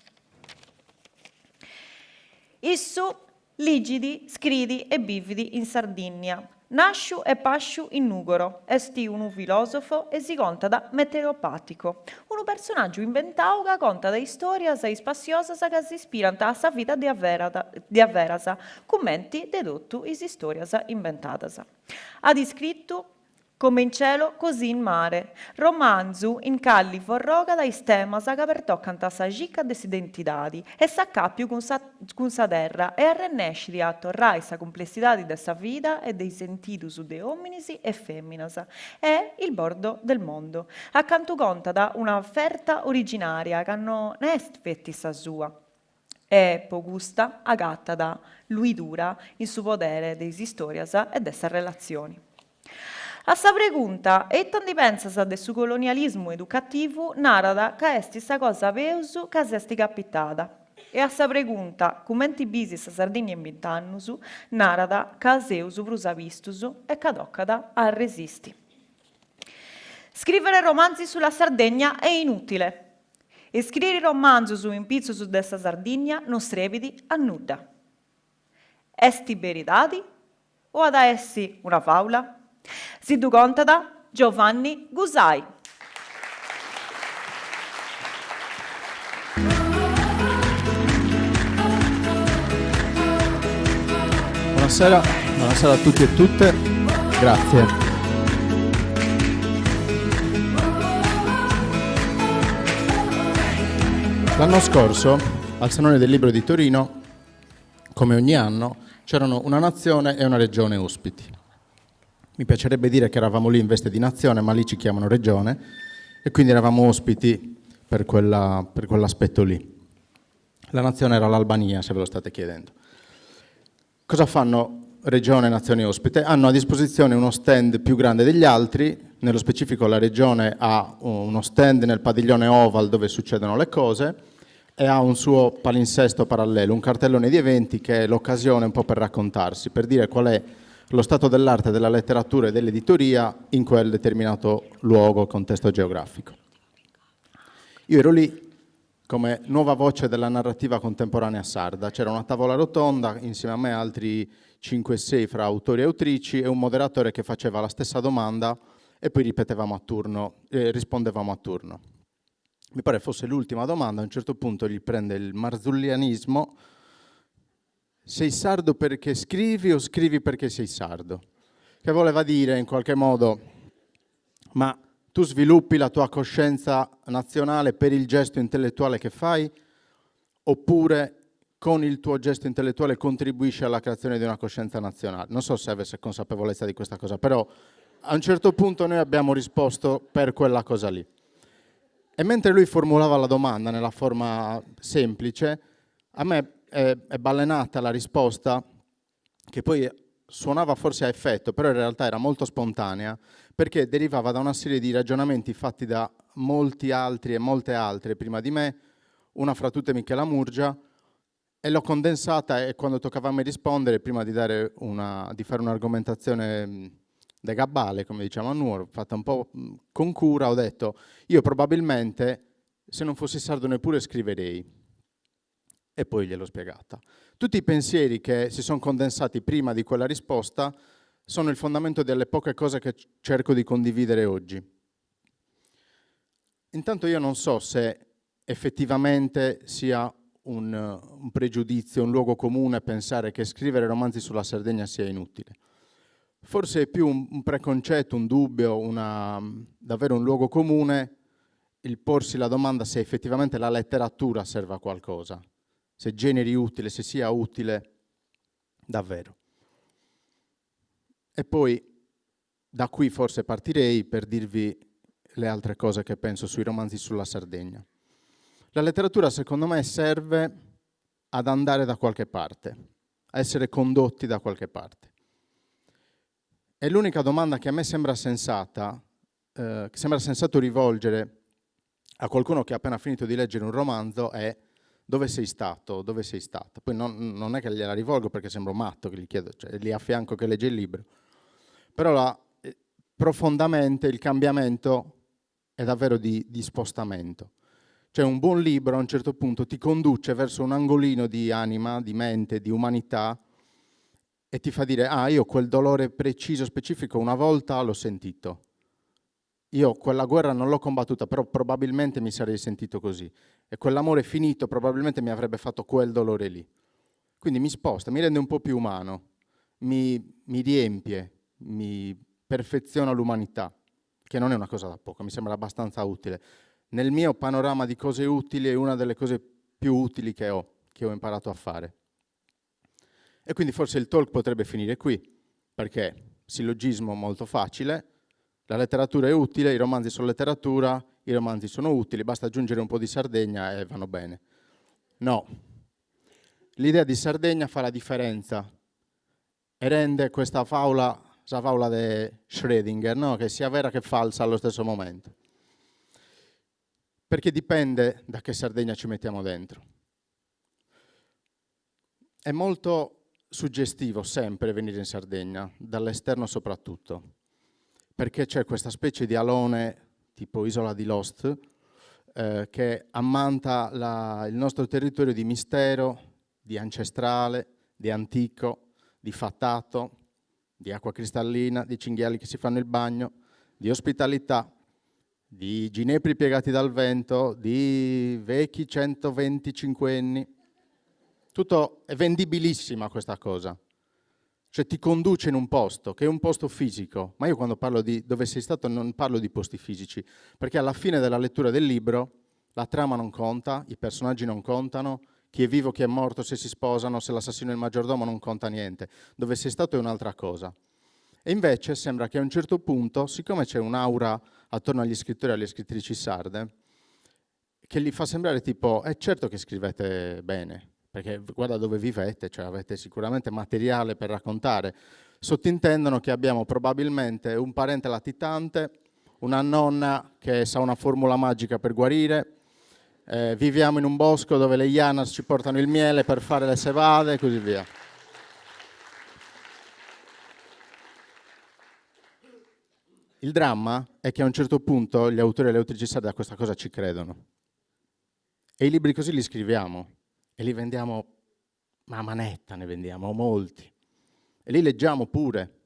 Isso ligidi, scridi e bividi in Sardegna. Nasciu e pasciu in Nugoro, esti unu filosofo e si conta da meteoropatico, un personaggio inventau che conta da storias spassiosas che si ispirant a sa vita di avverasa, commenti dedottu is storias inventadas. Ha iscritto come in cielo, così in mare. Romanzu in calli forroga da temas che pertoccant a sa gica de s'identidadi e s'accappiu con sa terra e arrennesciri a torrai sa complessità de sa vida e dei sentidus de hominis e femminas e il bordo del mondo. Accanto conta da una offerta originaria che non est fetti sa sua. E pogusta agatta da lui dura in su podere dei storias e dessa relazioni. A sa pregunta, e tanti pensas de su colonialismo educativu, narada ca esti sa cosa veusu ca s'esti capitada. E a sa pregunta, commenti bisi sa Sardigna in 20 annus, narada ca seusu prusa vistusu e ca toccada a resisti. Scrivere romanzi sulla Sardegna è inutile. E scrivere romanzi su un pizzo su dessa Sardegna non strevidi a nulla. Esti veritadi o ad essi una faula? Si du conta da Giovanni Gusai. Buonasera a tutti e tutte, grazie. L'anno scorso, al Salone del Libro di Torino, come ogni anno, c'erano una nazione e una regione ospiti. Mi piacerebbe dire che eravamo lì in veste di nazione, ma lì ci chiamano regione, e quindi eravamo ospiti per quell'aspetto lì. La nazione era l'Albania, se ve lo state chiedendo. Cosa fanno regione e nazione ospite? Hanno a disposizione uno stand più grande degli altri, nello specifico la regione ha uno stand nel padiglione Oval dove succedono le cose e ha un suo palinsesto parallelo, un cartellone di eventi che è l'occasione un po' per raccontarsi, per dire qual è lo stato dell'arte, della letteratura e dell'editoria in quel determinato luogo, contesto geografico. Io ero lì come nuova voce della narrativa contemporanea sarda. C'era una tavola rotonda, insieme a me altri 5-6 fra autori e autrici e un moderatore che faceva la stessa domanda e poi rispondevamo a turno. Mi pare fosse l'ultima domanda, a un certo punto gli prende il marzullianismo: sei sardo perché scrivi o scrivi perché sei sardo? Che voleva dire in qualche modo, ma tu sviluppi la tua coscienza nazionale per il gesto intellettuale che fai, oppure con il tuo gesto intellettuale contribuisci alla creazione di una coscienza nazionale? Non so se avesse consapevolezza di questa cosa, però a un certo punto noi abbiamo risposto per quella cosa lì. E mentre lui formulava la domanda nella forma semplice, a me è balenata la risposta, che poi suonava forse a effetto, però in realtà era molto spontanea, perché derivava da una serie di ragionamenti fatti da molti altri e molte altre prima di me, una fra tutte Michela Murgia, e l'ho condensata e quando toccava a me rispondere, prima di fare un'argomentazione de gabbale, come diciamo a Nuoro, fatta un po' con cura, ho detto: io probabilmente, se non fossi sardo neppure scriverei. E poi gliel'ho spiegata. Tutti i pensieri che si sono condensati prima di quella risposta sono il fondamento delle poche cose che cerco di condividere oggi. Intanto io non so se effettivamente sia un pregiudizio, un luogo comune pensare che scrivere romanzi sulla Sardegna sia inutile. Forse è più un preconcetto, un dubbio, davvero un luogo comune il porsi la domanda se effettivamente la letteratura serva a qualcosa, se generi utile, se sia utile davvero. E poi da qui forse partirei per dirvi le altre cose che penso sui romanzi sulla Sardegna. La letteratura secondo me serve ad andare da qualche parte, a essere condotti da qualche parte. E l'unica domanda che a me sembra sensata, che sembra sensato rivolgere a qualcuno che ha appena finito di leggere un romanzo è: dove sei stato? Dove sei stata? Poi non è che gliela rivolgo perché sembro matto che gli chiedo, cioè è lì a fianco che legge il libro. Però profondamente il cambiamento è davvero di spostamento. Cioè un buon libro a un certo punto ti conduce verso un angolino di anima, di mente, di umanità, e ti fa dire, io quel dolore preciso, specifico, una volta l'ho sentito. Io quella guerra non l'ho combattuta, però probabilmente mi sarei sentito così. E quell'amore finito probabilmente mi avrebbe fatto quel dolore lì. Quindi mi sposta, mi rende un po' più umano, mi riempie, mi perfeziona l'umanità, che non è una cosa da poco, mi sembra abbastanza utile. Nel mio panorama di cose utili è una delle cose più utili che ho imparato a fare. E quindi forse il talk potrebbe finire qui, perché sillogismo molto facile, la letteratura è utile, i romanzi sono letteratura, i romanzi sono utili, basta aggiungere un po' di Sardegna e vanno bene. No, l'idea di Sardegna fa la differenza e rende questa favola di Schrödinger, no? Che sia vera che falsa allo stesso momento. Perché dipende da che Sardegna ci mettiamo dentro. È molto suggestivo sempre venire in Sardegna, dall'esterno soprattutto, perché c'è questa specie di alone, tipo Isola di Lost, che ammanta il nostro territorio di mistero, di ancestrale, di antico, di fatato, di acqua cristallina, di cinghiali che si fanno il bagno, di ospitalità, di ginepri piegati dal vento, di vecchi 125enni. Tutto è vendibilissima questa cosa. Cioè ti conduce in un posto, che è un posto fisico, ma io quando parlo di dove sei stato non parlo di posti fisici, perché alla fine della lettura del libro la trama non conta, i personaggi non contano, chi è vivo, chi è morto, se si sposano, se l'assassino è il maggiordomo non conta niente. Dove sei stato è un'altra cosa. E invece sembra che a un certo punto, siccome c'è un'aura attorno agli scrittori e alle scrittrici sarde, che li fa sembrare tipo, è certo che scrivete bene, perché guarda dove vivete, cioè avete sicuramente materiale per raccontare. Sottintendono che abbiamo probabilmente un parente latitante, una nonna che sa una formula magica per guarire, viviamo in un bosco dove le Llanas ci portano il miele per fare le cevade e così via. Il dramma è che a un certo punto gli autori e le autrici sarde a questa cosa ci credono. E i libri così li scriviamo e li vendiamo, ma a manetta ne vendiamo molti. E li leggiamo pure.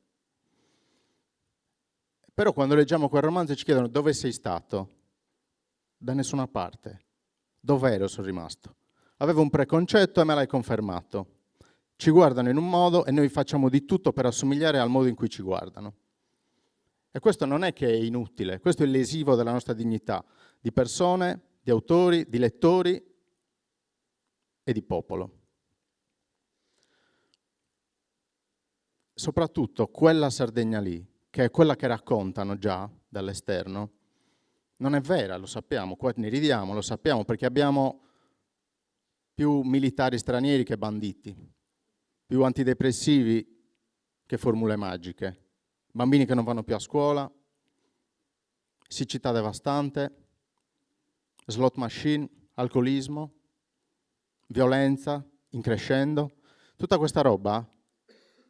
Però quando leggiamo quel romanzo ci chiedono dove sei stato? Da nessuna parte. Dov'ero sono rimasto? Avevo un preconcetto e me l'hai confermato. Ci guardano in un modo e noi facciamo di tutto per assomigliare al modo in cui ci guardano. E questo non è che è inutile, questo è lesivo della nostra dignità, di persone, di autori, di lettori e di popolo. Soprattutto quella Sardegna lì, che è quella che raccontano già dall'esterno, non è vera, lo sappiamo, qua ne ridiamo, lo sappiamo perché abbiamo più militari stranieri che banditi, più antidepressivi che formule magiche, bambini che non vanno più a scuola, siccità devastante, slot machine, alcolismo, violenza in crescendo. Tutta questa roba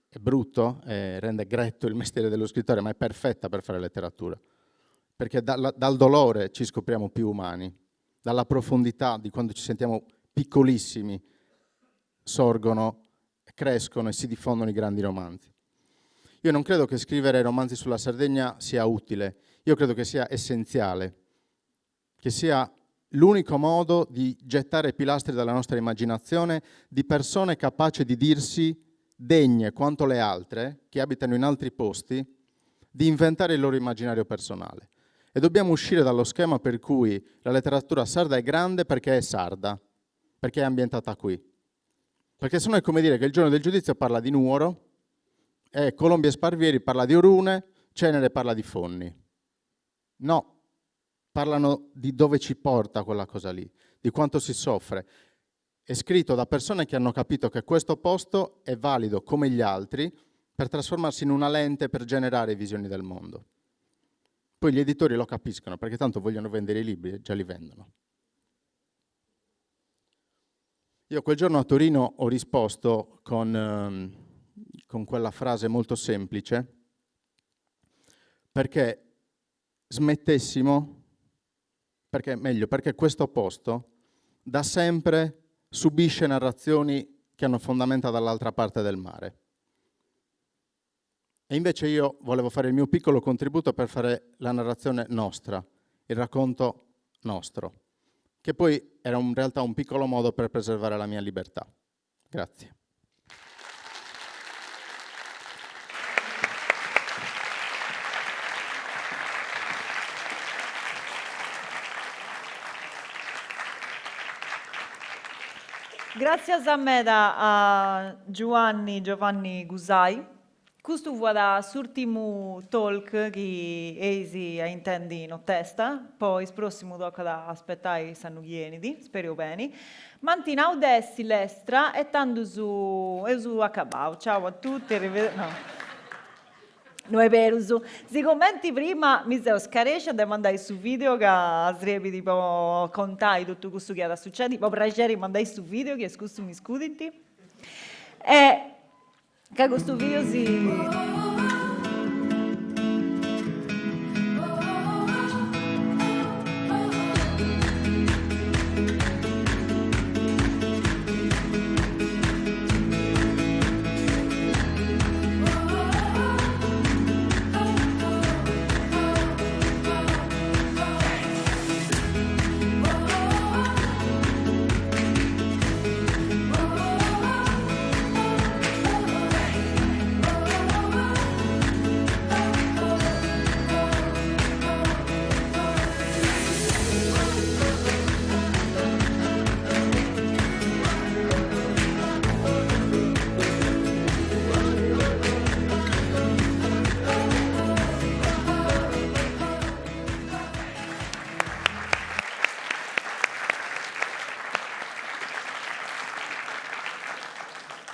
è brutto, rende gretto il mestiere dello scrittore, ma è perfetta per fare letteratura. Perché dal dolore ci scopriamo più umani, dalla profondità di quando ci sentiamo piccolissimi sorgono, crescono e si diffondono i grandi romanzi. Io non credo che scrivere romanzi sulla Sardegna sia utile, io credo che sia essenziale, che sia l'unico modo di gettare pilastri dalla nostra immaginazione di persone capaci di dirsi degne quanto le altre, che abitano in altri posti, di inventare il loro immaginario personale. E dobbiamo uscire dallo schema per cui la letteratura sarda è grande perché è sarda, perché è ambientata qui. Perché sennò è come dire che il giorno del giudizio parla di Nuoro, e Colombi e Sparvieri parla di Orune, Cenere parla di Fonni. No, parlano di dove ci porta quella cosa lì, di quanto si soffre. È scritto da persone che hanno capito che questo posto è valido come gli altri per trasformarsi in una lente per generare visioni del mondo. Poi gli editori lo capiscono, perché tanto vogliono vendere i libri e già li vendono. Io quel giorno a Torino ho risposto con quella frase molto semplice, perché smettessimo, perché questo posto da sempre subisce narrazioni che hanno fondamenta dall'altra parte del mare. E invece io volevo fare il mio piccolo contributo per fare la narrazione nostra, il racconto nostro, che poi era in realtà un piccolo modo per preservare la mia libertà. Grazie. Grazie a me a Giovanni Gusai. Questo vuole l'ultimo talk che eisi a intendi no testa, poi il prossimo tocca aspettare sanno chienidi, spero bene. Mantinau dessi l'estra e tanto su accabau. Ciao a tutti, no. Non è vero, si commenti prima mi sei scarescia da mandare su video che srebi tipo contai tutto questo che sta succedendo, poi piacere mandai su video che scuso mi scuditi. E che questo video si...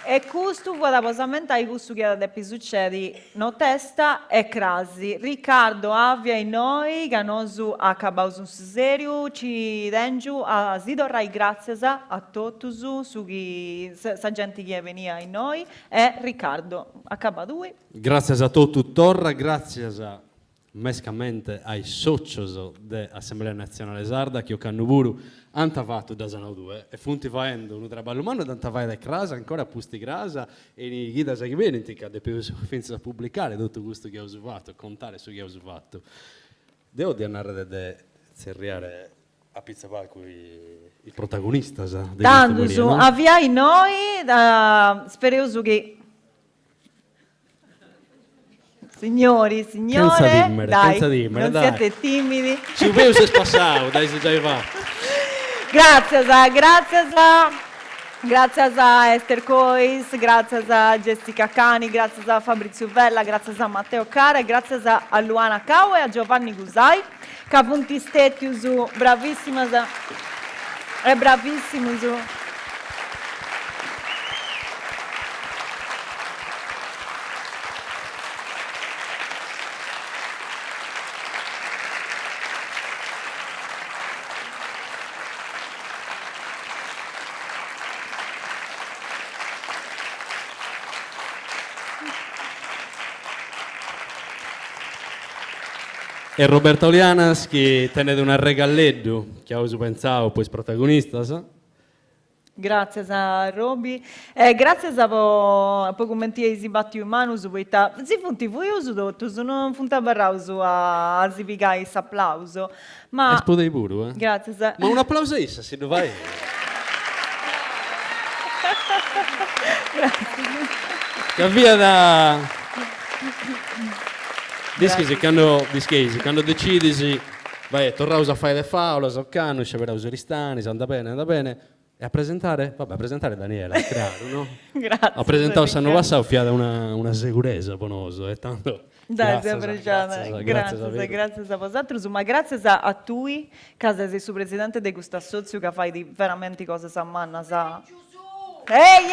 E questo vuole posamente questo che adesso succede no testa e crasi. Riccardo avvia in noi che noi acabamos un serio ci dengiu a sidorrai grazie a tutti su chi sa gente che venia in noi e Riccardo acaba due. Grazie a tutti torra, grazie a mescamente ai socios dell'Assemblea Nazionale Sarda che hanno buru antavato da Zanau 2 e funti faendo un traballo umano da antavai da crasa ancora pusti grasa e ni guida sa che bene che devo finire a pubblicare tutto questo che ho usato contare su che ho usato devo di andare a serriare a pizza palco i protagonisti tanto su avviai noi spero che signore, dai, non siete timidi. Ci vedo se spassato, dai se già va. Grazie a Esther Cois, grazie a Jessica Cani, grazie a Fabrizio Vella, grazie a Matteo Cara e grazie a Luana Cau e a Giovanni Gusai, che ha punti stetti su, bravissima, è bravissimo su. E Roberto Olianas che tenete una regalleddo che ho pensato poi protagonista sa? Grazie a Roby, grazie a poco mentire si batti umano su questa. Si funti voi uso tutto, sono funta barrauso a sipigare questo applauso. Ma esplode pure, eh? Grazie a... Ma un applauso essa se dov'è? Che via da Dischi quando decidi vai tornare a fare le faule, a cano, ci verrà ristani, anda bene. E a presentare? Vabbè, a presentare Daniela, è chiaro, no? Grazie. A presentare Sanno Vassa ho fiata una sicurezza bonoso, e tanto... Grazie a vosaltros, ma grazie a tui, che sei il presidente di questo assozio che fai di veramente cose sammanna, sa... Ehi,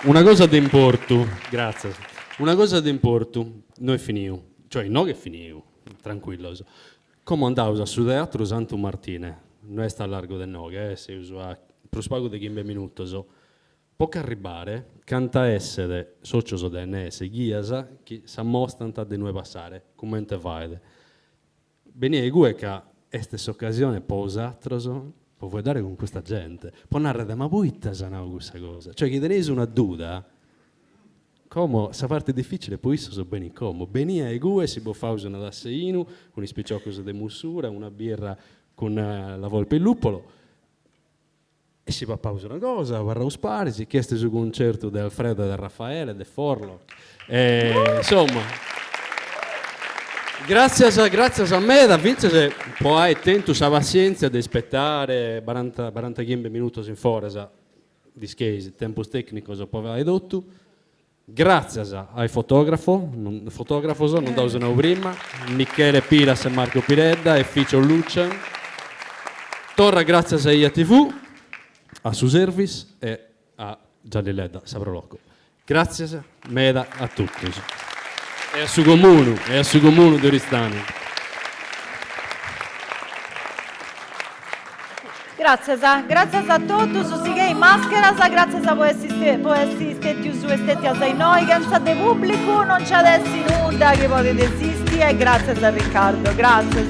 Una cosa d'importo, grazie. Una cosa d'importo, noi finiamo, cioè non che finiamo, tranquillo. Come andavo su teatro Santo Martine, noi sta a largo del Noghe, se usa per spago di 15 minuti, può arrivare, canta essere socio DNS, Ghiasa, che si mostrano di noi passare, come te vai. Bene, che questa occasione posatro, può guardare con questa gente, può narrare, ma voi tasanau questa cosa, cioè che tenéis una duda, come sa parte difficile, poi so bene come, benia e gue si può fare una d'asseinu, con i spicciocchi di mussura, una birra con la volpe e il luppolo, e si va a pausa una cosa, varrà uspare, si chieste sul concerto di Alfredo e del Raffaele, del Forlo, insomma... Grazie a me, da Vince, poi tento la pazienza di aspettare 45 minuti in forza di schesi, tempo tecnico, so poi hai detto. Grazie ai fotografo, non da usare prima, Michele Piras e Marco Piredda e Ficio Lucian. Torra grazie a IA TV, a Su Service e a Gianni Ledda, Sabroloco. Grazie Meda a tutti. E a su comune di Oristano. Grazie a tutti, su Sigei Mascheras, grazie a voi essere stati su esteti a noi, grazie al pubblico, non c'è adesso nulla che potete esistere, e grazie a Riccardo, grazie.